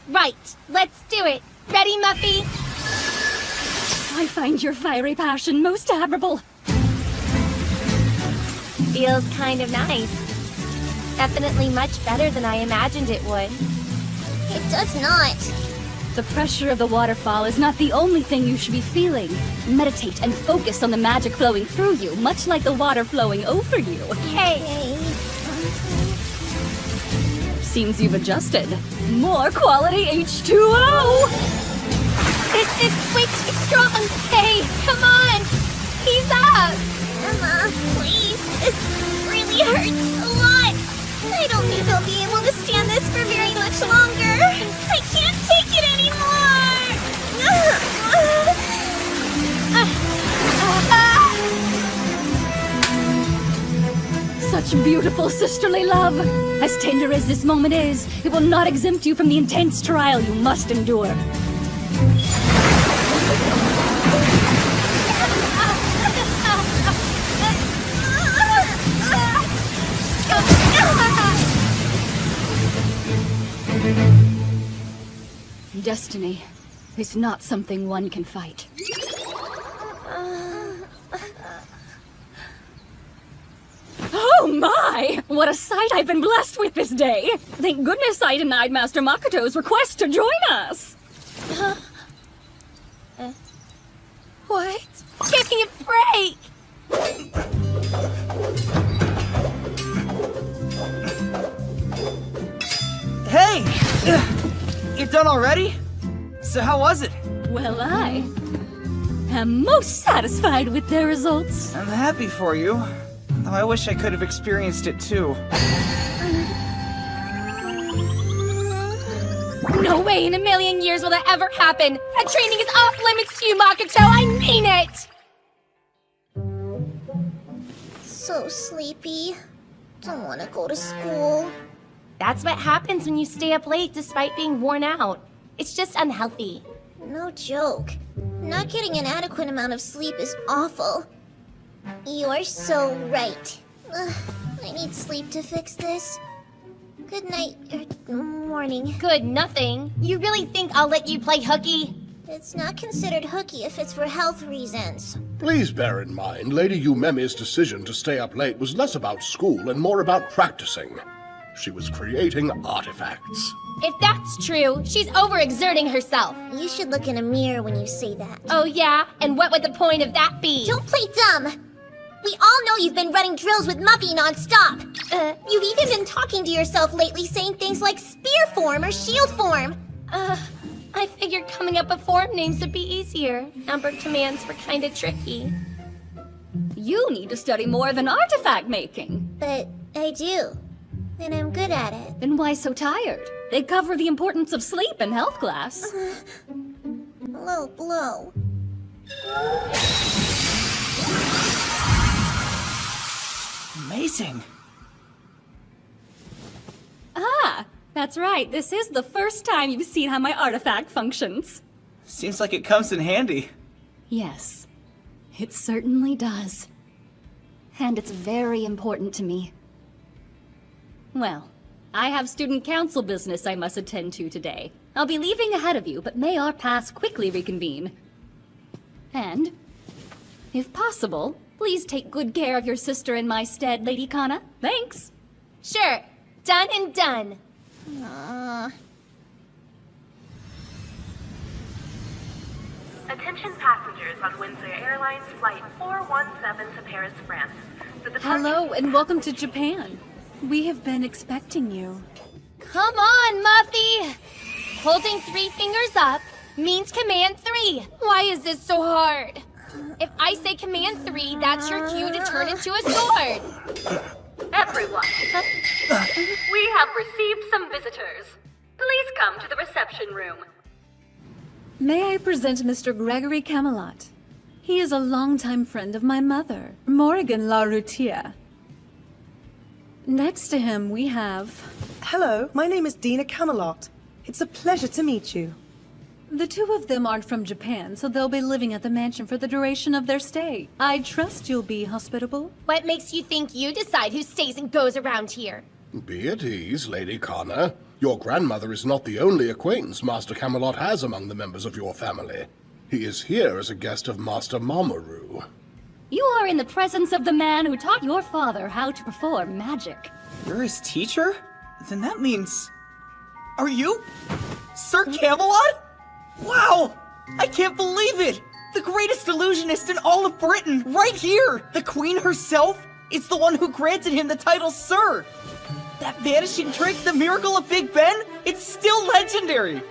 Right, let's do it. Ready, Muffy? I find your fiery passion most admirable. Feels kind of nice. Definitely much better than I imagined it would. It does not. The pressure of the waterfall is not the only thing you should be feeling. Meditate and focus on the magic flowing through you, much like the water flowing over you. Hey! Seems you've adjusted. More quality H2O! This is way too strong! Hey, come on! Ease up! Emma, please. This really hurts a lot. I don't think I'll be able to stand this for very much longer. I can't take it anymore! Such beautiful sisterly love. As tender as this moment is, it will not exempt you from the intense trial you must endure. Destiny is not something one can fight. Oh my! What a sight I've been blessed with this day! Thank goodness I denied Master Makoto's request to join us! What? Give me a break! Hey! You're done already? So how was it? Well, I am most satisfied with their results. I'm happy for you. Though I wish I could have experienced it too. No way in a million years will that ever happen! That training is off limits to you, Makoto! I mean it! So sleepy. Don't want to go to school. That's what happens when you stay up late despite being worn out. It's just unhealthy. No joke. Not getting an adequate amount of sleep is awful. You're so right. I need sleep to fix this. Good night, or morning. Good nothing. You really think I'll let you play hooky? It's not considered hooky if it's for health reasons. Please bear in mind, Lady Yumemi's decision to stay up late was less about school and more about practicing. She was creating artifacts. If that's true, she's overexerting herself. You should look in a mirror when you say that. Oh yeah? And what would the point of that be? Don't play dumb! We all know you've been running drills with Muffy nonstop! You've even been talking to yourself lately saying things like spear form or shield form! I figured coming up with form names would be easier. Number commands were kinda tricky. You need to study more than artifact making. But I do. And I'm good at it. Then why so tired? They cover the importance of sleep in health class. Low blow. Amazing. Ah, that's right. This is the first time you've seen how my artifact functions. Seems like it comes in handy. Yes, it certainly does. And it's very important to me. Well, I have student council business I must attend to today. I'll be leaving ahead of you, but may our paths quickly reconvene. And, if possible, please take good care of your sister in my stead, Lady Kana. Thanks. Sure. Done and done. Attention passengers on Windsor Airlines Flight 417 to Paris, France. Hello and welcome to Japan. We have been expecting you. Come on, Muffy! Holding 3 fingers up, means Command 3. Why is this so hard? If I say Command 3, that's your cue to turn into a sword. Everyone, we have received some visitors. Please come to the reception room. May I present Mr. Gregory Camelot? He is a longtime friend of my mother, Morrigan LaRoutière. Next to him, we have... Hello, my name is Dina Camelot. It's a pleasure to meet you. The two of them aren't from Japan, so they'll be living at the mansion for the duration of their stay. I trust you'll be hospitable. What makes you think you decide who stays and goes around here? Be at ease, Lady Connor. Your grandmother is not the only acquaintance Master Camelot has among the members of your family. He is here as a guest of Master Mamoru. You are in the presence of the man who taught your father how to perform magic. You're his teacher? Then that means... Are you? Sir Camelot? Wow! I can't believe it! The greatest illusionist in all of Britain, right here! The Queen herself is the one who granted him the title Sir! That vanishing trick, the miracle of Big Ben, it's still legendary!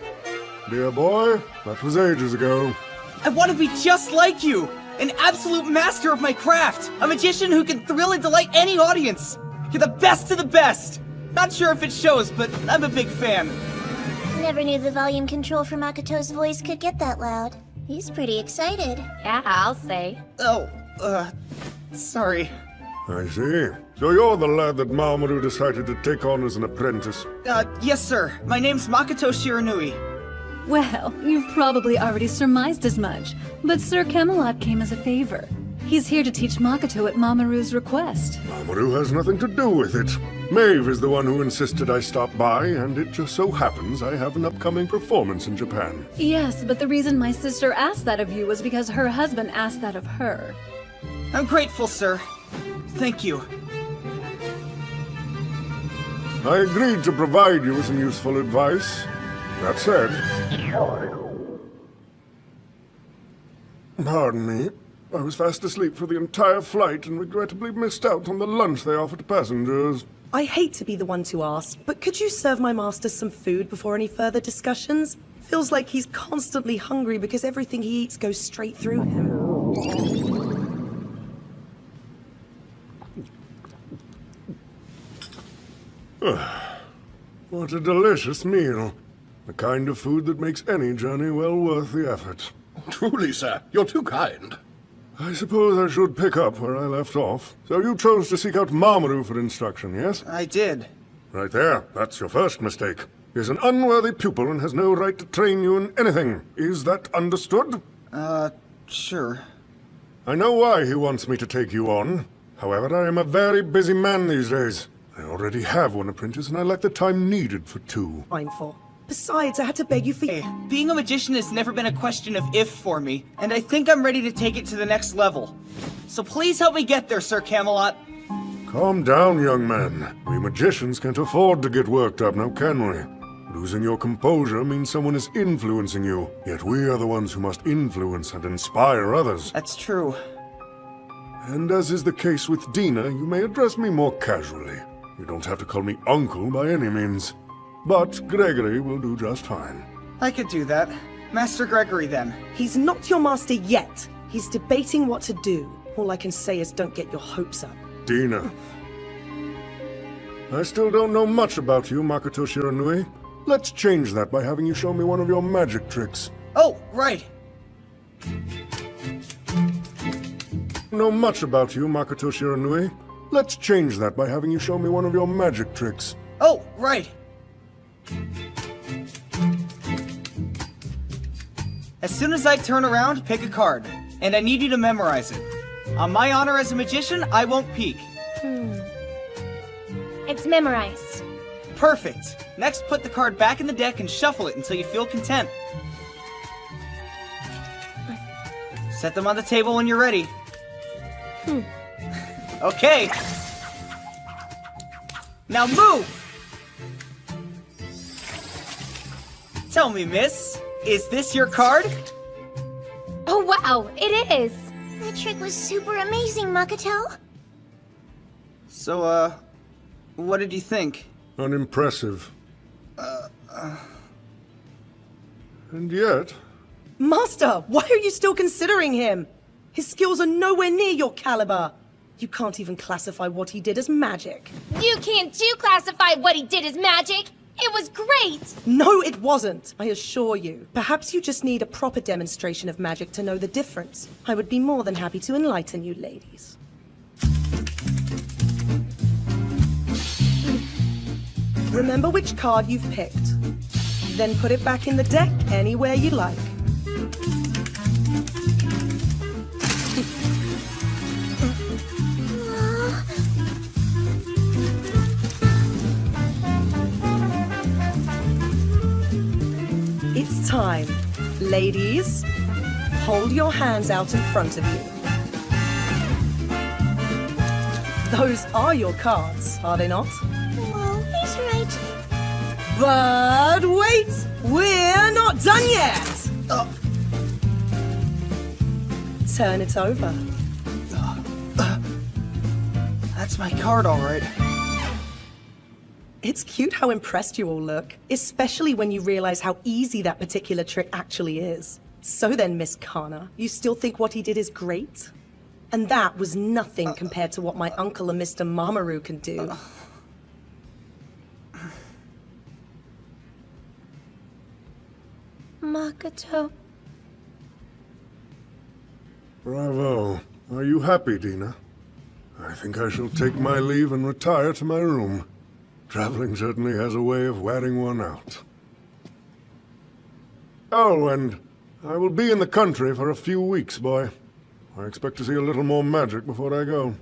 Dear boy, that was ages ago. I want to be just like you! An absolute master of my craft! A magician who can thrill and delight any audience! You're the best of the best! Not sure if it shows, but I'm a big fan. Never knew the volume control for Makoto's voice could get that loud. He's pretty excited. Yeah, I'll say. Oh, sorry. I see. So you're the lad that Mamoru decided to take on as an apprentice. Yes, sir. My name's Makoto Shiranui. Well, you've probably already surmised as much, but Sir Camelot came as a favor. He's here to teach Makoto at Mamoru's request. Mamoru has nothing to do with it. Maeve is the one who insisted I stop by, and it just so happens I have an upcoming performance in Japan. Yes, but the reason my sister asked that of you was because her husband asked that of her. I'm grateful, sir. Thank you. I agreed to provide you with some useful advice. That said... Pardon me. I was fast asleep for the entire flight and regrettably missed out on the lunch they offered passengers. I hate to be the one to ask, but could you serve my master some food before any further discussions? Feels like he's constantly hungry because everything he eats goes straight through him. What a delicious meal. The kind of food that makes any journey well worth the effort. Truly, sir, you're too kind. I suppose I should pick up where I left off. So you chose to seek out Mamoru for instruction, yes? I did. Right there. That's your first mistake. He's an unworthy pupil and has no right to train you in anything. Is that understood? Sure. I know why he wants me to take you on. However, I am a very busy man these days. I already have one apprentice and I lack the time needed for two. Mindful. Besides, I had to beg you for... Hey, being a magician has never been a question of if for me, and I think I'm ready to take it to the next level. So please help me get there, Sir Camelot. Calm down, young man. We magicians can't afford to get worked up, now can we? Losing your composure means someone is influencing you, yet we are the ones who must influence and inspire others. That's true. And as is the case with Dina, you may address me more casually. You don't have to call me uncle by any means. But Gregory will do just fine. I could do that. Master Gregory, then. He's not your master yet. He's debating what to do. All I can say is don't get your hopes up. Dina. I still don't know much about you, Makoto Shiranui. Let's change that by having you show me one of your magic tricks. Oh, right. Know much about you, Makoto Shiranui. Let's change that by having you show me one of your magic tricks. Oh, right. As soon as I turn around, pick a card. And I need you to memorize it. On my honor as a magician, I won't peek. It's memorized. Perfect. Next, put the card back in the deck and shuffle it until you feel content. Set them on the table when you're ready. Okay. Now move! Tell me, miss, is this your card? Oh, wow, it is. That trick was super amazing, Makoto. So, what did you think? Unimpressive. And yet, Master, why are you still considering him? His skills are nowhere near your caliber. You can't even classify what he did as magic. You can't too classify what he did as magic. It was great! No, it wasn't, I assure you. Perhaps you just need a proper demonstration of magic to know the difference. I would be more than happy to enlighten you, ladies. Remember which card you've picked. Then put it back in the deck anywhere you like. It's time. Ladies, hold your hands out in front of you. Those are your cards, are they not? Well, he's right. But wait! We're not done yet! Turn it over. That's my card, all right. It's cute how impressed you all look, especially when you realize how easy that particular trick actually is. So then, Miss Kana, you still think what he did is great? And that was nothing compared to what my uncle and Mr. Mamoru can do. Makoto. Bravo. Are you happy, Dina? I think I shall take my leave and retire to my room. Traveling certainly has a way of wearing one out. Oh, and I will be in the country for a few weeks, boy. I expect to see a little more magic before I go.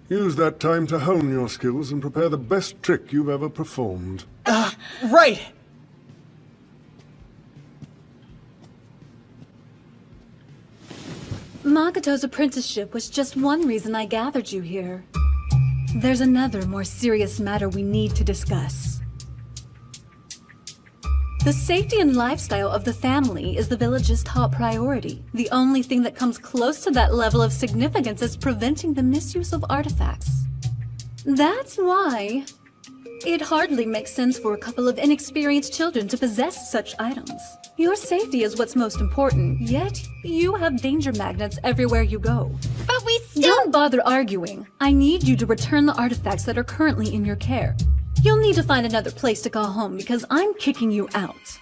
Use that time to hone your skills and prepare the best trick you've ever performed. Right! Makoto's apprenticeship was just one reason I gathered you here. There's another, more serious matter we need to discuss. The safety and lifestyle of the family is the village's top priority. The only thing that comes close to that level of significance is preventing the misuse of artifacts. That's why it hardly makes sense for a couple of inexperienced children to possess such items. Your safety is what's most important, yet you have danger magnets everywhere you go. But we still— Don't bother arguing. I need you to return the artifacts that are currently in your care. You'll need to find another place to call home because I'm kicking you out.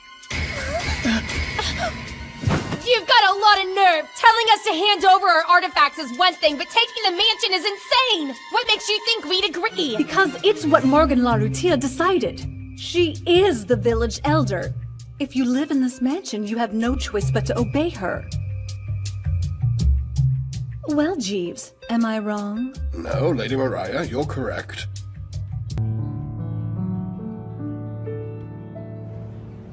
You've got a lot of nerve! Telling us to hand over our artifacts is one thing, but taking the mansion is insane! What makes you think we'd agree? Because it's what Morgan LaRutia decided. She is the village elder. If you live in this mansion, you have no choice but to obey her. Well, Jeeves, am I wrong? No, Lady Mariah, you're correct.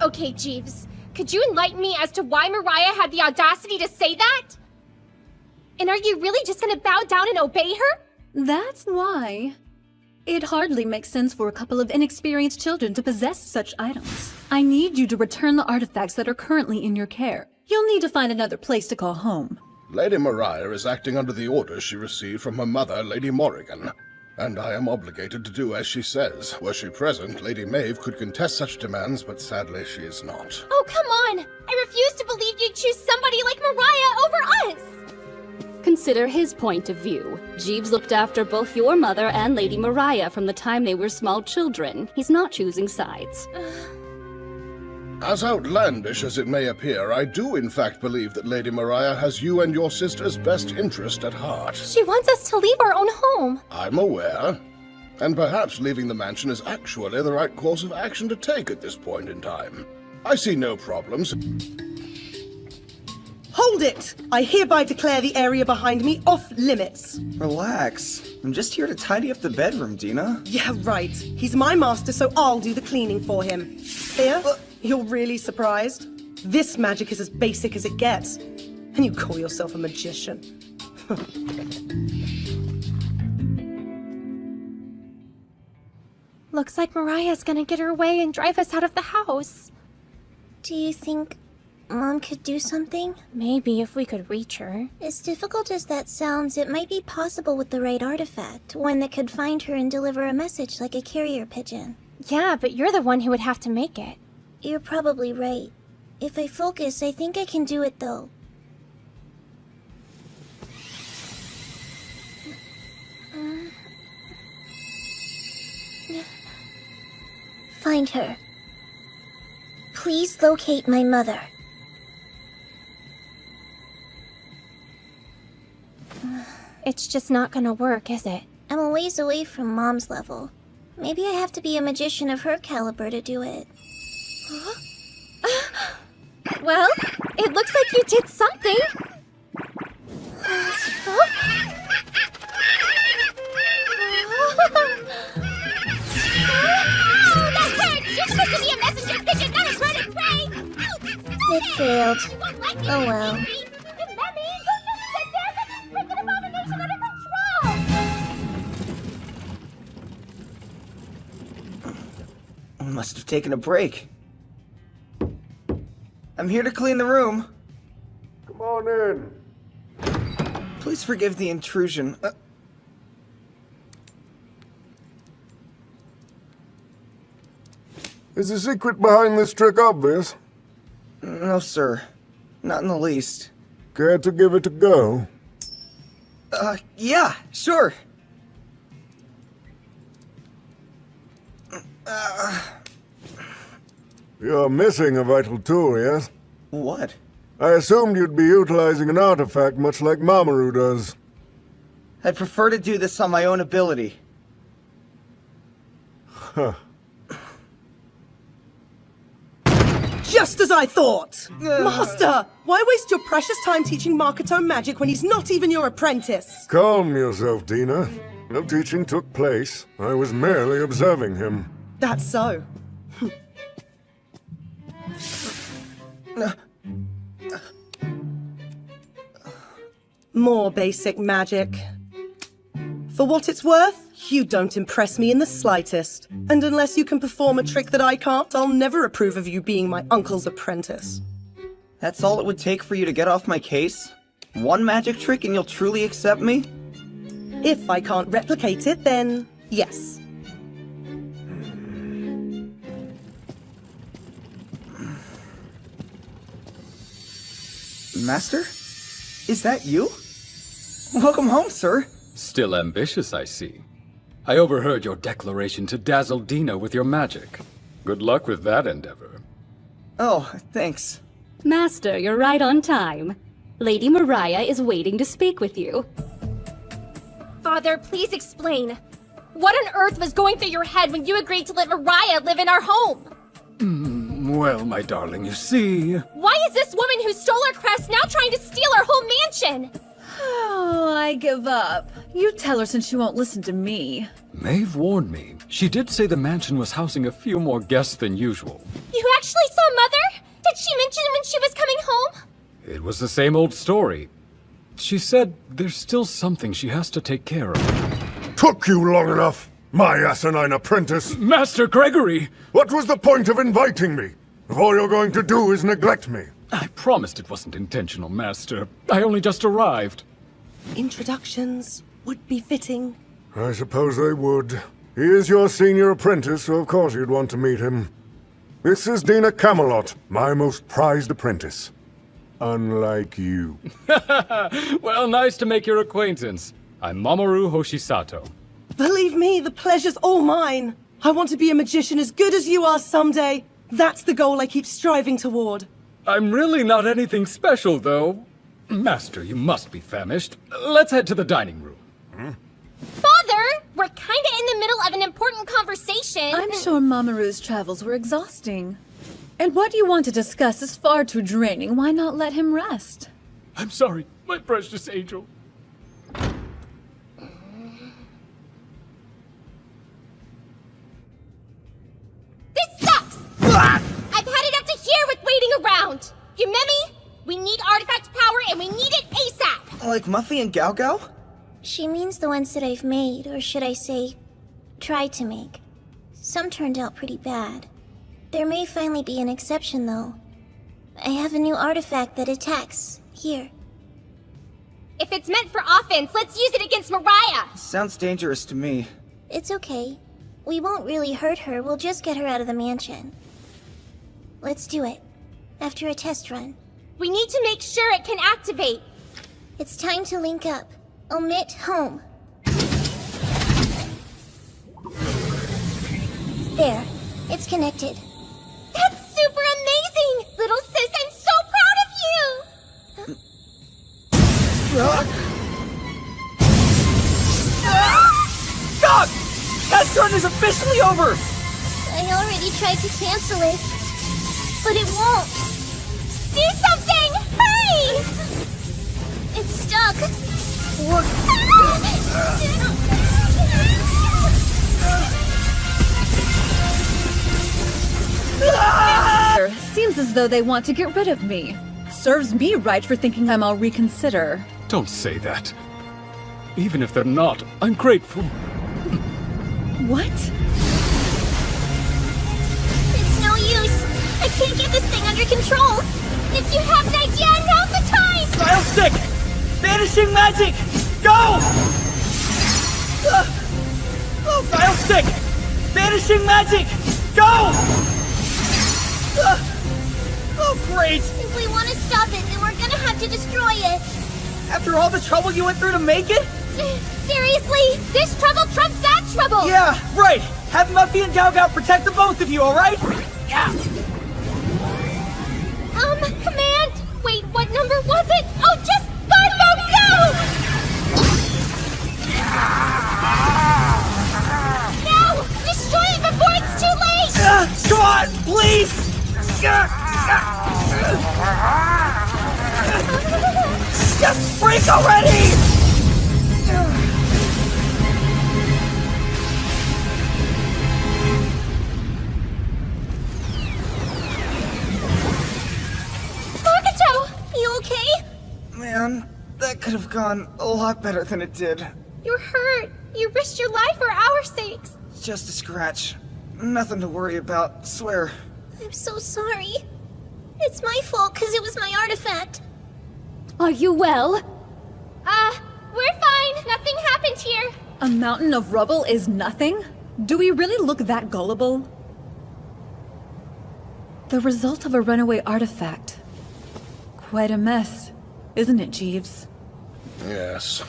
Okay, Jeeves, could you enlighten me as to why Mariah had the audacity to say that? And are you really just gonna bow down and obey her? That's why. It hardly makes sense for a couple of inexperienced children to possess such items. I need you to return the artifacts that are currently in your care. You'll need to find another place to call home. Lady Mariah is acting under the orders she received from her mother, Lady Morrigan, and I am obligated to do as she says. Were she present, Lady Maeve could contest such demands, but sadly she is not. Oh, come on! I refuse to believe you'd choose somebody like Mariah over us! Consider his point of view. Jeeves looked after both your mother and Lady Mariah from the time they were small children. He's not choosing sides. As outlandish as it may appear, I do in fact believe that Lady Mariah has you and your sister's best interest at heart. She wants us to leave our own home. I'm aware. And perhaps leaving the mansion is actually the right course of action to take at this point in time. I see no problems. Hold it! I hereby declare the area behind me off limits. Relax. I'm just here to tidy up the bedroom, Dina. Yeah, right. He's my master, so I'll do the cleaning for him. Here? You're really surprised? This magic is as basic as it gets. And you call yourself a magician. Looks like Mariah's gonna get her way and drive us out of the house. Do you think Mom could do something? Maybe if we could reach her. As difficult as that sounds, it might be possible with the right artifact. One that could find her and deliver a message like a carrier pigeon. Yeah, but you're the one who would have to make it. You're probably right. If I focus, I think I can do it though. Find her. Please locate my mother. It's just not gonna work, is it? I'm a ways away from Mom's level. Maybe I have to be a magician of her caliber to do it. Well, it looks like you did something. That hurts! You're supposed to be a messenger pigeon, not a bird of prey! It failed. Oh well. Must have taken a break. I'm here to clean the room. Come on in. Please forgive the intrusion. Is the secret behind this trick obvious? No, sir. Not in the least. Care to give it a go? Yeah, sure. You're missing a vital tool, yes? What? I assumed you'd be utilizing an artifact much like Mamoru does. I'd prefer to do this on my own ability. Huh. Just as I thought! Master, why waste your precious time teaching Makoto magic when he's not even your apprentice? Calm yourself, Dina. No teaching took place. I was merely observing him. That's so. More basic magic. For what it's worth, you don't impress me in the slightest. And unless you can perform a trick that I can't, I'll never approve of you being my uncle's apprentice. That's all it would take for you to get off my case? One magic trick and you'll truly accept me? If I can't replicate it, then yes. Master? Is that you? Welcome home, sir. Still ambitious, I see. I overheard your declaration to dazzle Dina with your magic. Good luck with that endeavor. Oh, thanks. Master, you're right on time. Lady Mariah is waiting to speak with you. Father, please explain. What on earth was going through your head when you agreed to let Mariah live in our home? Well, my darling, you see... Why is this woman who stole our crest now trying to steal our whole mansion? Oh, I give up. You tell her since she won't listen to me. Maeve warned me. She did say the mansion was housing a few more guests than usual. You actually saw Mother? Did she mention when she was coming home? It was the same old story. She said there's still something she has to take care of. Took you long enough, my asinine apprentice! Master Gregory! What was the point of inviting me? If all you're going to do is neglect me. I promised it wasn't intentional, Master. I only just arrived. Introductions would be fitting. I suppose they would. He is your senior apprentice, so of course you'd want to meet him. This is Dina Camelot, my most prized apprentice. Unlike you. Well, nice to make your acquaintance. I'm Mamoru Hoshisato. Believe me, the pleasure's all mine. I want to be a magician as good as you are someday. That's the goal I keep striving toward. I'm really not anything special, though. Master, you must be famished. Let's head to the dining room. Father, we're kinda in the middle of an important conversation. I'm sure Mamoru's travels were exhausting. And what you want to discuss is far too draining. Why not let him rest? I'm sorry, my precious angel. This sucks! I've had it up to here with waiting around. You met me? We need artifact power and we need it ASAP! Like Muffy and Gao Gao? She means the ones that I've made, or should I say, tried to make. Some turned out pretty bad. There may finally be an exception, though. I have a new artifact that attacks. Here. If it's meant for offense, let's use it against Mariah! Sounds dangerous to me. It's okay. We won't really hurt her, we'll just get her out of the mansion. Let's do it. after a test run. We need to make sure it can activate. It's time to link up. Omit home. There. It's connected. That's super amazing! Little sis, I'm so proud of you! Stop! Test run is officially over! I already tried to cancel it, but it won't. Do something! Hurry! It's stuck. What? Seems as though they want to get rid of me. Serves me right for thinking I'll reconsider. Don't say that. Even if they're not, I'm grateful. What? It's no use. I can't get this thing under control. If you have an idea, now's the time! Style stick! Vanishing magic! Go! Style stick! Vanishing magic! Go! Oh, great! If we want to stop it, then we're gonna have to destroy it. After all the trouble you went through to make it? Seriously? This trouble trumps that trouble! Yeah, right! Have Muffy and Gao Gao protect the both of you, alright? Yeah! Command! Wait, what number was it? Oh, just go! No! Destroy it before it's too late! Come on, please! Just break already! You okay? Man, that could have gone a lot better than it did. You're hurt. You risked your life for our sakes. Just a scratch. Nothing to worry about, swear. I'm so sorry. It's my fault because it was my artifact. Are you well? We're fine. Nothing happened here. A mountain of rubble is nothing? Do we really look that gullible? The result of a runaway artifact. Quite a mess, isn't it, Jeeves? Yes.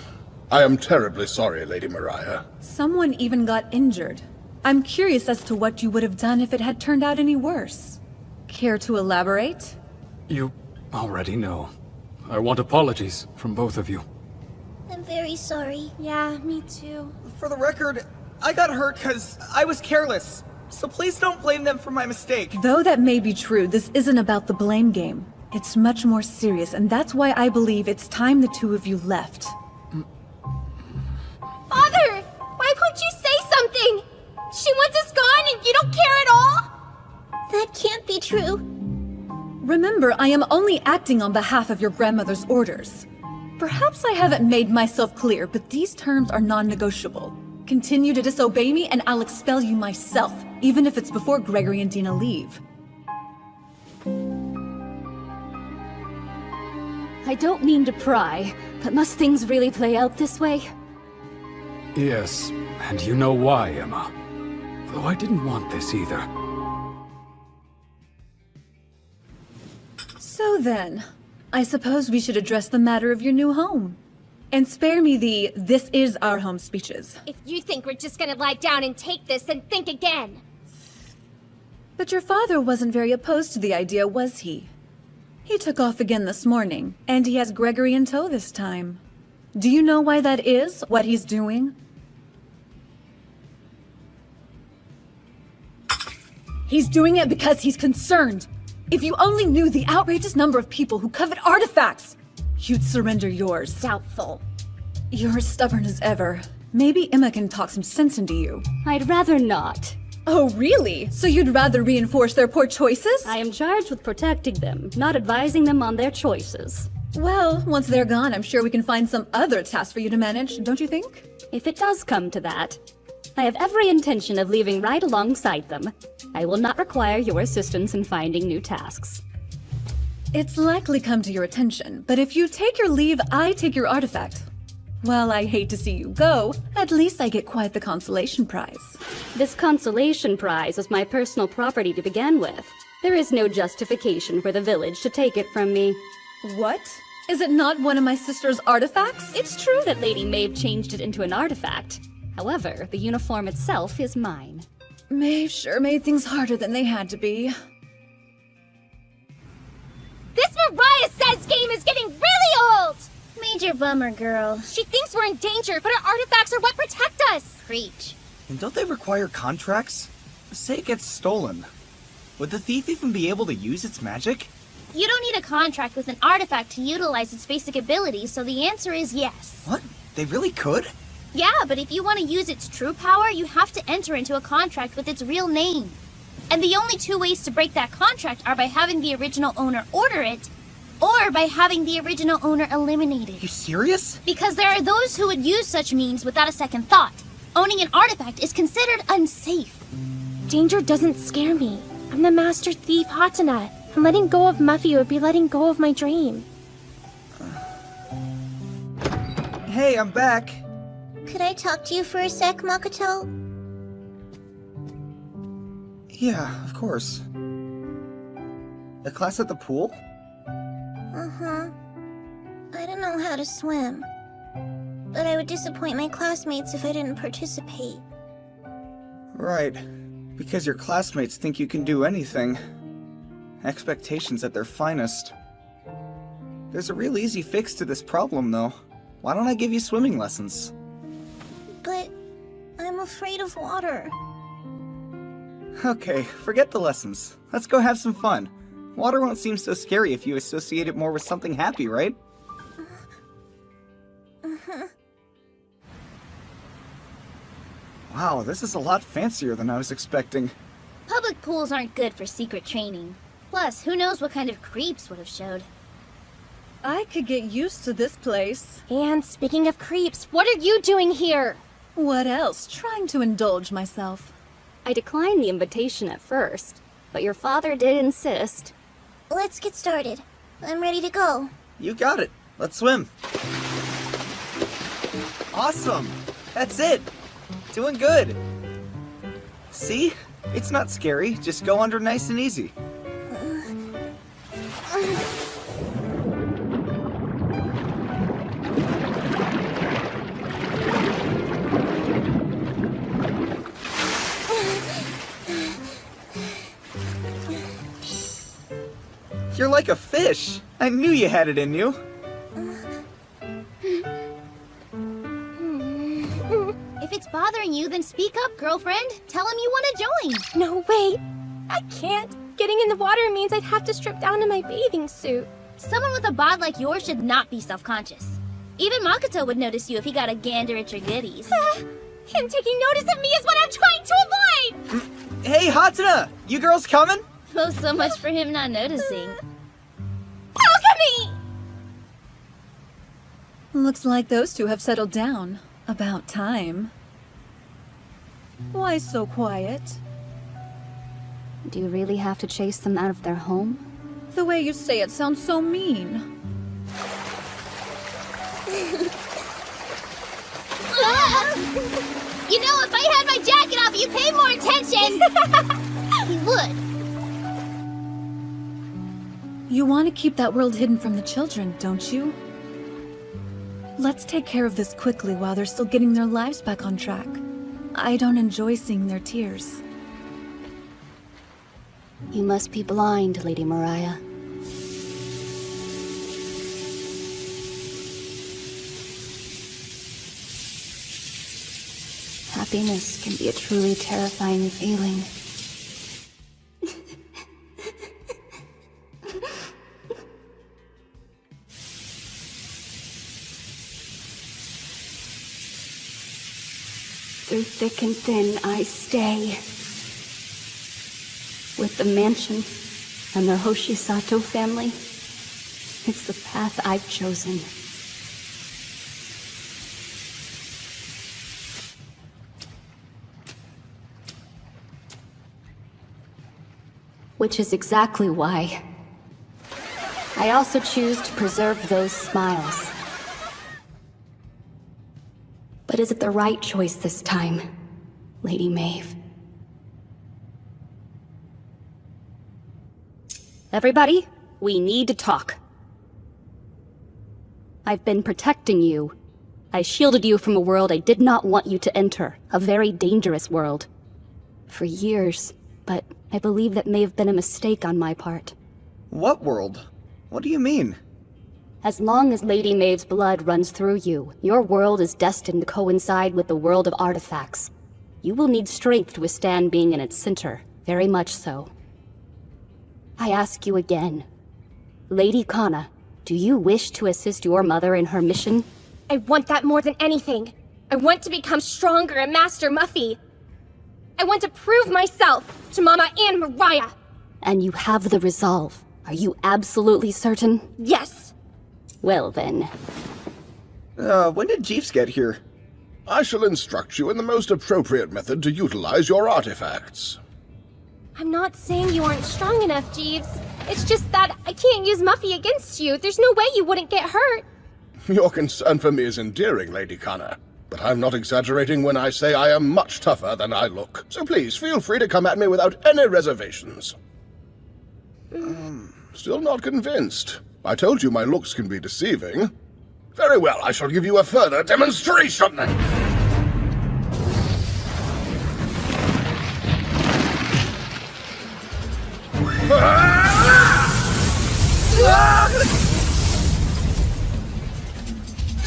I am terribly sorry, Lady Mariah. Someone even got injured. I'm curious as to what you would have done if it had turned out any worse. Care to elaborate? You already know. I want apologies from both of you. I'm very sorry. Yeah, me too. For the record, I got hurt because I was careless. So please don't blame them for my mistake. Though that may be true, this isn't about the blame game. It's much more serious, and that's why I believe it's time the two of you left. Father! Why won't you say something? She wants us gone and you don't care at all? That can't be true. Remember, I am only acting on behalf of your grandmother's orders. Perhaps I haven't made myself clear, but these terms are non-negotiable. Continue to disobey me and I'll expel you myself, even if it's before Gregory and Dina leave. I don't mean to pry, but must things really play out this way? Yes, and you know why, Emma. Though I didn't want this either. So then, I suppose we should address the matter of your new home. And spare me the "this is our home" speeches. If you think we're just gonna lie down and take this, then think again. But your father wasn't very opposed to the idea, was he? He took off again this morning, and he has Gregory in tow this time. Do you know why that is, what he's doing? He's doing it because he's concerned. If you only knew the outrageous number of people who covet artifacts, you'd surrender yours. Doubtful. You're as stubborn as ever. Maybe Emma can talk some sense into you. I'd rather not. Oh, really? So you'd rather reinforce their poor choices? I am charged with protecting them, not advising them on their choices. Well, once they're gone, I'm sure we can find some other task for you to manage, don't you think? If it does come to that, I have every intention of leaving right alongside them. I will not require your assistance in finding new tasks. It's likely come to your attention, but if you take your leave, I take your artifact. While I hate to see you go, at least I get quite the consolation prize. This consolation prize is my personal property to begin with. There is no justification for the village to take it from me. What? Is it not one of my sister's artifacts? It's true that Lady Maeve changed it into an artifact. However, the uniform itself is mine. Maeve sure made things harder than they had to be. This Mariah Says game is getting really old! Major bummer, girl. She thinks we're in danger, but our artifacts are what protect us! Preach. And don't they require contracts? Say it gets stolen. Would the thief even be able to use its magic? You don't need a contract with an artifact to utilize its basic abilities, so the answer is yes. What? They really could? Yeah, but if you want to use its true power, you have to enter into a contract with its real name. And the only two ways to break that contract are by having the original owner order it, or by having the original owner eliminated. You serious? Because there are those who would use such means without a second thought. Owning an artifact is considered unsafe. Danger doesn't scare me. I'm the master thief, Hatsuna. And letting go of Muffy would be letting go of my dream. Hey, I'm back. Could I talk to you for a sec, Makoto? Yeah, of course. The class at the pool? Uh-huh. I don't know how to swim. But I would disappoint my classmates if I didn't participate. Right. Because your classmates think you can do anything. Expectations at their finest. There's a real easy fix to this problem, though. Why don't I give you swimming lessons? But I'm afraid of water. Okay, forget the lessons. Let's go have some fun. Water won't seem so scary if you associate it more with something happy, right? Wow, this is a lot fancier than I was expecting. Public pools aren't good for secret training. Plus, who knows what kind of creeps would have showed. I could get used to this place. And speaking of creeps, what are you doing here? What else? Trying to indulge myself. I declined the invitation at first, but your father did insist. Let's get started. I'm ready to go. You got it. Let's swim. Awesome. That's it. Doing good. See? It's not scary. Just go under nice and easy. You're like a fish. I knew you had it in you. If it's bothering you, then speak up, girlfriend. Tell him you want to join. No, wait. I can't. Getting in the water means I'd have to strip down to my bathing suit. Someone with a bod like yours should not be self-conscious. Even Makoto would notice you if he got a gander at your goodies. Him taking notice of me is what I'm trying to avoid! Hey, Hatsuna! You girls coming? Oh, so much for him not noticing. Alchemy! Looks like those two have settled down. About time. Why so quiet? Do you really have to chase them out of their home? The way you say it sounds so mean. You know, if I had my jacket off, you'd pay more attention! He would. You want to keep that world hidden from the children, don't you? Let's take care of this quickly while they're still getting their lives back on track. I don't enjoy seeing their tears. You must be blind, Lady Mariah. Happiness can be a truly terrifying feeling. Through thick and thin, I stay. With the mansion and the Hoshisato family, it's the path I've chosen. Which is exactly why I also choose to preserve those smiles. But is it the right choice this time, Lady Maeve? Everybody, we need to talk. I've been protecting you. I shielded you from a world I did not want you to enter, a very dangerous world. For years, but I believe that may have been a mistake on my part. What world? What do you mean? As long as Lady Maeve's blood runs through you, your world is destined to coincide with the world of artifacts. You will need strength to withstand being in its center, very much so. I ask you again, Lady Kana, do you wish to assist your mother in her mission? I want that more than anything. I want to become stronger and Master Muffy. I want to prove myself to Mama and Mariah. And you have the resolve. Are you absolutely certain? Yes. Well then. When did Jeeves get here? I shall instruct you in the most appropriate method to utilize your artifacts. I'm not saying you aren't strong enough, Jeeves. It's just that I can't use Muffy against you. There's no way you wouldn't get hurt. Your concern for me is endearing, Lady Kana. But I'm not exaggerating when I say I am much tougher than I look. So please, feel free to come at me without any reservations. Still not convinced. I told you my looks can be deceiving. Very well, I shall give you a further demonstration.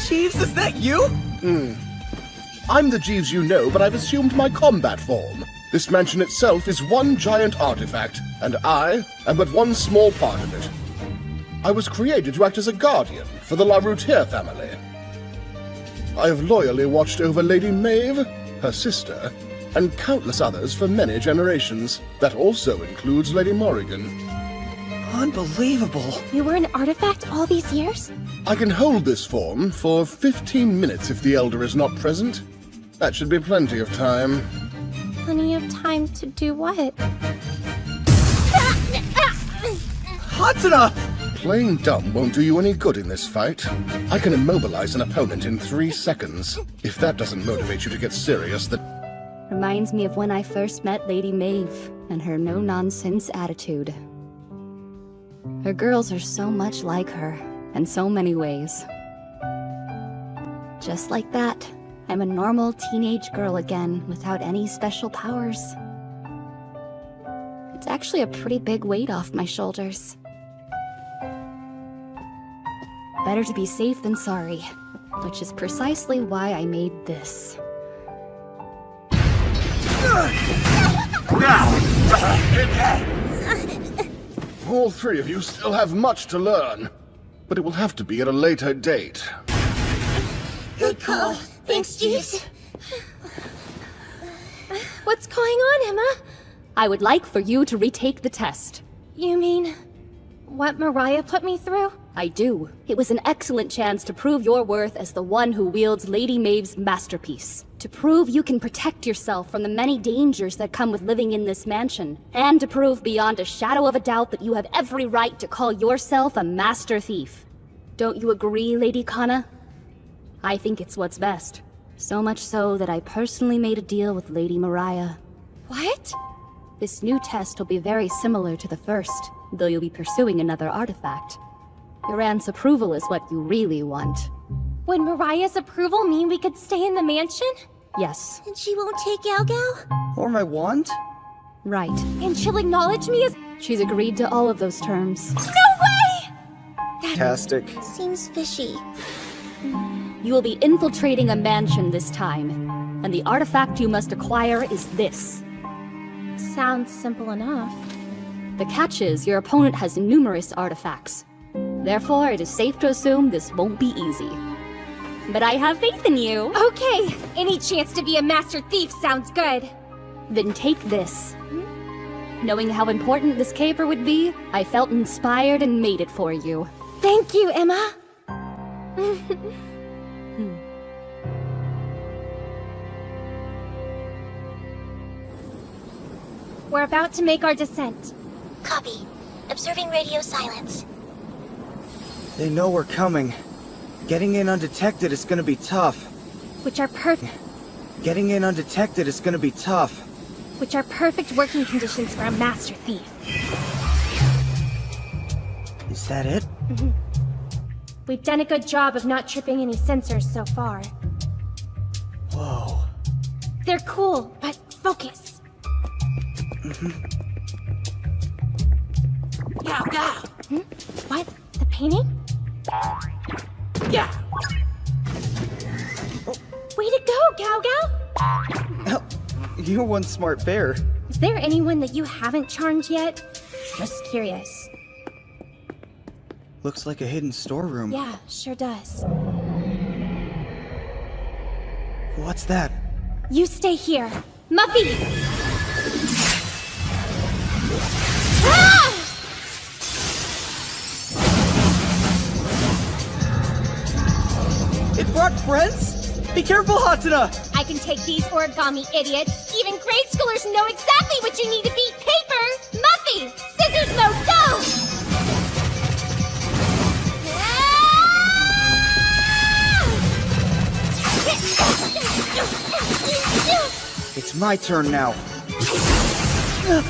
Jeeves, is that you? I'm the Jeeves you know, but I've assumed my combat form. This mansion itself is one giant artifact, and I am but one small part of it. I was created to act as a guardian for the La Routière family. I have loyally watched over Lady Maeve, her sister, and countless others for many generations. That also includes Lady Morrigan. Unbelievable. You were an artifact all these years? I can hold this form for 15 minutes if the Elder is not present. That should be plenty of time. Plenty of time to do what? Hatsuna! Playing dumb won't do you any good in this fight. I can immobilize an opponent in 3 seconds. If that doesn't motivate you to get serious, then... Reminds me of when I first met Lady Maeve and her no-nonsense attitude. Her girls are so much like her, in so many ways. Just like that, I'm a normal teenage girl again, without any special powers. It's actually a pretty big weight off my shoulders. Better to be safe than sorry, which is precisely why I made this. All three of you still have much to learn, but it will have to be at a later date. Good call. Thanks, Jeeves. What's going on, Emma? I would like for you to retake the test. You mean what Mariah put me through? I do. It was an excellent chance to prove your worth as the one who wields Lady Maeve's masterpiece. To prove you can protect yourself from the many dangers that come with living in this mansion. And to prove beyond a shadow of a doubt that you have every right to call yourself a master thief. Don't you agree, Lady Kana? I think it's what's best. So much so that I personally made a deal with Lady Mariah. What? This new test will be very similar to the first, though you'll be pursuing another artifact. Your aunt's approval is what you really want. Would Mariah's approval mean we could stay in the mansion? Yes. And she won't take Yao Gao? Or my wand? Right. And she'll acknowledge me as— She's agreed to all of those terms. No way! Fantastic. Seems fishy. You will be infiltrating a mansion this time, and the artifact you must acquire is this. Sounds simple enough. The catch is your opponent has numerous artifacts. Therefore, it is safe to assume this won't be easy. But I have faith in you. Okay, any chance to be a master thief sounds good. Then take this. Knowing how important this caper would be, I felt inspired and made it for you. Thank you, Emma. We're about to make our descent. Copy. Observing radio silence. They know we're coming. Getting in undetected is gonna be tough. Which are perfect Which are perfect working conditions for a master thief. Is that it? We've done a good job of not tripping any sensors so far. Whoa. They're cool, but focus. Go, go! What? The painting? Yeah! Way to go, Gao Gao! You're one smart bear. Is there anyone that you haven't charmed yet? Just curious. Looks like a hidden storeroom. Yeah, sure does. What's that? You stay here. Muffy! Ah! It brought friends? Be careful, Hatsuna! I can take these origami idiots. Even grade schoolers know exactly what you need to beat paper! Muffy! Scissors mode, go! It's my turn now. No!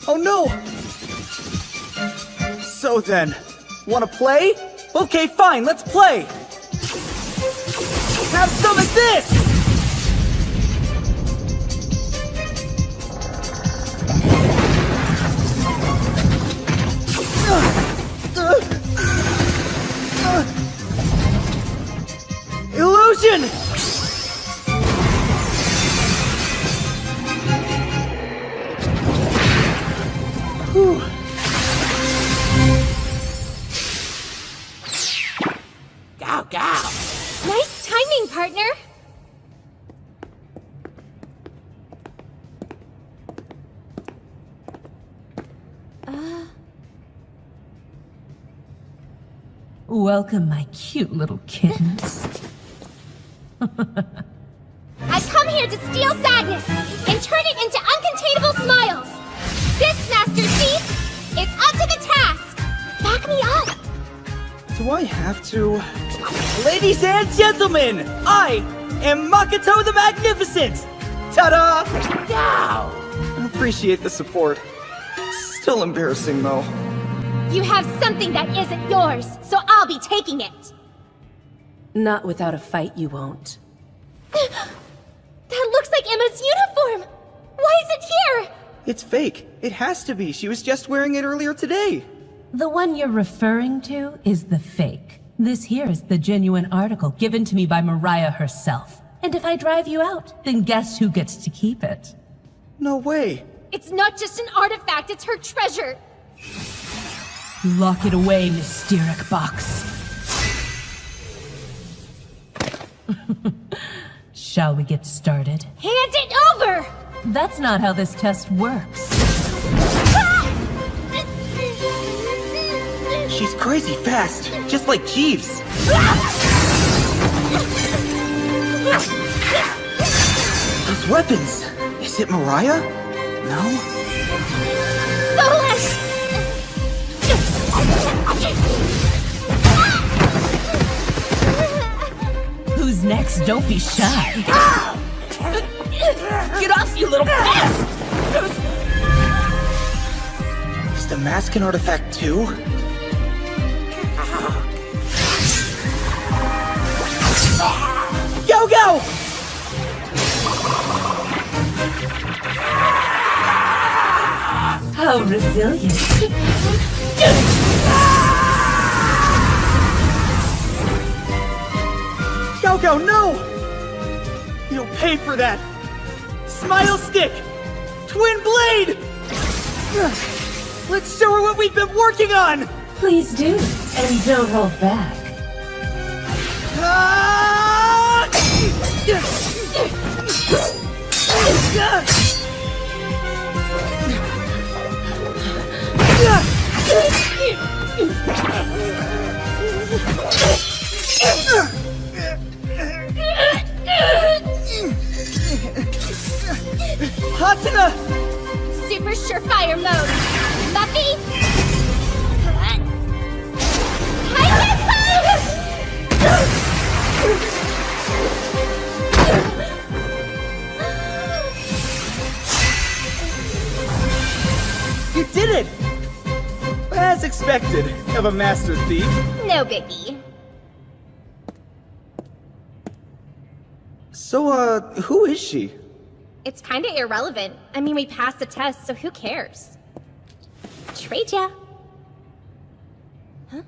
Oh no! So then, wanna play? Okay, fine, let's play! Have some of this! Illusion! Whew. Go, go! Nice timing, partner! Welcome, my cute little kittens. I come here to steal sadness and turn it into uncontainable smiles! This Master Thief is up to the task! Back me up! Do I have to? Ladies and gentlemen, I am Makoto the Magnificent! Ta-da! Go! Appreciate the support. Still embarrassing, though. You have something that isn't yours, so I'll be taking it! Not without a fight, you won't. That looks like Emma's uniform! Why is it here? It's fake. It has to be. She was just wearing it earlier today. The one you're referring to is the fake. This here is the genuine article given to me by Mariah herself. And if I drive you out, then guess who gets to keep it? No way. It's not just an artifact, it's her treasure! Lock it away, Mysteric Box. Shall we get started? Hand it over! That's not how this test works. She's crazy fast, just like Jeeves. Those weapons! Is it Mariah? No? Solus! Who's next? Don't be shy. Get off, you little pest! Is the mask an artifact too? Go, go! How resilient. Go, no! You'll pay for that! Smile Stick! Twin Blade! Let's show her what we've been working on! Please do, and don't hold back. Hatsuna! Super surefire mode! Muffy! You did it! As expected! expected of a master thief. No biggie. So, who is she? It's kinda irrelevant. I mean, we passed the test, so who cares? Trade ya. Huh?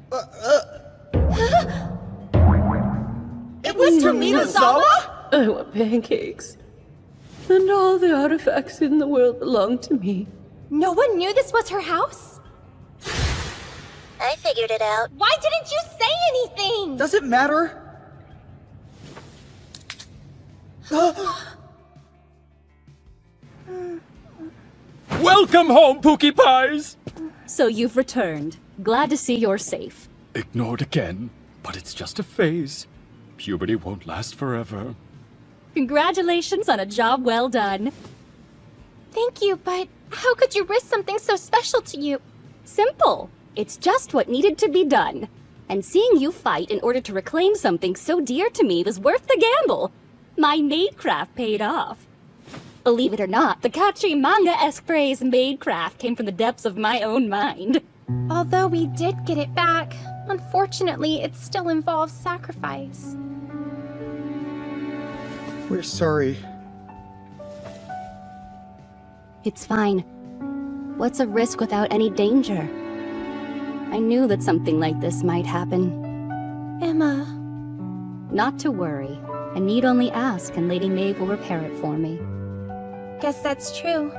It was Minazawa? I want pancakes. And all the artifacts in the world belong to me. No one knew this was her house? I figured it out. Why didn't you say anything? Does it matter? Welcome home, Pookie Pies! So you've returned. Glad to see you're safe. Ignored again, but it's just a phase. Puberty won't last forever. Congratulations on a job well done. Thank you, but how could you risk something so special to you? Simple. It's just what needed to be done. And seeing you fight in order to reclaim something so dear to me was worth the gamble. My maidcraft paid off. Believe it or not, the catchy manga-esque phrase maidcraft came from the depths of my own mind. Although we did get it back, unfortunately, it still involves sacrifice. We're sorry. It's fine. What's a risk without any danger? I knew that something like this might happen. Emma. Not to worry. I need only ask and Lady Maeve will repair it for me. Guess that's true.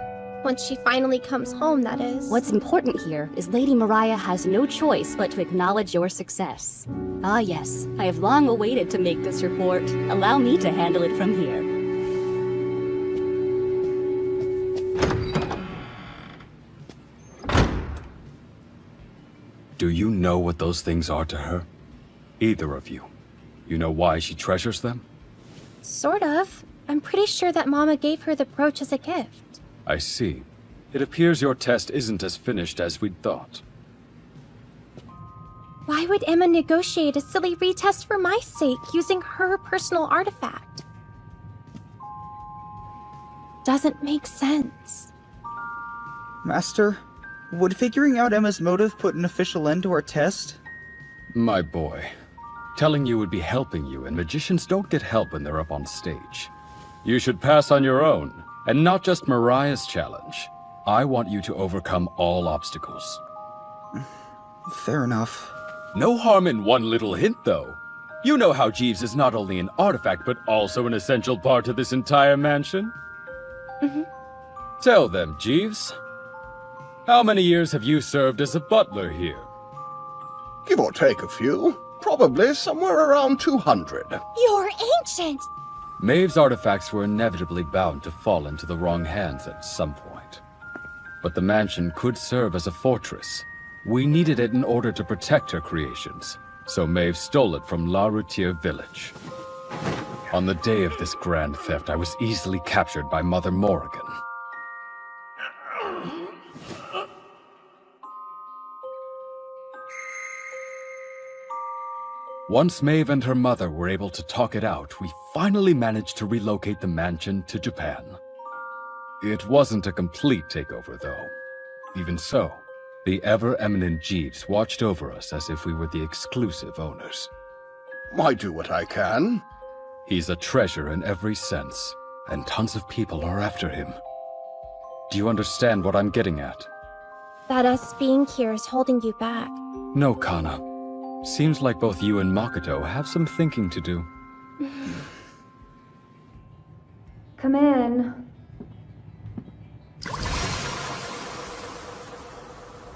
Once she finally comes home, that is. What's important here is Lady Mariah has no choice but to acknowledge your success. Ah yes, I have long awaited to make this report. Allow me to handle it from here. Do you know what those things are to her? Either of you. You know why she treasures them? Sort of. I'm pretty sure that Mama gave her the brooch as a gift. I see. It appears your test isn't as finished as we'd thought. Why would Emma negotiate a silly retest for my sake using her personal artifact? Doesn't make sense. Master, would figuring out Emma's motive put an official end to our test? My boy, telling you would be helping you, and magicians don't get help when they're up on stage. You should pass on your own, and not just Mariah's challenge. I want you to overcome all obstacles. Fair enough. No harm in one little hint, though. You know how Jeeves is not only an artifact, but also an essential part of this entire mansion? Mm-hmm. Tell them, Jeeves. How many years have you served as a butler here? Give or take a few. Probably somewhere around 200. You're ancient! Maeve's artifacts were inevitably bound to fall into the wrong hands at some point. But the mansion could serve as a fortress. We needed it in order to protect her creations, so Maeve stole it from La Routière village. On the day of this grand theft, I was easily captured by Mother Morrigan. Once Maeve and her mother were able to talk it out, we finally managed to relocate the mansion to Japan. It wasn't a complete takeover, though. Even so, the ever-eminent Jeeves watched over us as if we were the exclusive owners. I do what I can. He's a treasure in every sense, and tons of people are after him. Do you understand what I'm getting at? That us being here is holding you back. No, Kana. Seems like both you and Makoto have some thinking to do. Come in.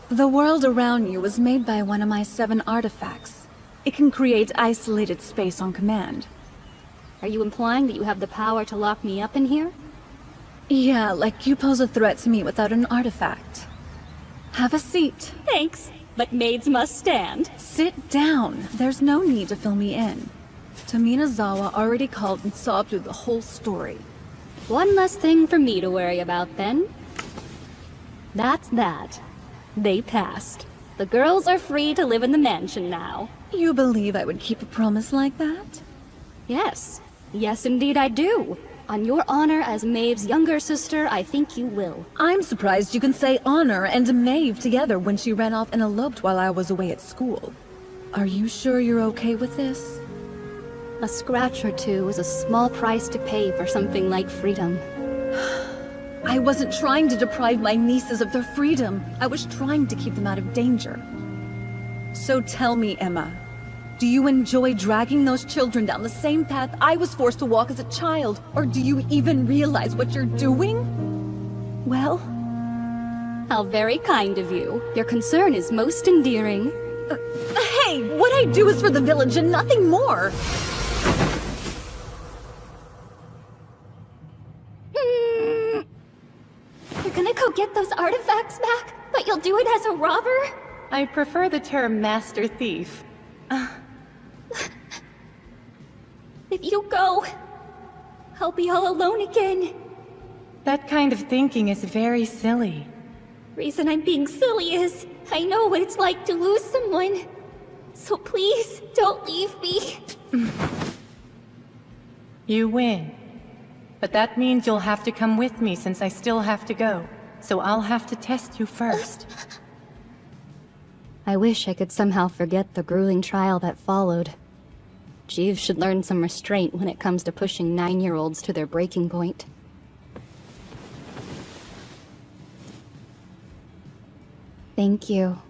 The world around you was made by one of my 7 artifacts. It can create isolated space on command. Are you implying that you have the power to lock me up in here? Yeah, like you pose a threat to me without an artifact. Have a seat. Thanks, but maids must stand. Sit down. There's no need to fill me in. Minazawa already called and saw through the whole story. One less thing for me to worry about, then. That's that. They passed. The girls are free to live in the mansion now. You believe I would keep a promise like that? Yes. Yes, indeed I do. On your honor as Maeve's younger sister, I think you will. I'm surprised you can say Honor and Maeve together when she ran off and eloped while I was away at school. Are you sure you're okay with this? A scratch or two is a small price to pay for something like freedom. I wasn't trying to deprive my nieces of their freedom. I was trying to keep them out of danger. So tell me, Emma, do you enjoy dragging those children down the same path I was forced to walk as a child? Or do you even realize what you're doing? Well? How very kind of you. Your concern is most endearing. Hey, what I do is for the village and nothing more. You're gonna go get those artifacts back, but you'll do it as a robber? I prefer the term Master Thief. If you go, I'll be all alone again. That kind of thinking is very silly. Reason I'm being silly is I know what it's like to lose someone. So please, don't leave me. You win. But that means you'll have to come with me since I still have to go. So I'll have to test you first. I wish I could somehow forget the grueling trial that followed. Jeeves should learn some restraint when it comes to pushing 9-year-olds to their breaking point. Thank you,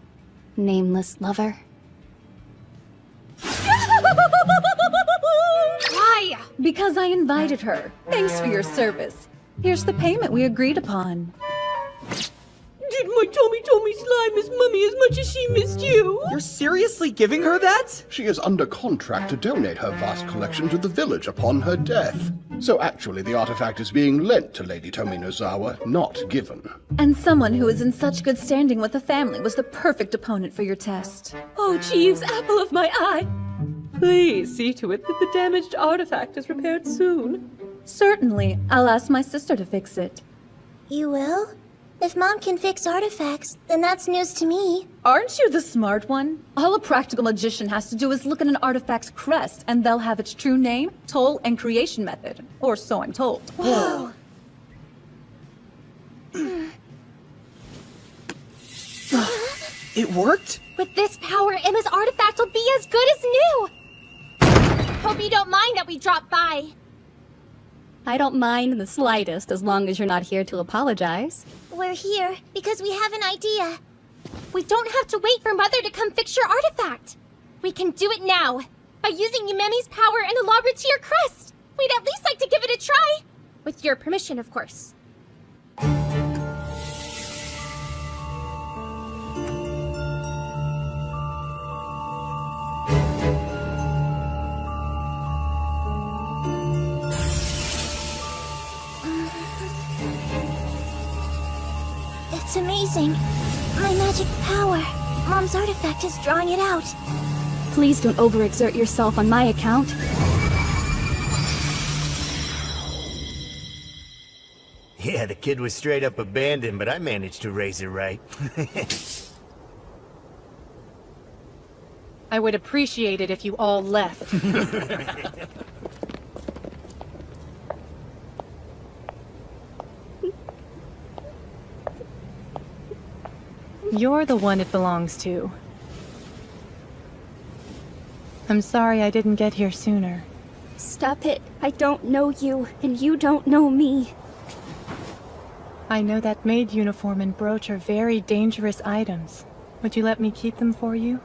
nameless lover. Why? Because I invited her. Thanks for your service. Here's the payment we agreed upon. Did my Tommy slime miss Mummy as much as she missed you? You're seriously giving her that? She is under contract to donate her vast collection to the village upon her death. So actually the artifact is being lent to Lady Tominozawa, not given. And someone who is in such good standing with the family was the perfect opponent for your test. Oh, Jeeves, apple of my eye! Please see to it that the damaged artifact is repaired soon. Certainly. I'll ask my sister to fix it. You will? If Mom can fix artifacts, then that's news to me. Aren't you the smart one? All a practical magician has to do is look at an artifact's crest, and they'll have its true name, toll, and creation method. Or so I'm told. Whoa! It worked? With this power, Emma's artifact will be as good as new! Hope you don't mind that we dropped by. I don't mind in the slightest, as long as you're not here to apologize. We're here because we have an idea. We don't have to wait for Mother to come fix your artifact. We can do it now, by using Yumemi's power and the logger to your crest. We'd at least like to give it a try. With your permission, of course. It's amazing. My magic power. Mom's artifact is drawing it out. Please don't overexert yourself on my account. Yeah, the kid was straight up abandoned, but I managed to raise her right. I would appreciate it if you all left. You're the one it belongs to. I'm sorry I didn't get here sooner. Stop it. I don't know you, and you don't know me. I know that maid uniform and brooch are very dangerous items. Would you let me keep them for you?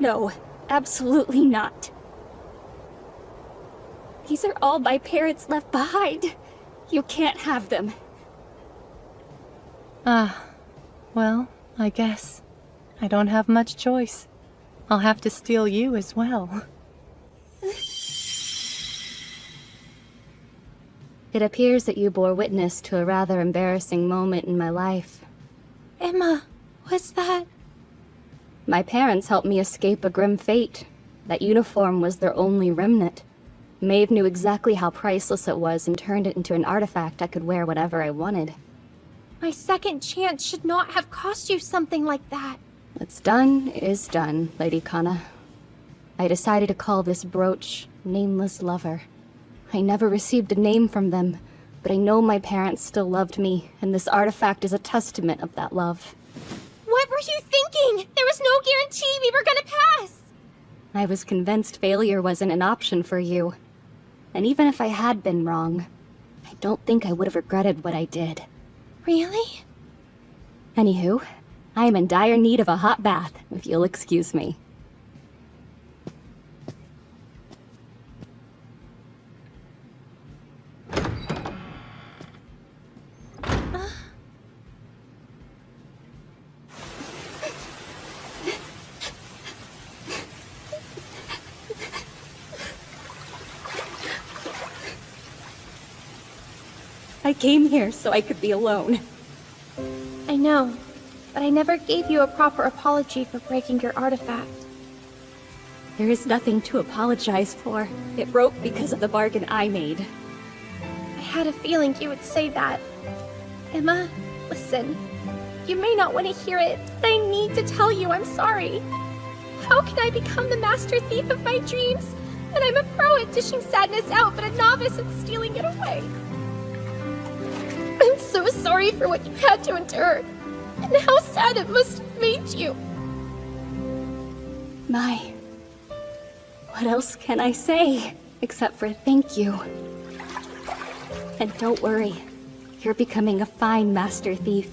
No, absolutely not. These are all my parents left behind. You can't have them. Well, I guess. I don't have much choice. I'll have to steal you as well. It appears that you bore witness to a rather embarrassing moment in my life. Emma, what's that? My parents helped me escape a grim fate. That uniform was their only remnant. Maeve knew exactly how priceless it was and turned it into an artifact I could wear whatever I wanted. My second chance should not have cost you something like that. What's done is done, Lady Kana. I decided to call this brooch Nameless Lover. I never received a name from them, but I know my parents still loved me, and this artifact is a testament of that love. What were you thinking? There was no guarantee we were gonna pass! I was convinced failure wasn't an option for you. And even if I had been wrong, I don't think I would have regretted what I did. Really? Anywho, I am in dire need of a hot bath, if you'll excuse me. I came here so I could be alone. I know, but I never gave you a proper apology for breaking your artifact. There is nothing to apologize for. It broke because of the bargain I made. I had a feeling you would say that. Emma, listen. You may not want to hear it, but I need to tell you I'm sorry. How can I become the master thief of my dreams when I'm a pro at dishing sadness out, but a novice at stealing it away? I'm so sorry for what you had to endure, and how sad it must have made you. My... what else can I say, except for thank you? And don't worry, you're becoming a fine master thief.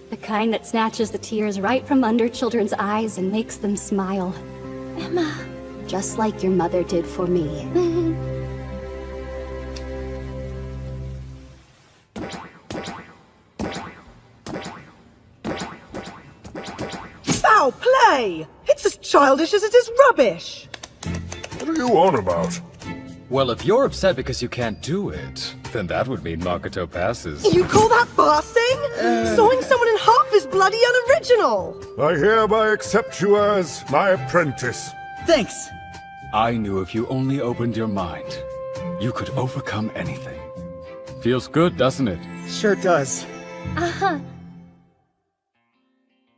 The kind that snatches the tears right from under children's eyes and makes them smile. Emma. Just like your mother did for me. Foul play! It's as childish as it is rubbish! What are you on about? Well, if you're upset because you can't do it, then that would mean Makoto passes. You call that bossing? Sawing someone in half is bloody unoriginal! I hereby accept you as my apprentice. Thanks! I knew if you only opened your mind, you could overcome anything. Feels good, doesn't it? Sure does. Uh-huh.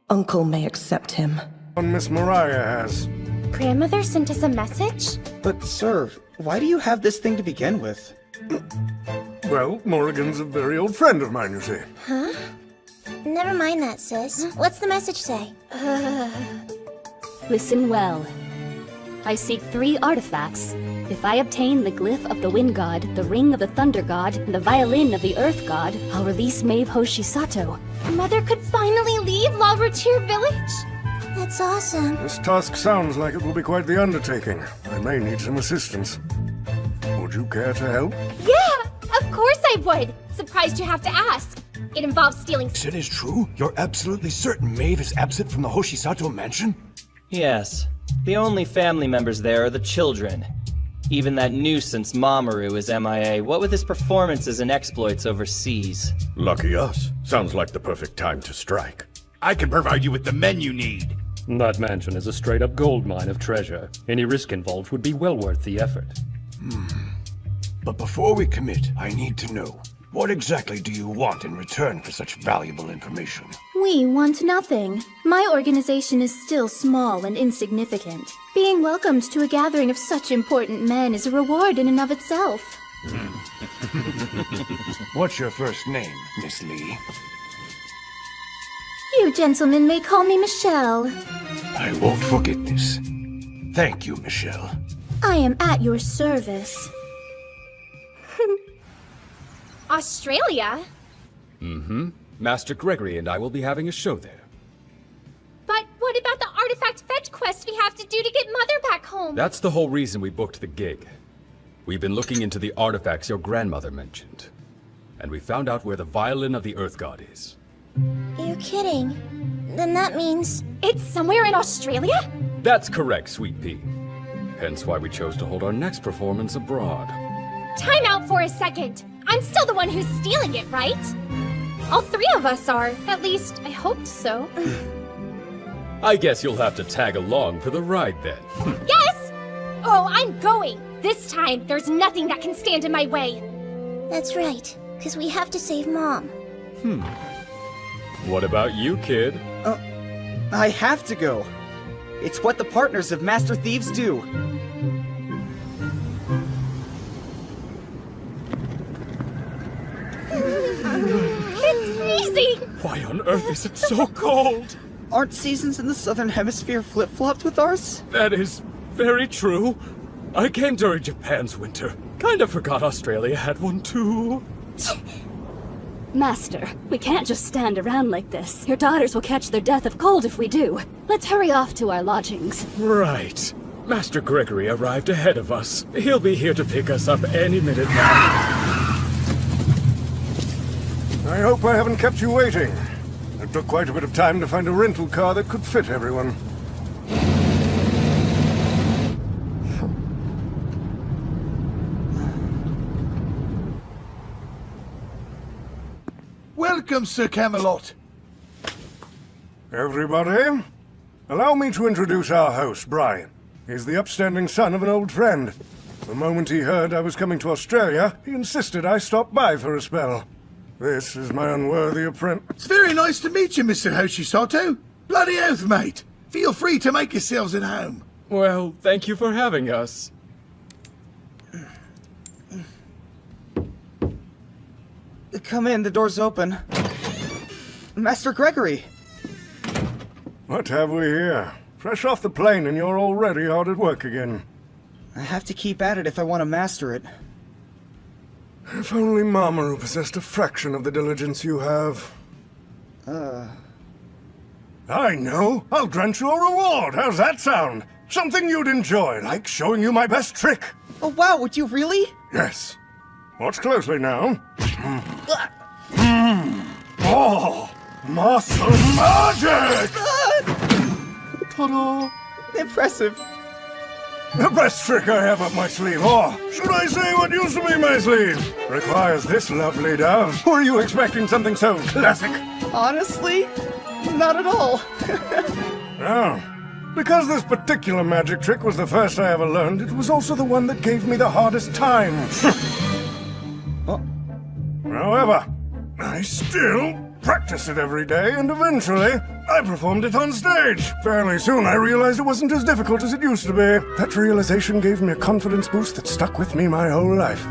Uncle may accept him. Miss Mariah has. Grandmother sent us a message? But, sir, why do you have this thing to begin with? Well, Morrigan's a very old friend of mine, you see. Huh? Never mind that, sis. What's the message say? Listen well. I seek 3 artifacts. If I obtain the glyph of the Wind God, the ring of the Thunder God, and the violin of the Earth God, I'll release Maeve Hoshisato. Mother could finally leave La Routier village? That's awesome. This task sounds like it will be quite the undertaking. I may need some assistance. Would you care to help? Yeah, of course I would. Surprised you have to ask. It involves stealing... It is true? You're absolutely certain Maeve is absent from the Hoshisato mansion? Yes. The only family members there are the children. Even that nuisance Mamoru is MIA, what with his performances and exploits overseas. Lucky us. Sounds like the perfect time to strike. I can provide you with the men you need. That mansion is a straight-up gold mine of treasure. Any risk involved would be well worth the effort. But before we commit, I need to know, what exactly do you want in return for such valuable information? We want nothing. My organization is still small and insignificant. Being welcomed to a gathering of such important men is a reward in and of itself. What's your first name, Miss Lee? You gentlemen may call me Michelle. I won't forget this. Thank you, Michelle. I am at your service. Australia? Mm-hmm. Master Gregory and I will be having a show there. But what about the artifact fetch quest we have to do to get Mother back home? That's the whole reason we booked the gig. We've been looking into the artifacts your grandmother mentioned. And we found out where the violin of the Earth God is. You're kidding. Then that means... It's somewhere in Australia? That's correct, Sweet Pea. Hence why we chose to hold our next performance abroad. Time out for a second. I'm still the one who's stealing it, right? All 3 of us are. At least, I hoped so. I guess you'll have to tag along for the ride then. Yes! Oh, I'm going. This time, there's nothing that can stand in my way. That's right, because we have to save Mom. What about you, kid? I have to go. It's what the partners of Master Thieves do. freezing! Why on earth is it so cold? Aren't seasons in the southern hemisphere flip-flopped with ours? That is very true. I came during Japan's winter. Kinda forgot Australia had one too. Master, we can't just stand around like this. Your daughters will catch their death of cold if we do. Let's hurry off to our lodgings. Right. Master Gregory arrived ahead of us. He'll be here to pick us up any minute now. I hope I haven't kept you waiting. It took quite a bit of time to find a rental car that could fit everyone. Welcome, Sir Camelot. Everybody, allow me to introduce our host, Brian. He's the upstanding son of an old friend. The moment he heard I was coming to Australia, he insisted I stop by for a spell. This is my unworthy apprentice. It's very nice to meet you, Mr. Hoshisato. Bloody oath, mate. Feel free to make yourselves at home. Well, thank you for having us. Come in, the door's open. Master Gregory! What have we here? Fresh off the plane and you're already hard at work again. I have to keep at it if I want to master it. If only Mamoru possessed a fraction of the diligence you have. I know! I'll grant you a reward! How's that sound? Something you'd enjoy, like showing you my best trick! Oh wow, would you really? Yes. Watch closely now. Oh! Muscle magic! Ta-da! Impressive. The best trick I have up my sleeve, or should I say what used to be my sleeve, requires this lovely dove. Were you expecting something so classic? Honestly, not at all. No. Because this particular magic trick was the first I ever learned, it was also the one that gave me the hardest time. However, I still practice it every day, and eventually, I performed it on stage. Fairly soon, I realized it wasn't as difficult as it used to be. That realization gave me a confidence boost that stuck with me my whole life.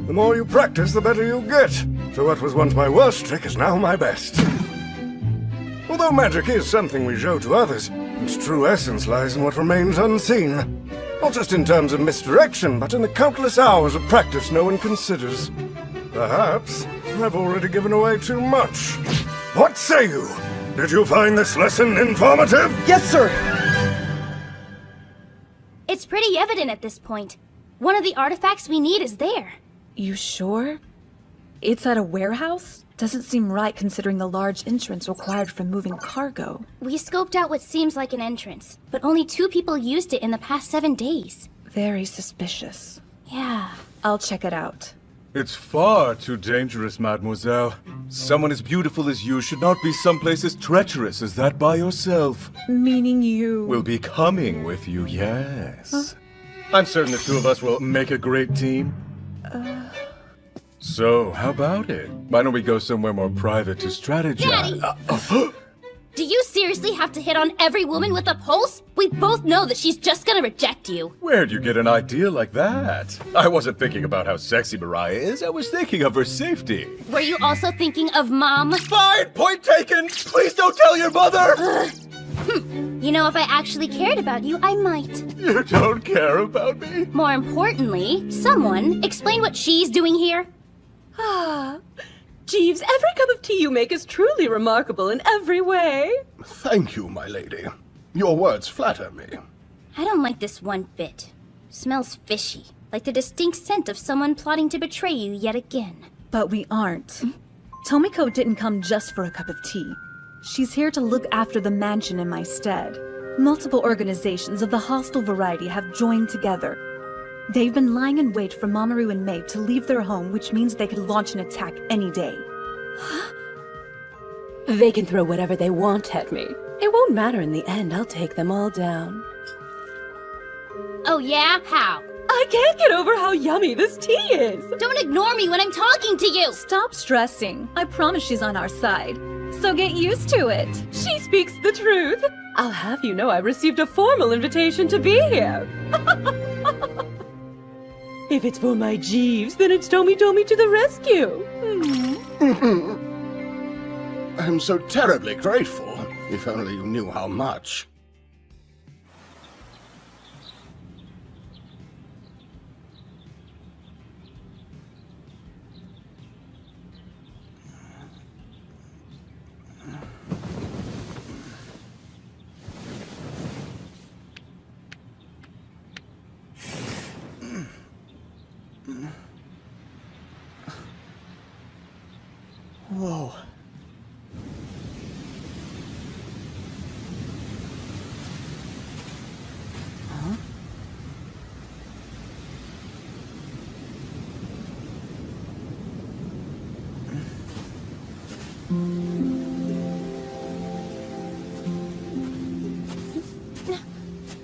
The more you practice, the better you get. So what was once my worst trick is now my best. Although magic is something we show to others, its true essence lies in what remains unseen. Not just in terms of misdirection, but in the countless hours of practice no one considers. Perhaps I've already given away too much. What say you? Did you find this lesson informative? Yes, sir! It's pretty evident at this point. One of the artifacts we need is there. You sure? It's at a warehouse? Doesn't seem right considering the large entrance required for moving cargo. We scoped out what seems like an entrance, but only 2 people used it in the past 7 days. Very suspicious. Yeah. I'll check it out. It's far too dangerous, mademoiselle. Someone as beautiful as you should not be someplace as treacherous as that by yourself. Meaning you... We'll be coming with you, yes. I'm certain the 2 of us will make a great team. So, how about it? Why don't we go somewhere more private to strategize? Daddy! Do you seriously have to hit on every woman with a pulse? We both know that she's just gonna reject you. Where'd you get an idea like that? I wasn't thinking about how sexy Mariah is, I was thinking of her safety. Were you also thinking of Mom? Fine! Point taken! Please don't tell your mother! You know, if I actually cared about you, I might. You don't care about me? More importantly, someone explain what she's doing here. Ah, Jeeves, every cup of tea you make is truly remarkable in every way. Thank you, my lady. Your words flatter me. I don't like this one bit. Smells fishy, like the distinct scent of someone plotting to betray you yet again. But we aren't. Tomiko didn't come just for a cup of tea. She's here to look after the mansion in my stead. Multiple organizations of the hostile variety have joined together. They've been lying in wait for Mamoru and Maeve to leave their home, which means they could launch an attack any day. They can throw whatever they want at me. It won't matter in the end. I'll take them all down. Oh yeah? How? I can't get over how yummy this tea is! Don't ignore me when I'm talking to you! Stop stressing. I promise she's on our side. So get used to it. She speaks the truth. I'll have you know I received a formal invitation to be here. If it's for my Jeeves, then it's Tommy to the rescue. I'm so terribly grateful. If only you knew how much. Whoa. Huh?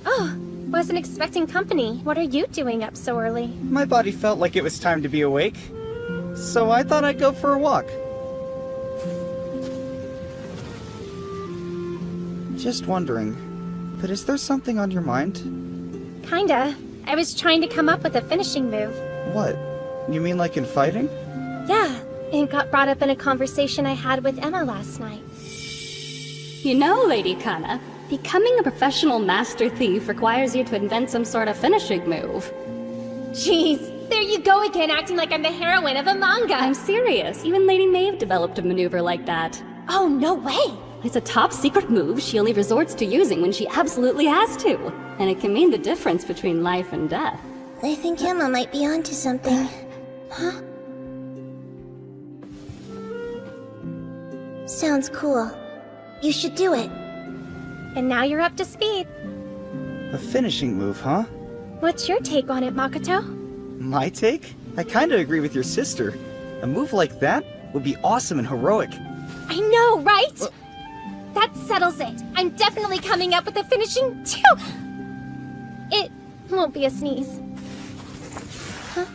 Oh, wasn't expecting company. What are you doing up so early? My body felt like it was time to be awake, so I thought I'd go for a walk. Just wondering, but is there something on your mind? Kinda. I was trying to come up with a finishing move. What? You mean like in fighting? Yeah, it got brought up in a conversation I had with Emma last night. You know, Lady Kana, becoming a professional master thief requires you to invent some sort of finishing move. Jeez, there you go again, acting like I'm the heroine of a manga. I'm serious. Even Lady Maeve developed a maneuver like that. Oh, no way! It's a top secret move she only resorts to using when she absolutely has to. And it can mean the difference between life and death. I think Emma might be onto something. Huh? Sounds cool. You should do it. And now you're up to speed. A finishing move, huh? What's your take on it, Makoto? My take? I kinda agree with your sister. A move like that would be awesome and heroic. I know, right? That settles it. I'm definitely coming up with a finishing too. It won't be a sneeze. Huh?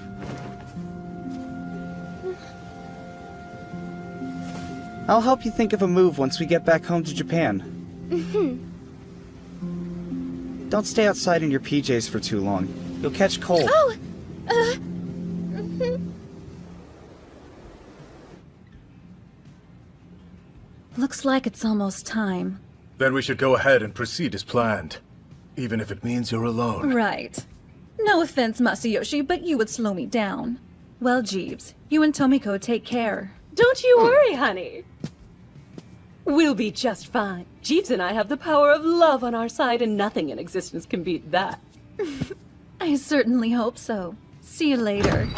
I'll help you think of a move once we get back home to Japan. Don't stay outside in your PJs for too long. You'll catch cold. Oh! Looks like it's almost time. Then we should go ahead and proceed as planned. Even if it means you're alone. Right. No offense, Masayoshi, but you would slow me down. Well, Jeeves, you and Tomiko take care. Don't you worry, honey. We'll be just fine. Jeeves and I have the power of love on our side, and nothing in existence can beat that. I certainly hope so. See you later.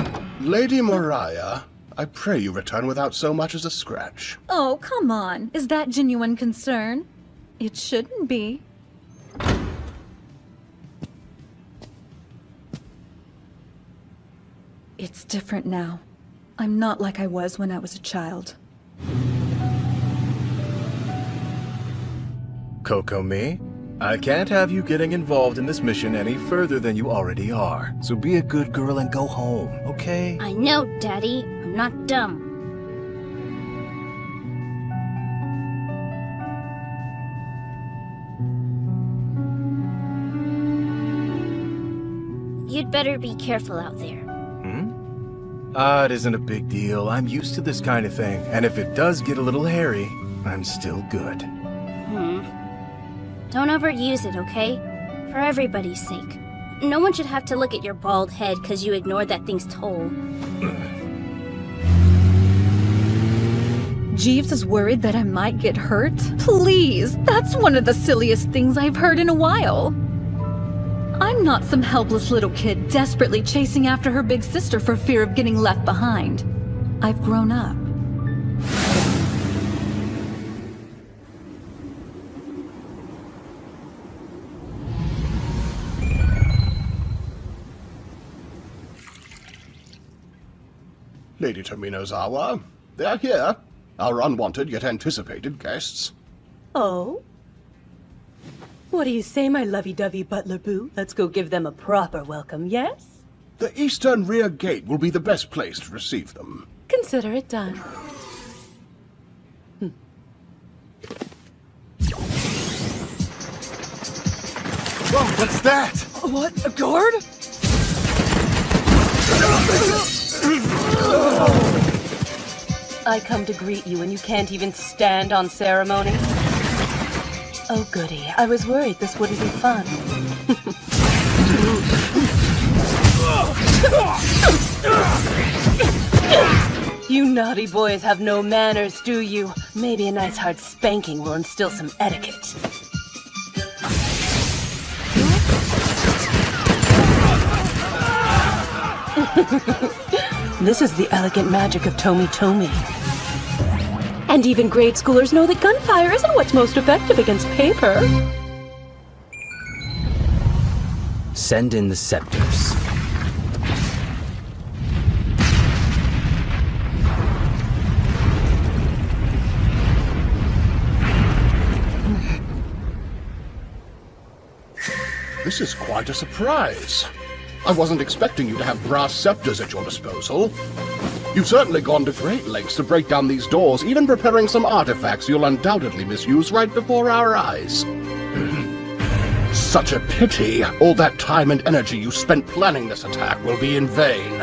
Lady Mariah, I pray you return without so much as a scratch. Oh, come on. Is that genuine concern? It shouldn't be. It's different now. I'm not like I was when I was a child. Kokomi, I can't have you getting involved in this mission any further than you already are. So be a good girl and go home, okay? I know, Daddy. I'm not dumb. You'd better be careful out there. It isn't a big deal. I'm used to this kind of thing. And if it does get a little hairy, I'm still good. Don't overuse it, okay? For everybody's sake. No one should have to look at your bald head because you ignored that thing's toll. Jeeves is worried that I might get hurt? Please, that's one of the silliest things I've heard in a while. I'm not some helpless little kid desperately chasing after her big sister for fear of getting left behind. I've grown up. Lady Tominozawa, they're here. Our unwanted yet anticipated guests. Oh? What do you say, my lovey-dovey butler boo? Let's go give them a proper welcome, yes? The eastern rear gate will be the best place to receive them. Consider it done. Whoa, what's that? What? A guard? I come to greet you and you can't even stand on ceremony? Oh goody, I was worried this wouldn't be fun. You naughty boys have no manners, do you? Maybe a nice hard spanking will instill some etiquette. This is the elegant magic of Tomy Tomy. And even grade schoolers know that gunfire isn't what's most effective against paper. Send in the scepters. This is quite a surprise. I wasn't expecting you to have brass scepters at your disposal. You've certainly gone to great lengths to break down these doors, even preparing some artifacts you'll undoubtedly misuse right before our eyes. Such a pity. All that time and energy you spent planning this attack will be in vain.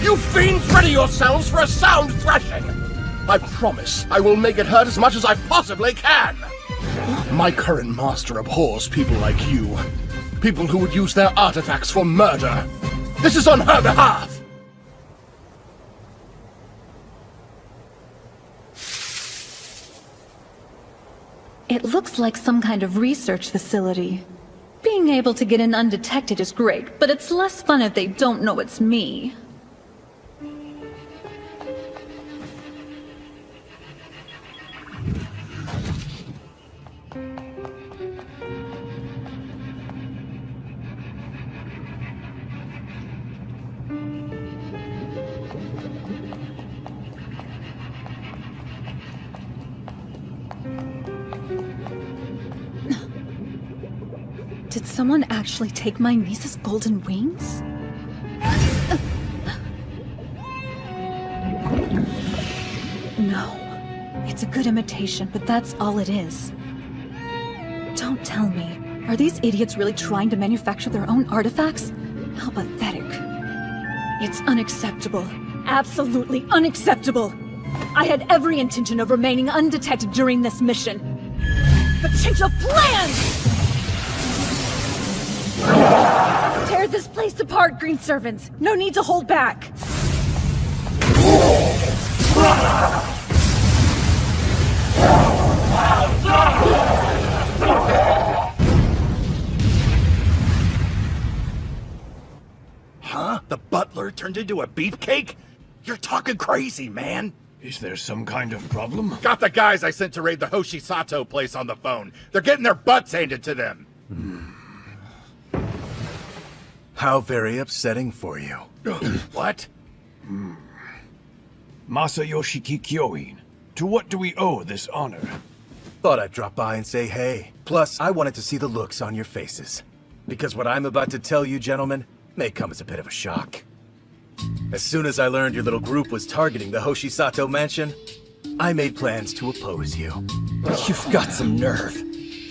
You fiends, ready yourselves for a sound thrashing! I promise I will make it hurt as much as I possibly can! My current master abhors people like you. People who would use their artifacts for murder. This is on her behalf! It looks like some kind of research facility. Being able to get in undetected is great, but it's less fun if they don't know it's me. Did someone actually take my niece's golden wings? No. It's a good imitation, but that's all it is. Don't tell me. Are these idiots really trying to manufacture their own artifacts? How pathetic. It's unacceptable. Absolutely unacceptable. I had every intention of remaining undetected during this mission. But change of plans! Tear this place apart, Green Servants! No need to hold back! Huh? The butler turned into a beefcake? You're talking crazy, man. Is there some kind of problem? Got the guys I sent to raid the Hoshisato place on the phone. They're getting their butts handed to them. How very upsetting for you. What? Masayoshi Kikyoin, to what do we owe this honor? Thought I'd drop by and say hey. Plus, I wanted to see the looks on your faces. Because what I'm about to tell you, gentlemen, may come as a bit of a shock. As soon as I learned your little group was targeting the Hoshisato mansion, I made plans to oppose you. You've got some nerve.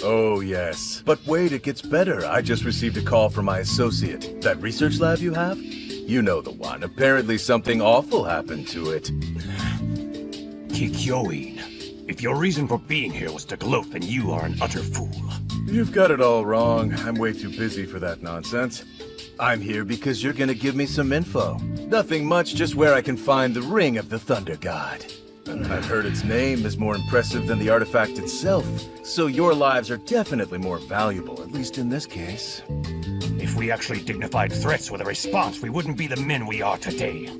Oh, yes. But wait, it gets better. I just received a call from my associate. That research lab you have? You know the one. Apparently something awful happened to it. Kikyoin, if your reason for being here was to gloat, then you are an utter fool. You've got it all wrong. I'm way too busy for that nonsense. I'm here because you're gonna give me some info. Nothing much, just where I can find the Ring of the Thunder God. I've heard its name is more impressive than the artifact itself, so your lives are definitely more valuable, at least in this case. If we actually dignified threats with a response, we wouldn't be the men we are today.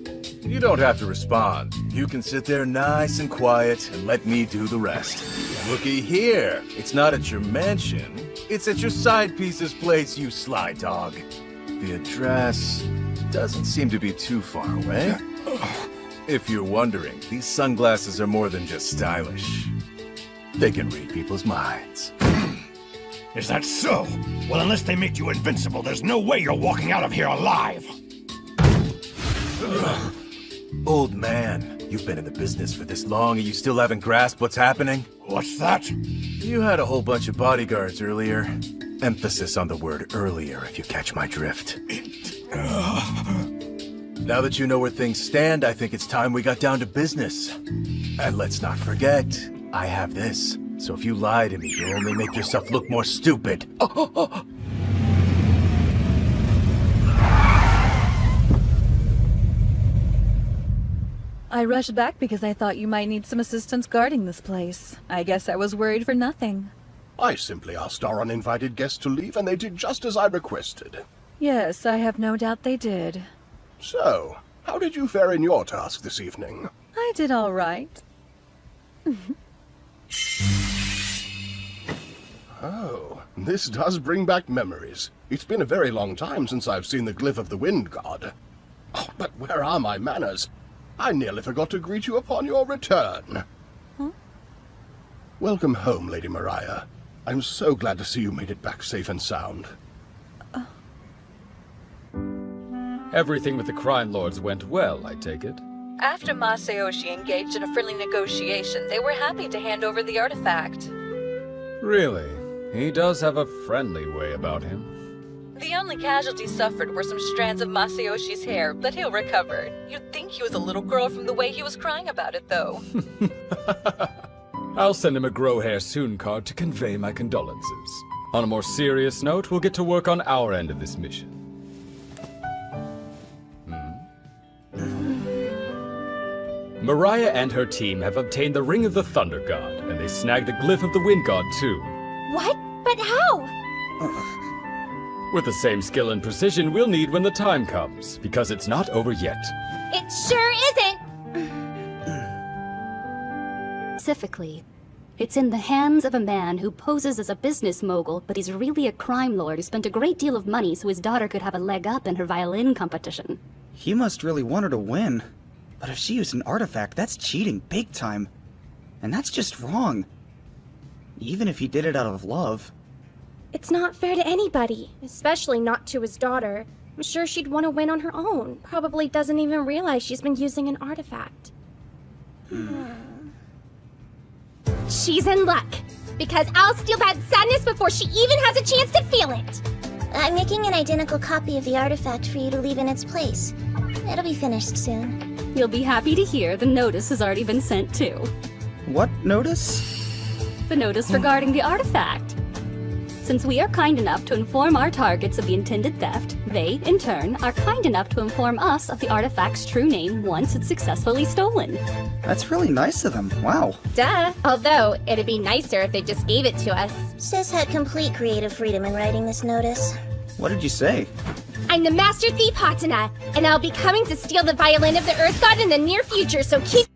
You don't have to respond. You can sit there nice and quiet and let me do the rest. Looky here. It's not at your mansion. It's at your side piece's place, you sly dog. The address doesn't seem to be too far away. If you're wondering, these sunglasses are more than just stylish. They can read people's minds. Is that so? Well, unless they make you invincible, there's no way you're walking out of here alive. Old man, you've been in the business for this long and you still haven't grasped what's happening? What's that? You had a whole bunch of bodyguards earlier. Emphasis on the word earlier, if you catch my drift. Now that you know where things stand, I think it's time we got down to business. And let's not forget, I have this. So if you lie to me, you'll only make yourself look more stupid. I rushed back because I thought you might need some assistance guarding this place. I guess I was worried for nothing. I simply asked our uninvited guests to leave, and they did just as I requested. Yes, I have no doubt they did. So, how did you fare in your task this evening? I did all right. Oh, this does bring back memories. It's been a very long time since I've seen the glyph of the Wind God. Oh, but where are my manners? I nearly forgot to greet you upon your return. Huh? Welcome home, Lady Mariah. I'm so glad to see you made it back safe and sound. Everything with the crime lords went well, I take it? After Masayoshi engaged in a friendly negotiation, they were happy to hand over the artifact. Really? He does have a friendly way about him. The only casualties suffered were some strands of Masayoshi's hair, but he'll recover. You'd think he was a little girl from the way he was crying about it, though. I'll send him a grow hair soon card to convey my condolences. On a more serious note, we'll get to work on our end of this mission. Mariah and her team have obtained the Ring of the Thunder God, and they snagged the Glyph of the Wind God, too. What? But how? With the same skill and precision we'll need when the time comes, because it's not over yet. It sure isn't! Specifically, it's in the hands of a man who poses as a business mogul, but he's really a crime lord who spent a great deal of money so his daughter could have a leg up in her violin competition. He must really want her to win. But if she used an artifact, that's cheating big time. And that's just wrong. Even if he did it out of love. It's not fair to anybody, especially not to his daughter. I'm sure she'd want to win on her own. Probably doesn't even realize she's been using an artifact. She's in luck, because I'll steal that sadness before she even has a chance to feel it. I'm making an identical copy of the artifact for you to leave in its place. It'll be finished soon. You'll be happy to hear the notice has already been sent too. What notice? The notice regarding the artifact. Since we are kind enough to inform our targets of the intended theft, they, in turn, are kind enough to inform us of the artifact's true name once it's successfully stolen. That's really nice of them. Wow. Duh. Although, it'd be nicer if they just gave it to us. Sis had complete creative freedom in writing this notice. What did you say? I'm the Master Thief Hatana, and I'll be coming to steal the violin of the Earth God in the near future, so keep...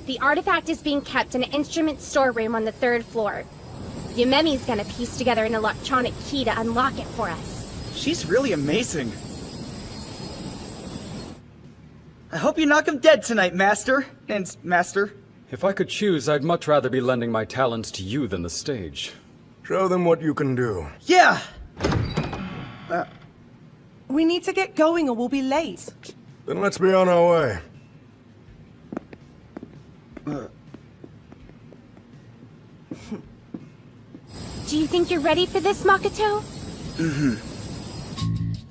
The artifact is being kept in an instrument storeroom on the 3rd floor. Yumemi's gonna piece together an electronic key to unlock it for us. She's really amazing. I hope you knock him dead tonight, Master. And Master. If I could choose, I'd much rather be lending my talents to you than the stage. Show them what you can do. Yeah! We need to get going or we'll be late. Then let's be on our way. Do you think you're ready for this, Makoto?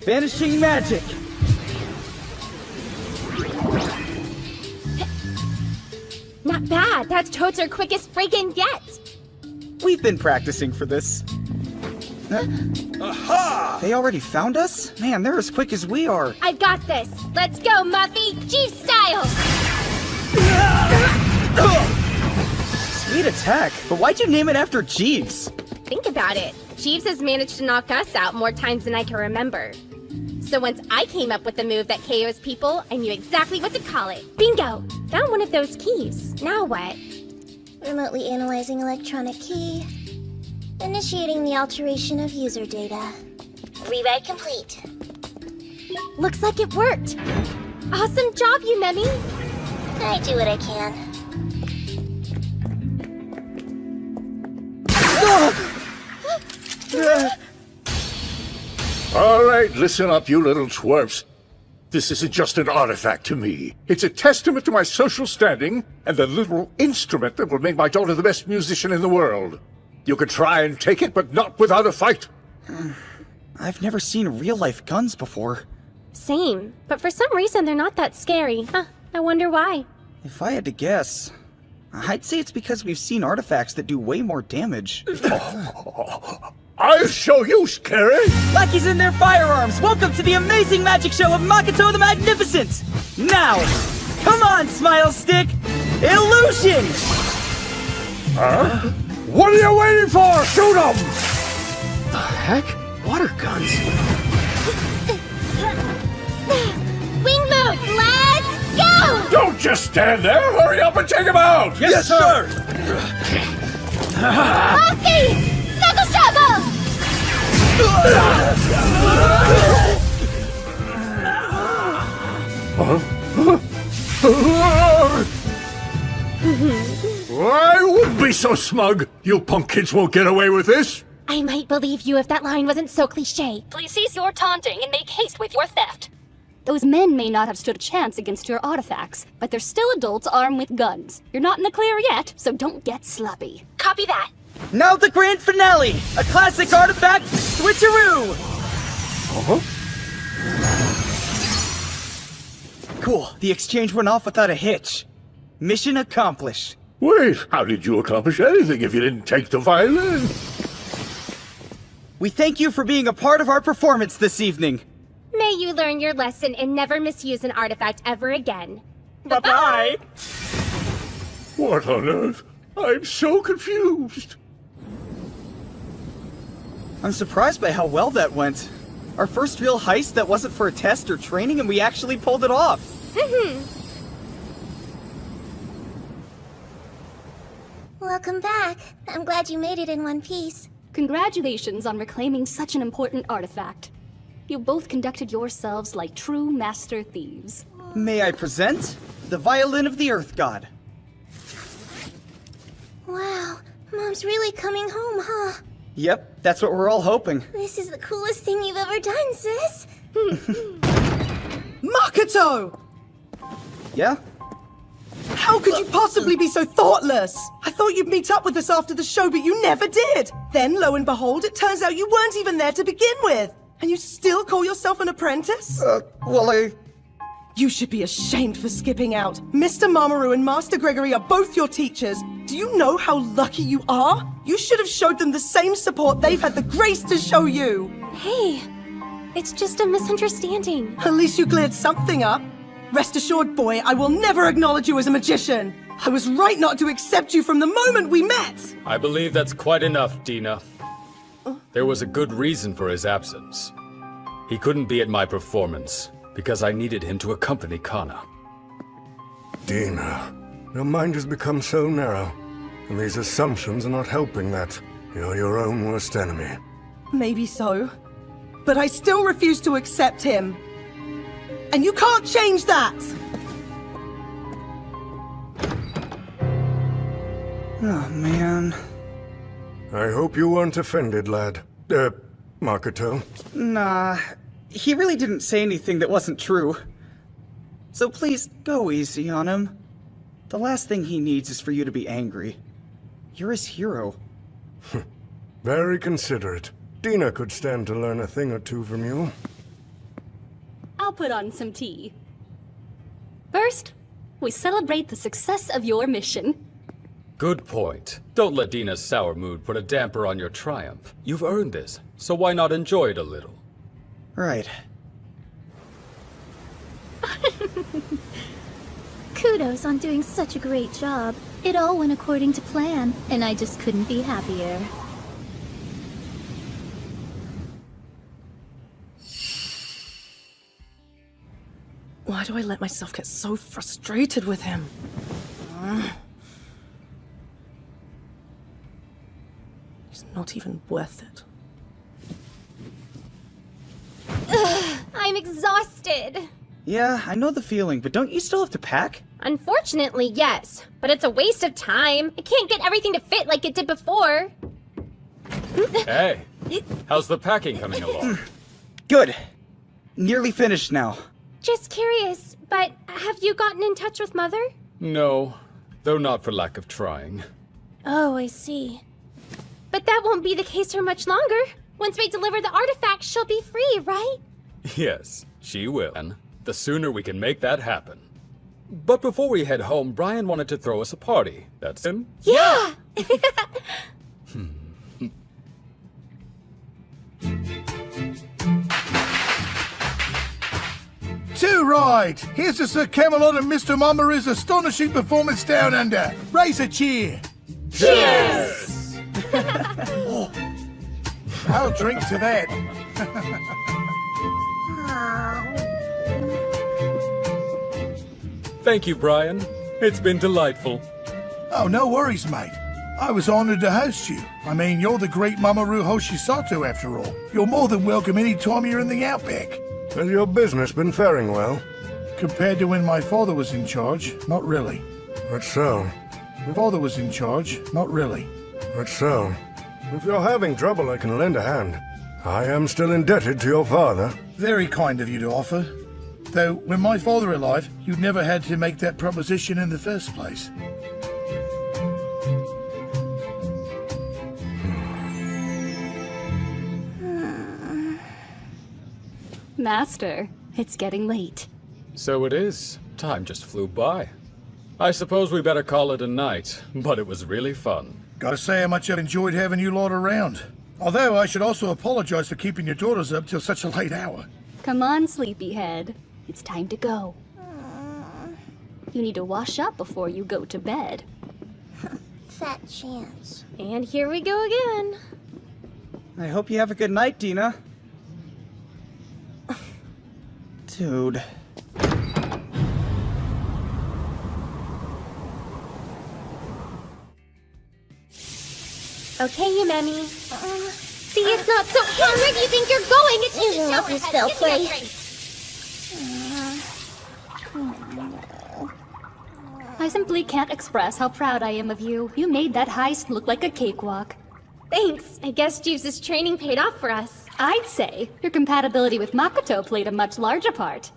Vanishing magic! Not bad. That's totes our quickest break-in yet. We've been practicing for this. Aha! They already found us? Man, they're as quick as we are. I've got this. Let's go, Muffy. G-style. Sweet attack, but why'd you name it after Jeeves? Think about it. Jeeves has managed to knock us out more times than I can remember. So once I came up with a move that KOs people, I knew exactly what to call it. Bingo! Found one of those keys. Now what? Remotely analyzing electronic key. Initiating the alteration of user data. Rewrite complete. Looks like it worked. Awesome job, Yumemi. I do what I can. All right, listen up, you little twerps. This isn't just an artifact to me. It's a testament to my social standing and the literal instrument that will make my daughter the best musician in the world. You can try and take it, but not without a fight. I've never seen real-life guns before. Same, but for some reason they're not that scary. Huh, I wonder why. If I had to guess, I'd say it's because we've seen artifacts that do way more damage. I'll show you, Scary! Lackeys in their firearms! Welcome to the amazing magic show of Makoto the Magnificent! Now, come on, Smile Stick! Illusion! Huh? What are you waiting for? Shoot them! The heck? Water guns? Wing mode, let's go! Don't just stand there! Hurry up and take him out! Yes, sir! Okay! Knuckle shovel! I wouldn't be so smug! You punk kids won't get away with this! I might believe you if that line wasn't so cliché. Please cease your taunting and make haste with your theft. Those men may not have stood a chance against your artifacts, but they're still adults armed with guns. You're not in the clear yet, so don't get sloppy. Copy that. Now the grand finale! A classic artifact switcheroo! Cool, the exchange went off without a hitch. Mission accomplished. Wait, how did you accomplish anything if you didn't take the violin? We thank you for being a part of our performance this evening. May you learn your lesson and never misuse an artifact ever again. Bye-bye! What on earth? I'm so confused. I'm surprised by how well that went. Our first real heist that wasn't for a test or training, and we actually pulled it off. Welcome back. I'm glad you made it in one piece. Congratulations on reclaiming such an important artifact. You both conducted yourselves like true master thieves. May I present the Violin of the Earth God? Wow, Mom's really coming home, huh? Yep, that's what we're all hoping. This is the coolest thing you've ever done, sis. Makoto! Yeah? How could you possibly be so thoughtless? I thought you'd meet up with us after the show, but you never did. Then, lo and behold, it turns out you weren't even there to begin with. And you still call yourself an apprentice? Well, You should be ashamed for skipping out. Mr. Mamoru and Master Gregory are both your teachers. Do you know how lucky you are? You should have showed them the same support they've had the grace to show you. Hey, it's just a misunderstanding. At least you cleared something up. Rest assured, boy, I will never acknowledge you as a magician. I was right not to accept you from the moment we met. I believe that's quite enough, Dina. There was a good reason for his absence. He couldn't be at my performance, because I needed him to accompany Kana. Dina, your mind has become so narrow, and these assumptions are not helping that. You're your own worst enemy. Maybe so. But I still refuse to accept him. And you can't change that! oh man. I hope you weren't offended, lad. Makoto. Nah, he really didn't say anything that wasn't true. So please, go easy on him. The last thing he needs is for you to be angry. You're his hero. Very considerate. Dina could stand to learn a thing or two from you. I'll put on some tea. First, we celebrate the success of your mission. Good point. Don't let Dina's sour mood put a damper on your triumph. You've earned this, so why not enjoy it a little? Right. Kudos on doing such a great job. It all went according to plan, and I just couldn't be happier. Why do I let myself get so frustrated with him? He's not even worth it. Ugh, I'm exhausted. Yeah, I know the feeling, but don't you still have to pack? Unfortunately, yes. But it's a waste of time. It can't get everything to fit like it did before. Hey, how's the packing coming along? Good. Nearly finished now. Just curious, but have you gotten in touch with Mother? No, though not for lack of trying. Oh, I see. But that won't be the case for much longer. Once we deliver the artifact, she'll be free, right? Yes, she will. And the sooner we can make that happen. But before we head home, Brian wanted to throw us a party. That's him? Yeah! Too right! Here's to Sir Camelot and Mr. Mummery's astonishing performance down under. Raise a cheer! Cheers! I'll drink to that. Thank you, Brian. It's been delightful. Oh, no worries, mate. I was honored to host you. I mean, you're the great Mamoru Hoshisato, after all. You're more than welcome any time you're in the Outback. Has your business been faring well? Compared to when my father was in charge, not really. That's so. My father was in charge, not really. That's so. If you're having trouble, I can lend a hand. I am still indebted to your father. Very kind of you to offer. Though, when my father alive, you never had to make that proposition in the first place. Master, it's getting late. So it is. Time just flew by. I suppose we better call it a night, but it was really fun. Gotta say how much I've enjoyed having you lot around. Although I should also apologize for keeping your daughters up till such a late hour. Come on, sleepyhead. It's time to go. You need to wash up before you go to bed. Fat chance. And here we go again. I hope you have a good night, Dina. Dude. Okay, you Memmy. See, it's not so hard. Where do you think you're going? It's in the Love this spell play. I simply can't express how proud I am of you. You made that heist look like a cakewalk. Thanks. I guess Jeeves' training paid off for us. I'd say your compatibility with Makoto played a much larger part.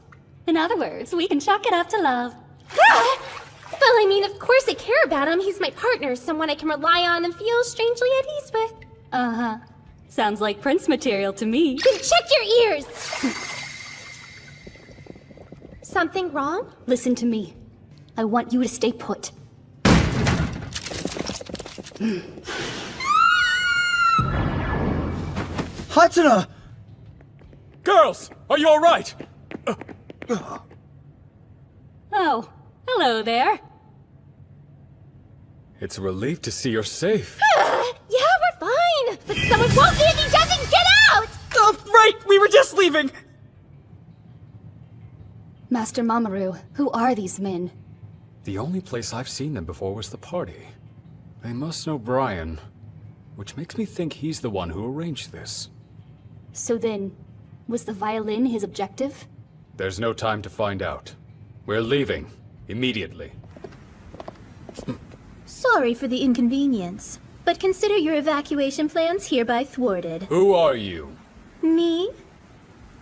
In other words, we can chalk it up to love. Well, I mean, of course I care about him. He's my partner, someone I can rely on and feel strangely at ease with. Uh-huh. Sounds like Prince material to me. Then check your ears! Something wrong? Listen to me. I want you to stay put. Hatsuna! Girls, are you all right? Oh, hello there. It's a relief to see you're safe. Yeah, we're fine. But someone won't be if he doesn't get out! Oh, right! We were just leaving! Master Mamoru, who are these men? The only place I've seen them before was the party. They must know Brian, which makes me think he's the one who arranged this. So then, was the violin his objective? There's no time to find out. We're leaving. Immediately. Sorry for the inconvenience, but consider your evacuation plans hereby thwarted. Who are you? Me?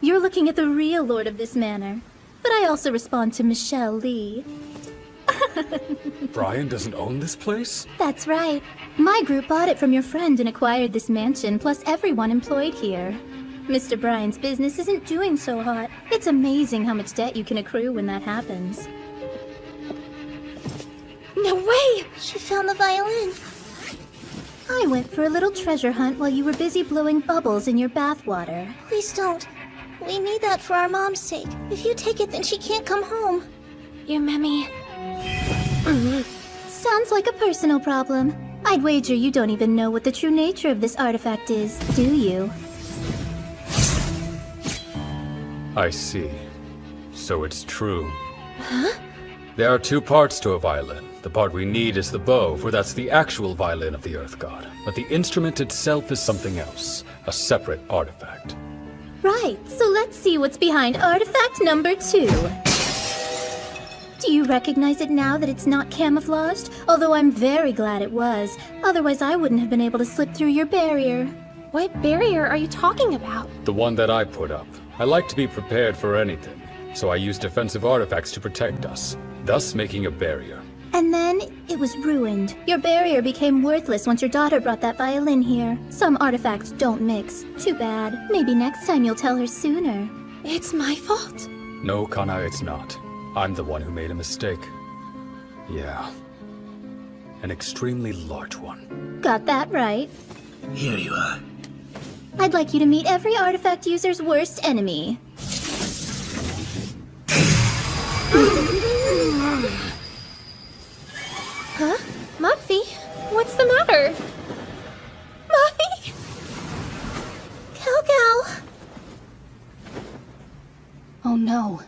You're looking at the real lord of this manor, but I also respond to Michelle Lee. Brian doesn't own this place? That's right. My group bought it from your friend and acquired this mansion, plus everyone employed here. Mr. Brian's business isn't doing so hot. It's amazing how much debt you can accrue when that happens. No way! She found the violin. I went for a little treasure hunt while you were busy blowing bubbles in your bathwater. Please don't. We need that for our mom's sake. If you take it, then she can't come home. You Memmy. Sounds like a personal problem. I'd wager you don't even know what the true nature of this artifact is, do you? I see. So it's true. Huh? There are two parts to a violin. The part we need is the bow, for that's the actual violin of the Earth God. But the instrument itself is something else, a separate artifact. Right, so let's see what's behind artifact number 2. Do you recognize it now that it's not camouflaged? Although I'm very glad it was. Otherwise I wouldn't have been able to slip through your barrier. What barrier are you talking about? The one that I put up. I like to be prepared for anything, so I use defensive artifacts to protect us, thus making a barrier. And then it was ruined. Your barrier became worthless once your daughter brought that violin here. Some artifacts don't mix. Too bad. Maybe next time you'll tell her sooner. It's my fault. No, Kana, it's not. I'm the one who made a mistake. Yeah. An extremely large one. Got that right. Here you are. I'd like you to meet every artifact user's worst enemy. Huh? Muffy? What's the matter? Muffy? Cal. Oh no,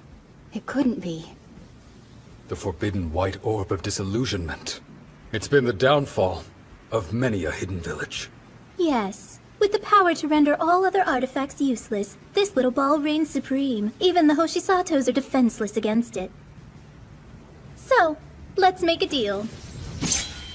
it couldn't be. The forbidden white orb of disillusionment. It's been the downfall of many a hidden village. Yes. With the power to render all other artifacts useless, this little ball reigns supreme. Even the Hoshisatos are defenseless against it. So, let's make a deal.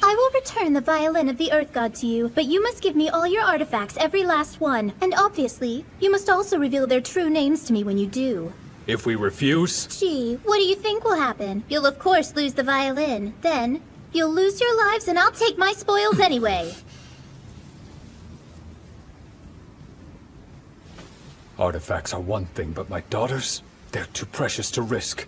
I will return the violin of the Earth God to you, but you must give me all your artifacts, every last one. And obviously, you must also reveal their true names to me when you do. If we refuse... Gee, what do you think will happen? You'll of course lose the violin. Then, you'll lose your lives and I'll take my spoils anyway. Artifacts are one thing, but my daughters? They're too precious to risk.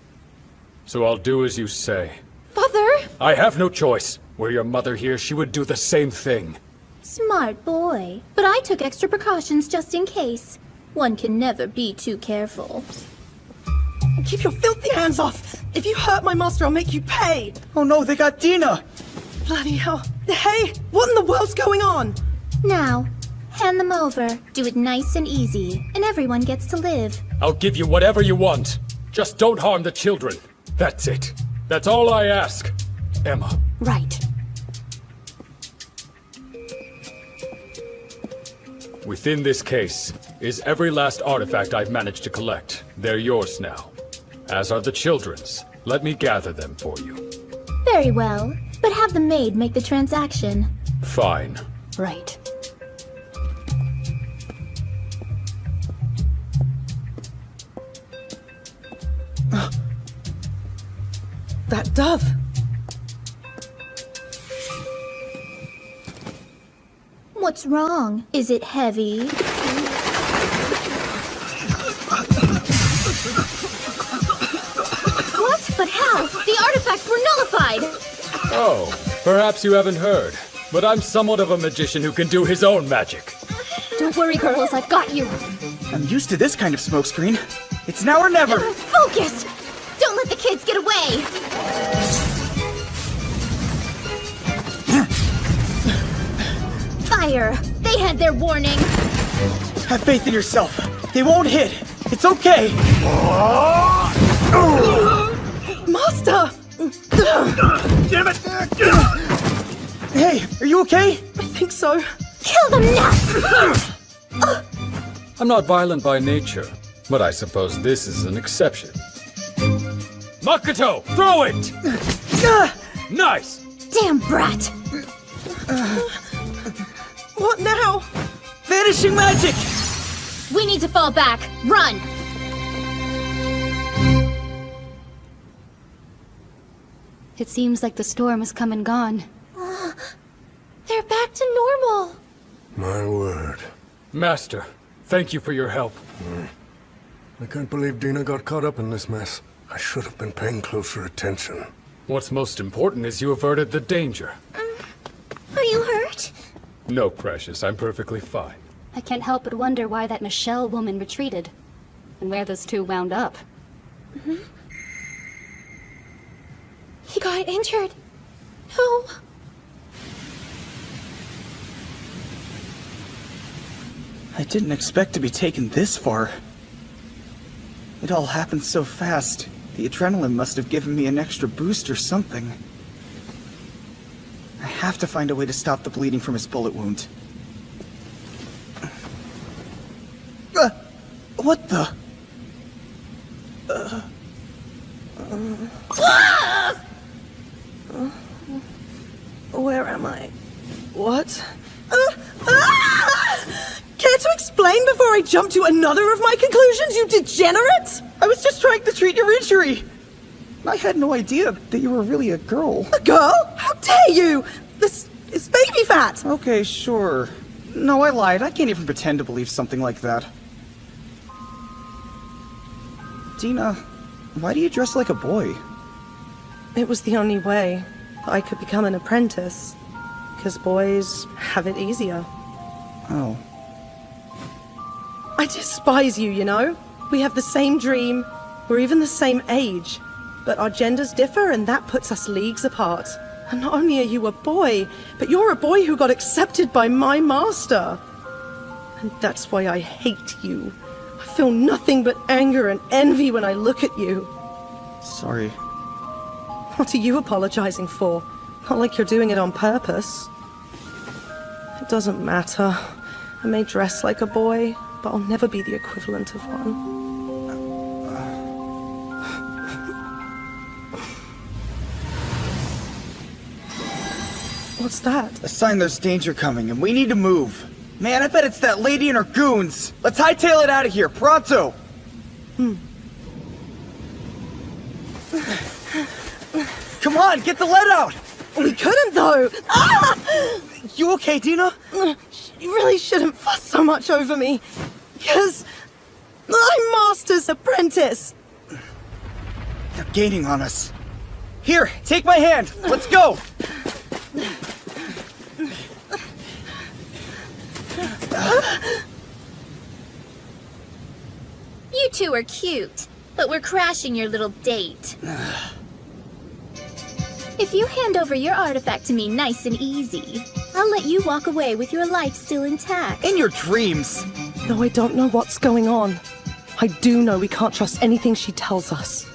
So I'll do as you say. Father! I have no choice. Were your mother here, she would do the same thing. Smart boy. But I took extra precautions just in case. One can never be too careful. Keep your filthy hands off! If you hurt my master, I'll make you pay! Oh no, they got Dina! Bloody hell. Hey, what in the world's going on? Now, hand them over. Do it nice and easy, and everyone gets to live. I'll give you whatever you want. Just don't harm the children. That's it. That's all I ask. Emma. Right. Within this case is every last artifact I've managed to collect. They're yours now. As are the children's. Let me gather them for you. Very well, but have the maid make the transaction. Fine. Right. That dove. What's wrong? Is it heavy? What? But how? The artifacts were nullified! Oh, perhaps you haven't heard, but I'm somewhat of a magician who can do his own magic. Don't worry, girls, I've got you. I'm used to this kind of smokescreen. It's now or never! Focus! Don't let the kids get away! Fire! They had their warning! Have faith in yourself. They won't hit. It's okay. Master! Damn it! Hey, are you okay? I think so. Kill them now! I'm not violent by nature, but I suppose this is an exception. Makoto, throw it! Nice! Damn brat! What now? Vanishing magic! We need to fall back. Run! It seems like the storm has come and gone. They're back to normal. My word. Master, thank you for your help. I can't believe Dina got caught up in this mess. I should have been paying closer attention. What's most important is you averted the danger. Are you hurt? No, precious, I'm perfectly fine. I can't help but wonder why that Michelle woman retreated. And where those two wound up. He got injured. No. I didn't expect to be taken this far. It all happened so fast. The adrenaline must have given me an extra boost or something. I have to find a way to stop the bleeding from his bullet wound. What the? Where am I? What? Care to explain before I jump to another of my conclusions, you degenerate? I was just trying to treat your injury. I had no idea that you were really a girl. A girl? How dare you? This is baby fat. Okay, sure. No, I lied. I can't even pretend to believe something like that. Dina, why do you dress like a boy? It was the only way I could become an apprentice. Because boys have it easier. Oh. I despise you, you know? We have the same dream. We're even the same age. But our genders differ, and that puts us leagues apart. And not only are you a boy, but you're a boy who got accepted by my master. And that's why I hate you. I feel nothing but anger and envy when I look at you. Sorry. What are you apologizing for? Not like you're doing it on purpose. It doesn't matter. I may dress like a boy, but I'll never be the equivalent of one. What's that? A sign there's danger coming, and we need to move. Man, I bet it's that lady and her goons. Let's hightail it out of here, pronto! Come on, get the lead out! We couldn't, though! Ah! You okay, Dina? You really shouldn't fuss so much over me. Because I'm Master's apprentice. They're gaining on us. Here, take my hand. Let's go! You two are cute, but we're crashing your little date. If you hand over your artifact to me nice and easy, I'll let you walk away with your life still intact. In your dreams! Though I don't know what's going on, I do know we can't trust anything she tells us.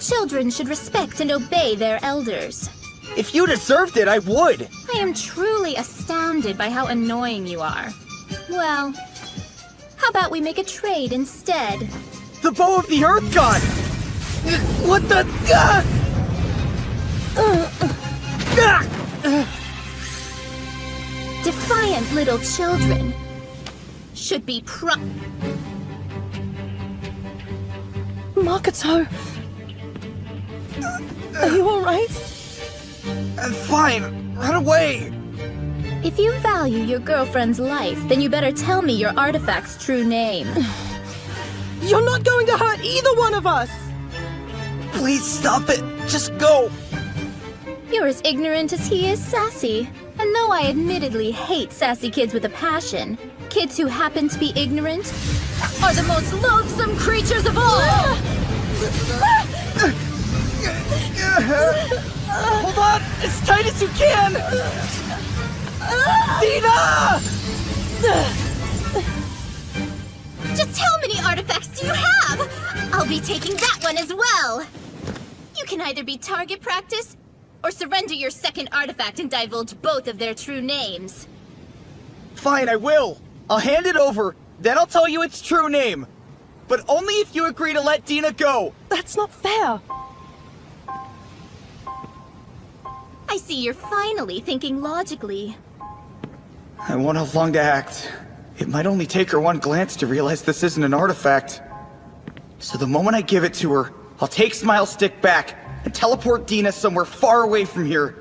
Children should respect and obey their elders. If you deserved it, I would! I am truly astounded by how annoying you are. Well, how about we make a trade instead? The bow of the Earth God! What the... Defiant little children should be Makoto! Are you alright? Fine, run away! If you value your girlfriend's life, then you better tell me your artifact's true name. You're not going to hurt either one of us! Please stop it! Just go! You're as ignorant as he is sassy. And though I admittedly hate sassy kids with a passion, kids who happen to be ignorant are the most loathsome creatures of all! Hold on! As tight as you can! Dina! Just how many artifacts do you have? I'll be taking that one as well! You can either be target practice, or surrender your second artifact and divulge both of their true names. Fine, I will. I'll hand it over, then I'll tell you its true name. But only if you agree to let Dina go. That's not fair. I see you're finally thinking logically. I won't have long to act. It might only take her one glance to realize this isn't an artifact. So the moment I give it to her, I'll take Smile Stick back and teleport Dina somewhere far away from here.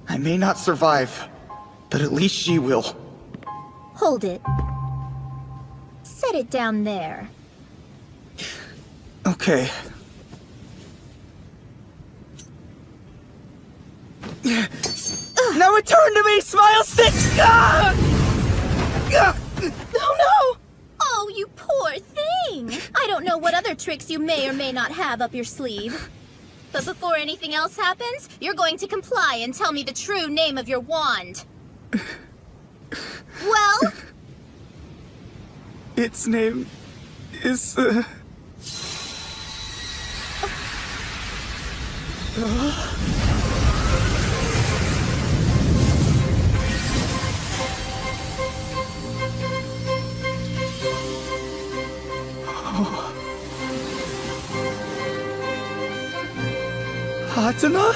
I may not survive, but at least she will. Hold it. Set it down there. Okay. Now return to me, Smile Stick! Oh no! Oh, you poor thing! I don't know what other tricks you may or may not have up your sleeve. But before anything else happens, you're going to comply and tell me the true name of your wand. Well? Its name is, Hatsuna?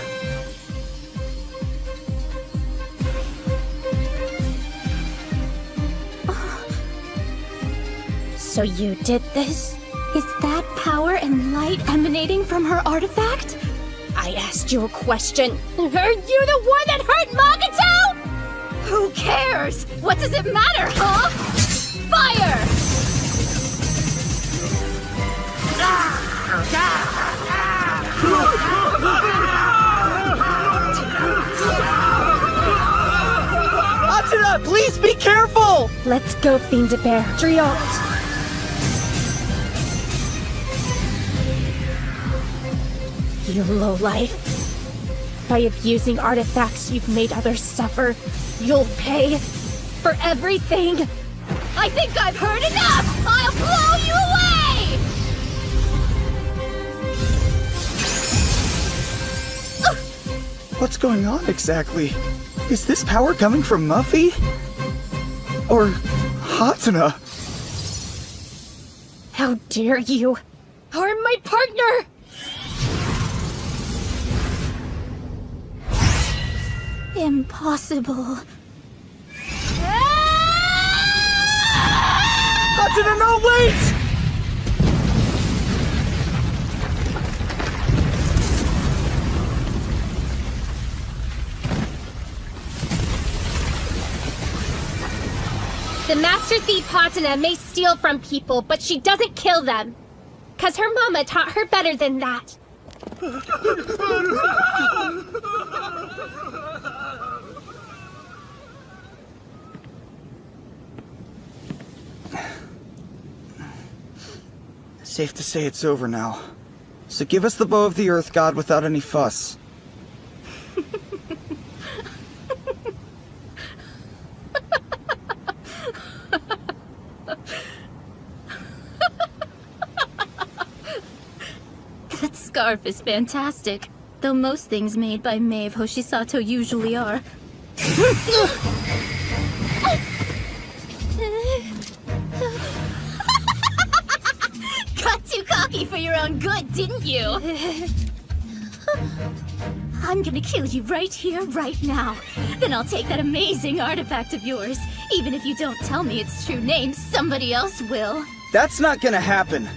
So you did this? Is that power and light emanating from her artifact? I asked you a question. Are you the one that hurt Magato? Who cares? What does it matter, huh? Fire! Hatsuna, please be careful! Let's go, Fiend Bear. Driot. You lowlife. By abusing artifacts you've made others suffer, you'll pay for everything. I think I've heard enough! I'll blow you away! What's going on exactly? Is this power coming from Muffy? Or Hatsuna? How dare you harm my partner! Impossible. Hatsuna, no, wait! The Master Thief Hatsuna may steal from people, but she doesn't kill them. 'Cause her mama taught her better than that. Safe to say it's over now. So give us the Bow of the Earth God without any fuss. That scarf is fantastic. Though most things made by Maeve Hoshisato usually are. Got too cocky for your own good, didn't you? I'm gonna kill you right here, right now. Then I'll take that amazing artifact of yours. Even if you don't tell me its true name, somebody else will. That's not gonna happen.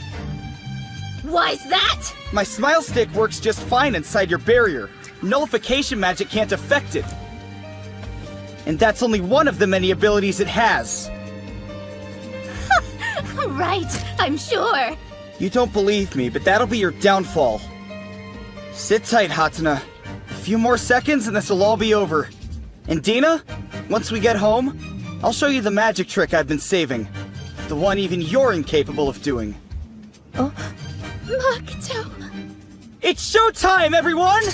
Why's that? My smile stick works just fine inside your barrier. Nullification magic can't affect it. And that's only one of the many abilities it has. Right, I'm sure. You don't believe me, but that'll be your downfall. Sit tight, Hatsuna. A few more seconds and this will all be over. And Dina, once we get home, I'll show you the magic trick I've been saving. The one even you're incapable of doing. Magato. It's showtime, everyone!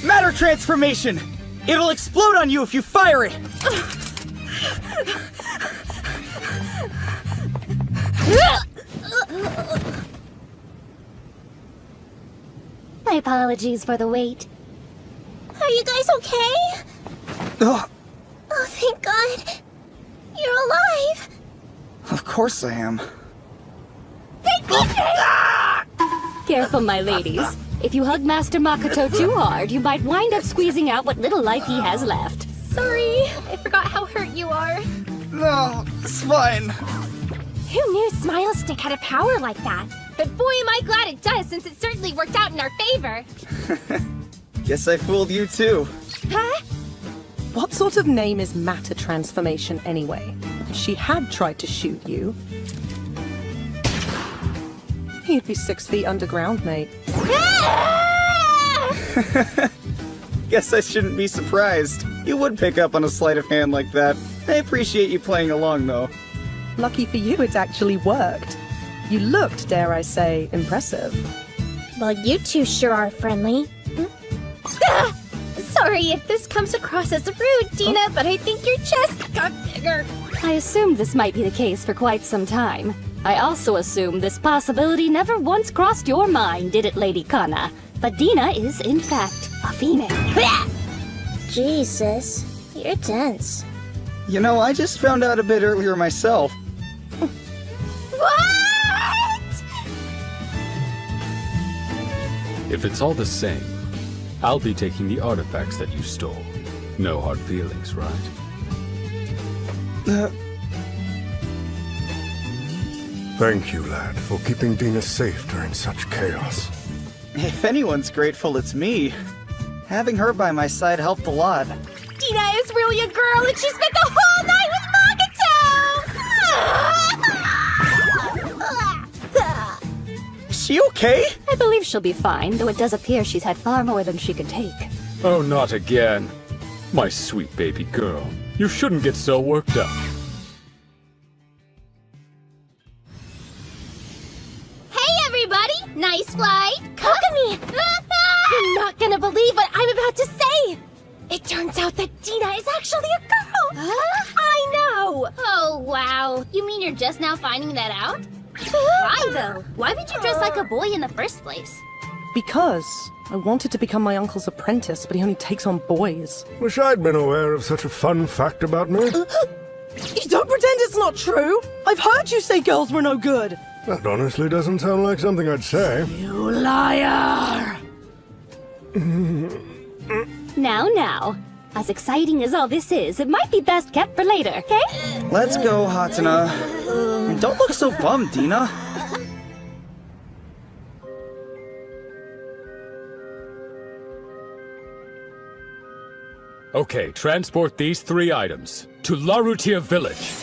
Matter transformation! It'll explode on you if you fire it! My apologies for the wait. Are you guys okay? Ugh, Oh, thank God. You're alive. of course I am. Thank goodness! Careful, my ladies. If you hug Master Makoto too hard, you might wind up squeezing out what little life he has left. Sorry, I forgot how hurt you are. No, it's fine. Who knew Smile Stick had a power like that? But boy, am I glad it does, since it certainly worked out in our favor. Guess I fooled you too. Huh? What sort of name is matter transformation anyway? If she had tried to shoot you, you'd be 6 feet underground, mate. Guess I shouldn't be surprised. You would pick up on a sleight of hand like that. I appreciate you playing along, though. Lucky for you, it's actually worked. You looked, dare I say, impressive. Well, you two sure are friendly. Sorry if this comes across as rude, Dina, but I think your chest got bigger. I assumed this might be the case for quite some time. I also assume this possibility never once crossed your mind, did it, Lady Kana? But Dina is, in fact, a female. Jesus, you're tense. You know, I just found out a bit earlier myself. What? If it's all the same, I'll be taking the artifacts that you stole. No hard feelings, right? Thank you, lad, for keeping Dina safe during such chaos. If anyone's grateful, it's me. Having her by my side helped a lot. Dina is really a girl, and she spent the whole night with Is she okay? I believe she'll be fine, though it does appear she's had far more than she can take. Oh, not again. My sweet baby girl. You shouldn't get so worked up. Hey, everybody! Nice flight! Kakami! You're not gonna believe what I'm about to say! It turns out that Dina is actually a girl! I know! Oh, wow. You mean you're just now finding that out? Why, though? Why would you dress like a boy in the first place? Because I wanted to become my uncle's apprentice, but he only takes on boys. Wish I'd been aware of such a fun fact about me. You don't pretend it's not true! I've heard you say girls were no good! That honestly doesn't sound like something I'd say. You liar! Now. As exciting as all this is, it might be best kept for later, okay? Let's go, Hatsuna. And don't look so bummed, Dina. Okay, transport these 3 items to Larutia Village.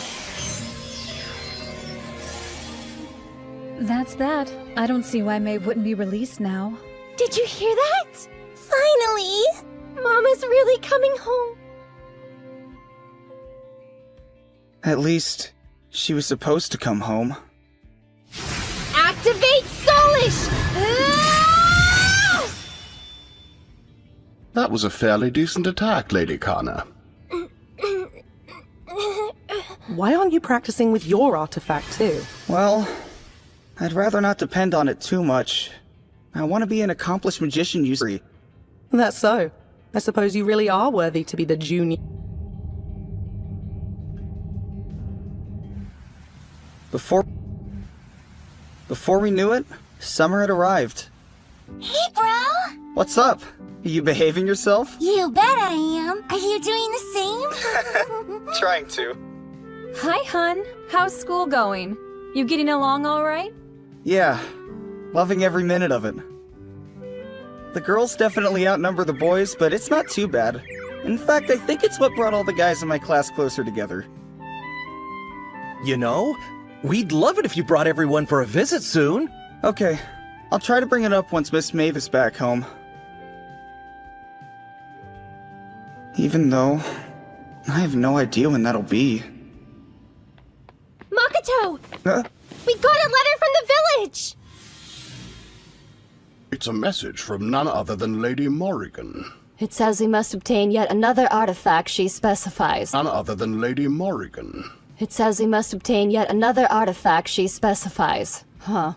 That's that. I don't see why Maeve wouldn't be released now. Did you hear that? Finally! Mama's really coming home. At least, she was supposed to come home. Activate Soulish! That was a fairly decent attack, Lady Kana. Why aren't you practicing with your artifact, too? Well, I'd rather not depend on it too much. I want to be an accomplished magician usually. That's so. I suppose you really are worthy to be the junior. Before we knew it, summer had arrived. Hey, bro! What's up? Are you behaving yourself? You bet I am. Are you doing the same? Trying to. Hi, hun. How's school going? You getting along all right? Yeah, loving every minute of it. The girls definitely outnumber the boys, but it's not too bad. In fact, I think it's what brought all the guys in my class closer together. You know, we'd love it if you brought everyone for a visit soon. Okay, I'll try to bring it up once Miss Maeve is back home. Even though, I have no idea when that'll be. Makoto! Huh? We got a letter from the village! It's a message from none other than Lady Morrigan. It says we must obtain yet another artifact she specifies. None other than Lady Morrigan. It says we must obtain yet another artifact she specifies. Huh.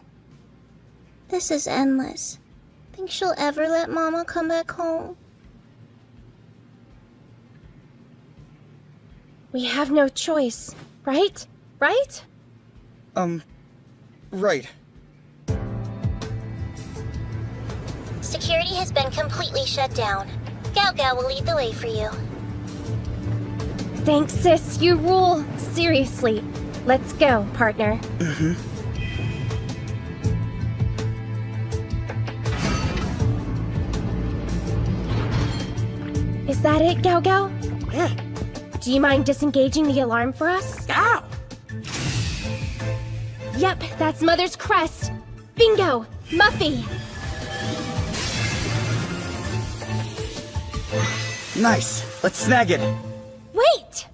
This is endless. Think she'll ever let Mama come back home? We have no choice, right? Right? Right. Security has been completely shut down. Gao Gao will lead the way for you. Thanks, sis. You rule. Seriously. Let's go, partner. Is that it, Gao Gao? Do you mind disengaging the alarm for us? Ow! Yep, that's Mother's crest. Bingo! Muffy! Nice. Let's snag it. Wait!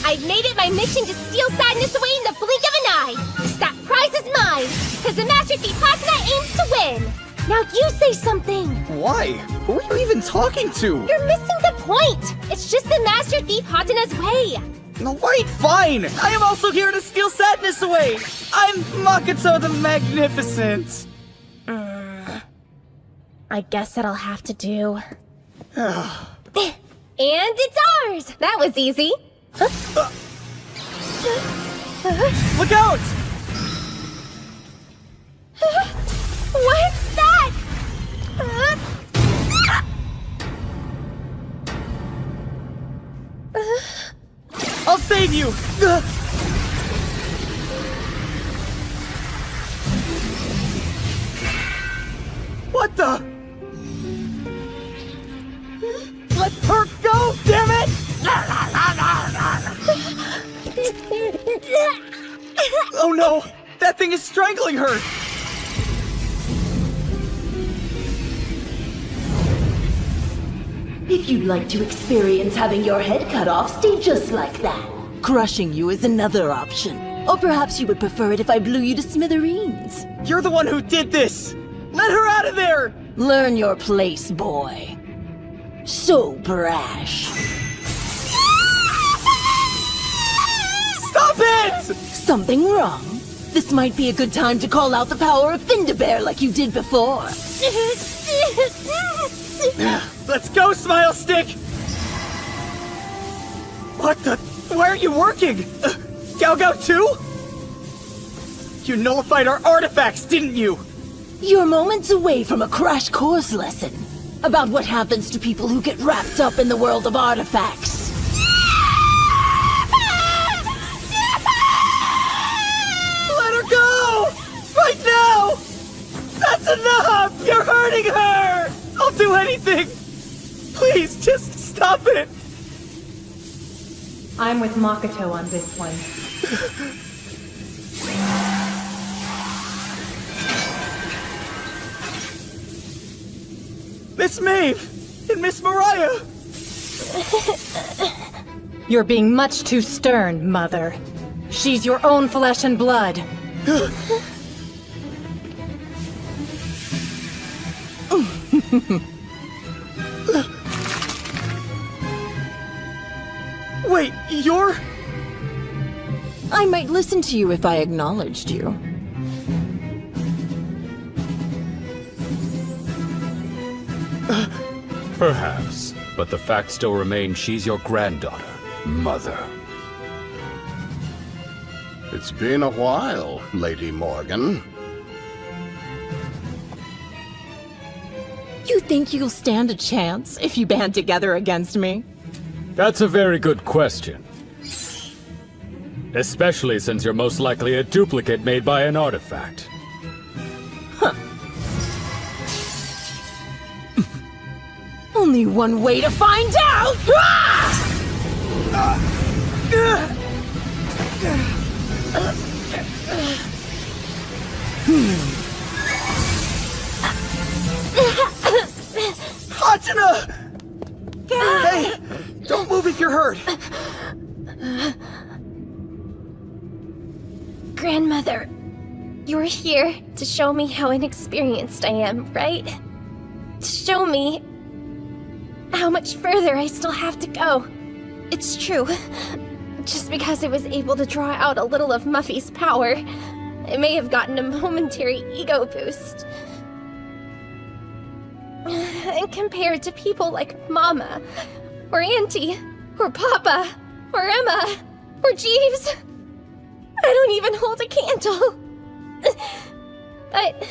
I've made it my mission to steal sadness away in the blink of an eye! That prize is mine! Because the Master Thief Hasuna aims to win! Now you say something! Why? Who are you even talking to? You're missing the point! It's just the Master Thief Hatuna's way! No, wait, fine! I am also here to steal sadness away! I'm Makoto the Magnificent! I guess that'll have to do. And it's ours! That was easy! Look out! What's that? you! What the? Let her go, damn it! Oh no! That thing is strangling her! If you'd like to experience having your head cut off, stay just like that. Crushing you is another option. Or perhaps you would prefer it if I blew you to smithereens. You're the one who did this! Let her out of there! Learn your place, boy. So brash. Stop it! Something wrong? This might be a good time to call out the power of Findabear like you did before. Let's go, Smile Stick! What the? Why aren't you working? Gao too? You nullified our artifacts, didn't you? You're moments away from a crash course lesson about what happens to people who get wrapped up in the world of artifacts. Let her go! Right now! That's enough! You're hurting her! I'll do anything! Please, just stop it! I'm with Makoto on this one. Miss Maeve! And Miss Mariah! You're being much too stern, Mother. She's your own flesh and blood. Wait, you're... I might listen to you if I acknowledged you. Perhaps, but the fact still remains she's your granddaughter, Mother. It's been a while, Lady Morgan. You think you'll stand a chance if you band together against me? That's a very good question. Especially since you're most likely a duplicate made by an artifact. Only one way to find out! Hatsuna! Hey! Don't move if you're hurt! Grandmother, you're here to show me how inexperienced I am, right? To show me how much further I still have to go. It's true. Just because I was able to draw out a little of Muffy's power, I may have gotten a momentary ego boost. And compared to people like Mama, or Auntie, or Papa, or Emma, or Jeeves, I don't even hold a candle. But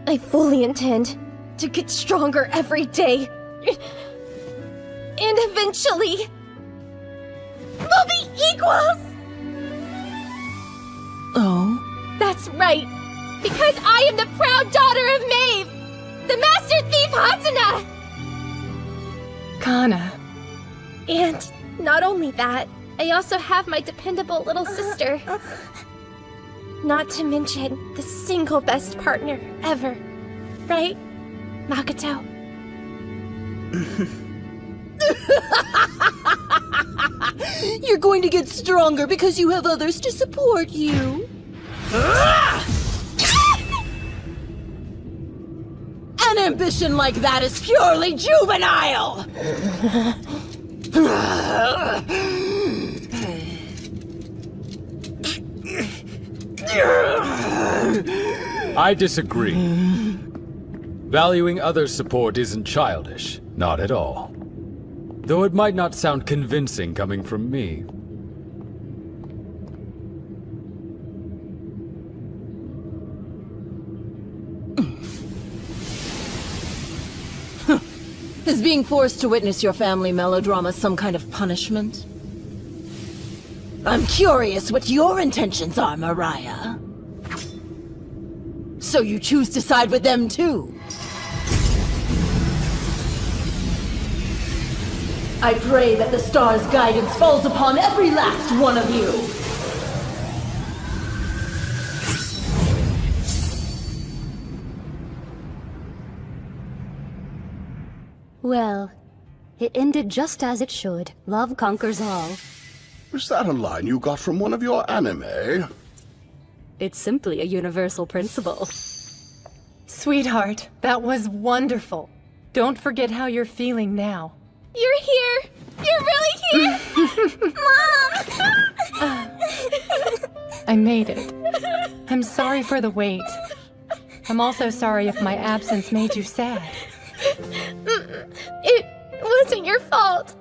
I fully intend to get stronger every day. And eventually, we'll be equals! Oh? That's right. Because I am the proud daughter of Maeve, the Master Thief Hatsuna! Kana. And not only that, I also have my dependable little sister. Not to mention the single best partner ever. Right, Makoto? You're going to get stronger because you have others to support you. An ambition like that is purely juvenile! I disagree. Valuing others' support isn't childish, not at all. Though it might not sound convincing coming from me. Is being forced to witness your family melodrama some kind of punishment? I'm curious what your intentions are, Mariah. So you choose to side with them too? I pray that the star's guidance falls upon every last one of you. Well, it ended just as it should. Love conquers all. Is that a line you got from one of your anime? It's simply a universal principle. Sweetheart, that was wonderful. Don't forget how you're feeling now. You're here! You're really here! Mom! I made it. I'm sorry for the wait. I'm also sorry if my absence made you sad. It wasn't your fault.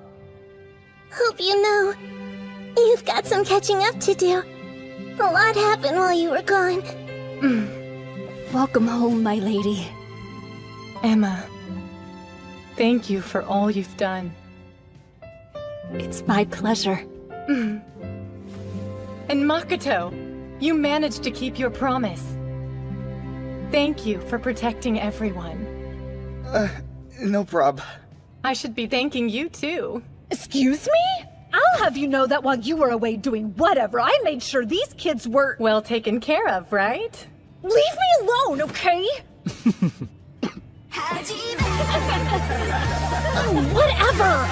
Hope you know, you've got some catching up to do. A lot happened while you were gone. Welcome home, my lady. Emma, thank you for all you've done. It's my pleasure. And Makoto, you managed to keep your promise. Thank you for protecting everyone. No prob. I should be thanking you too. Excuse me? I'll have you know that while you were away doing whatever, I made sure these kids were... well taken care of, right? Leave me alone, okay? Whatever!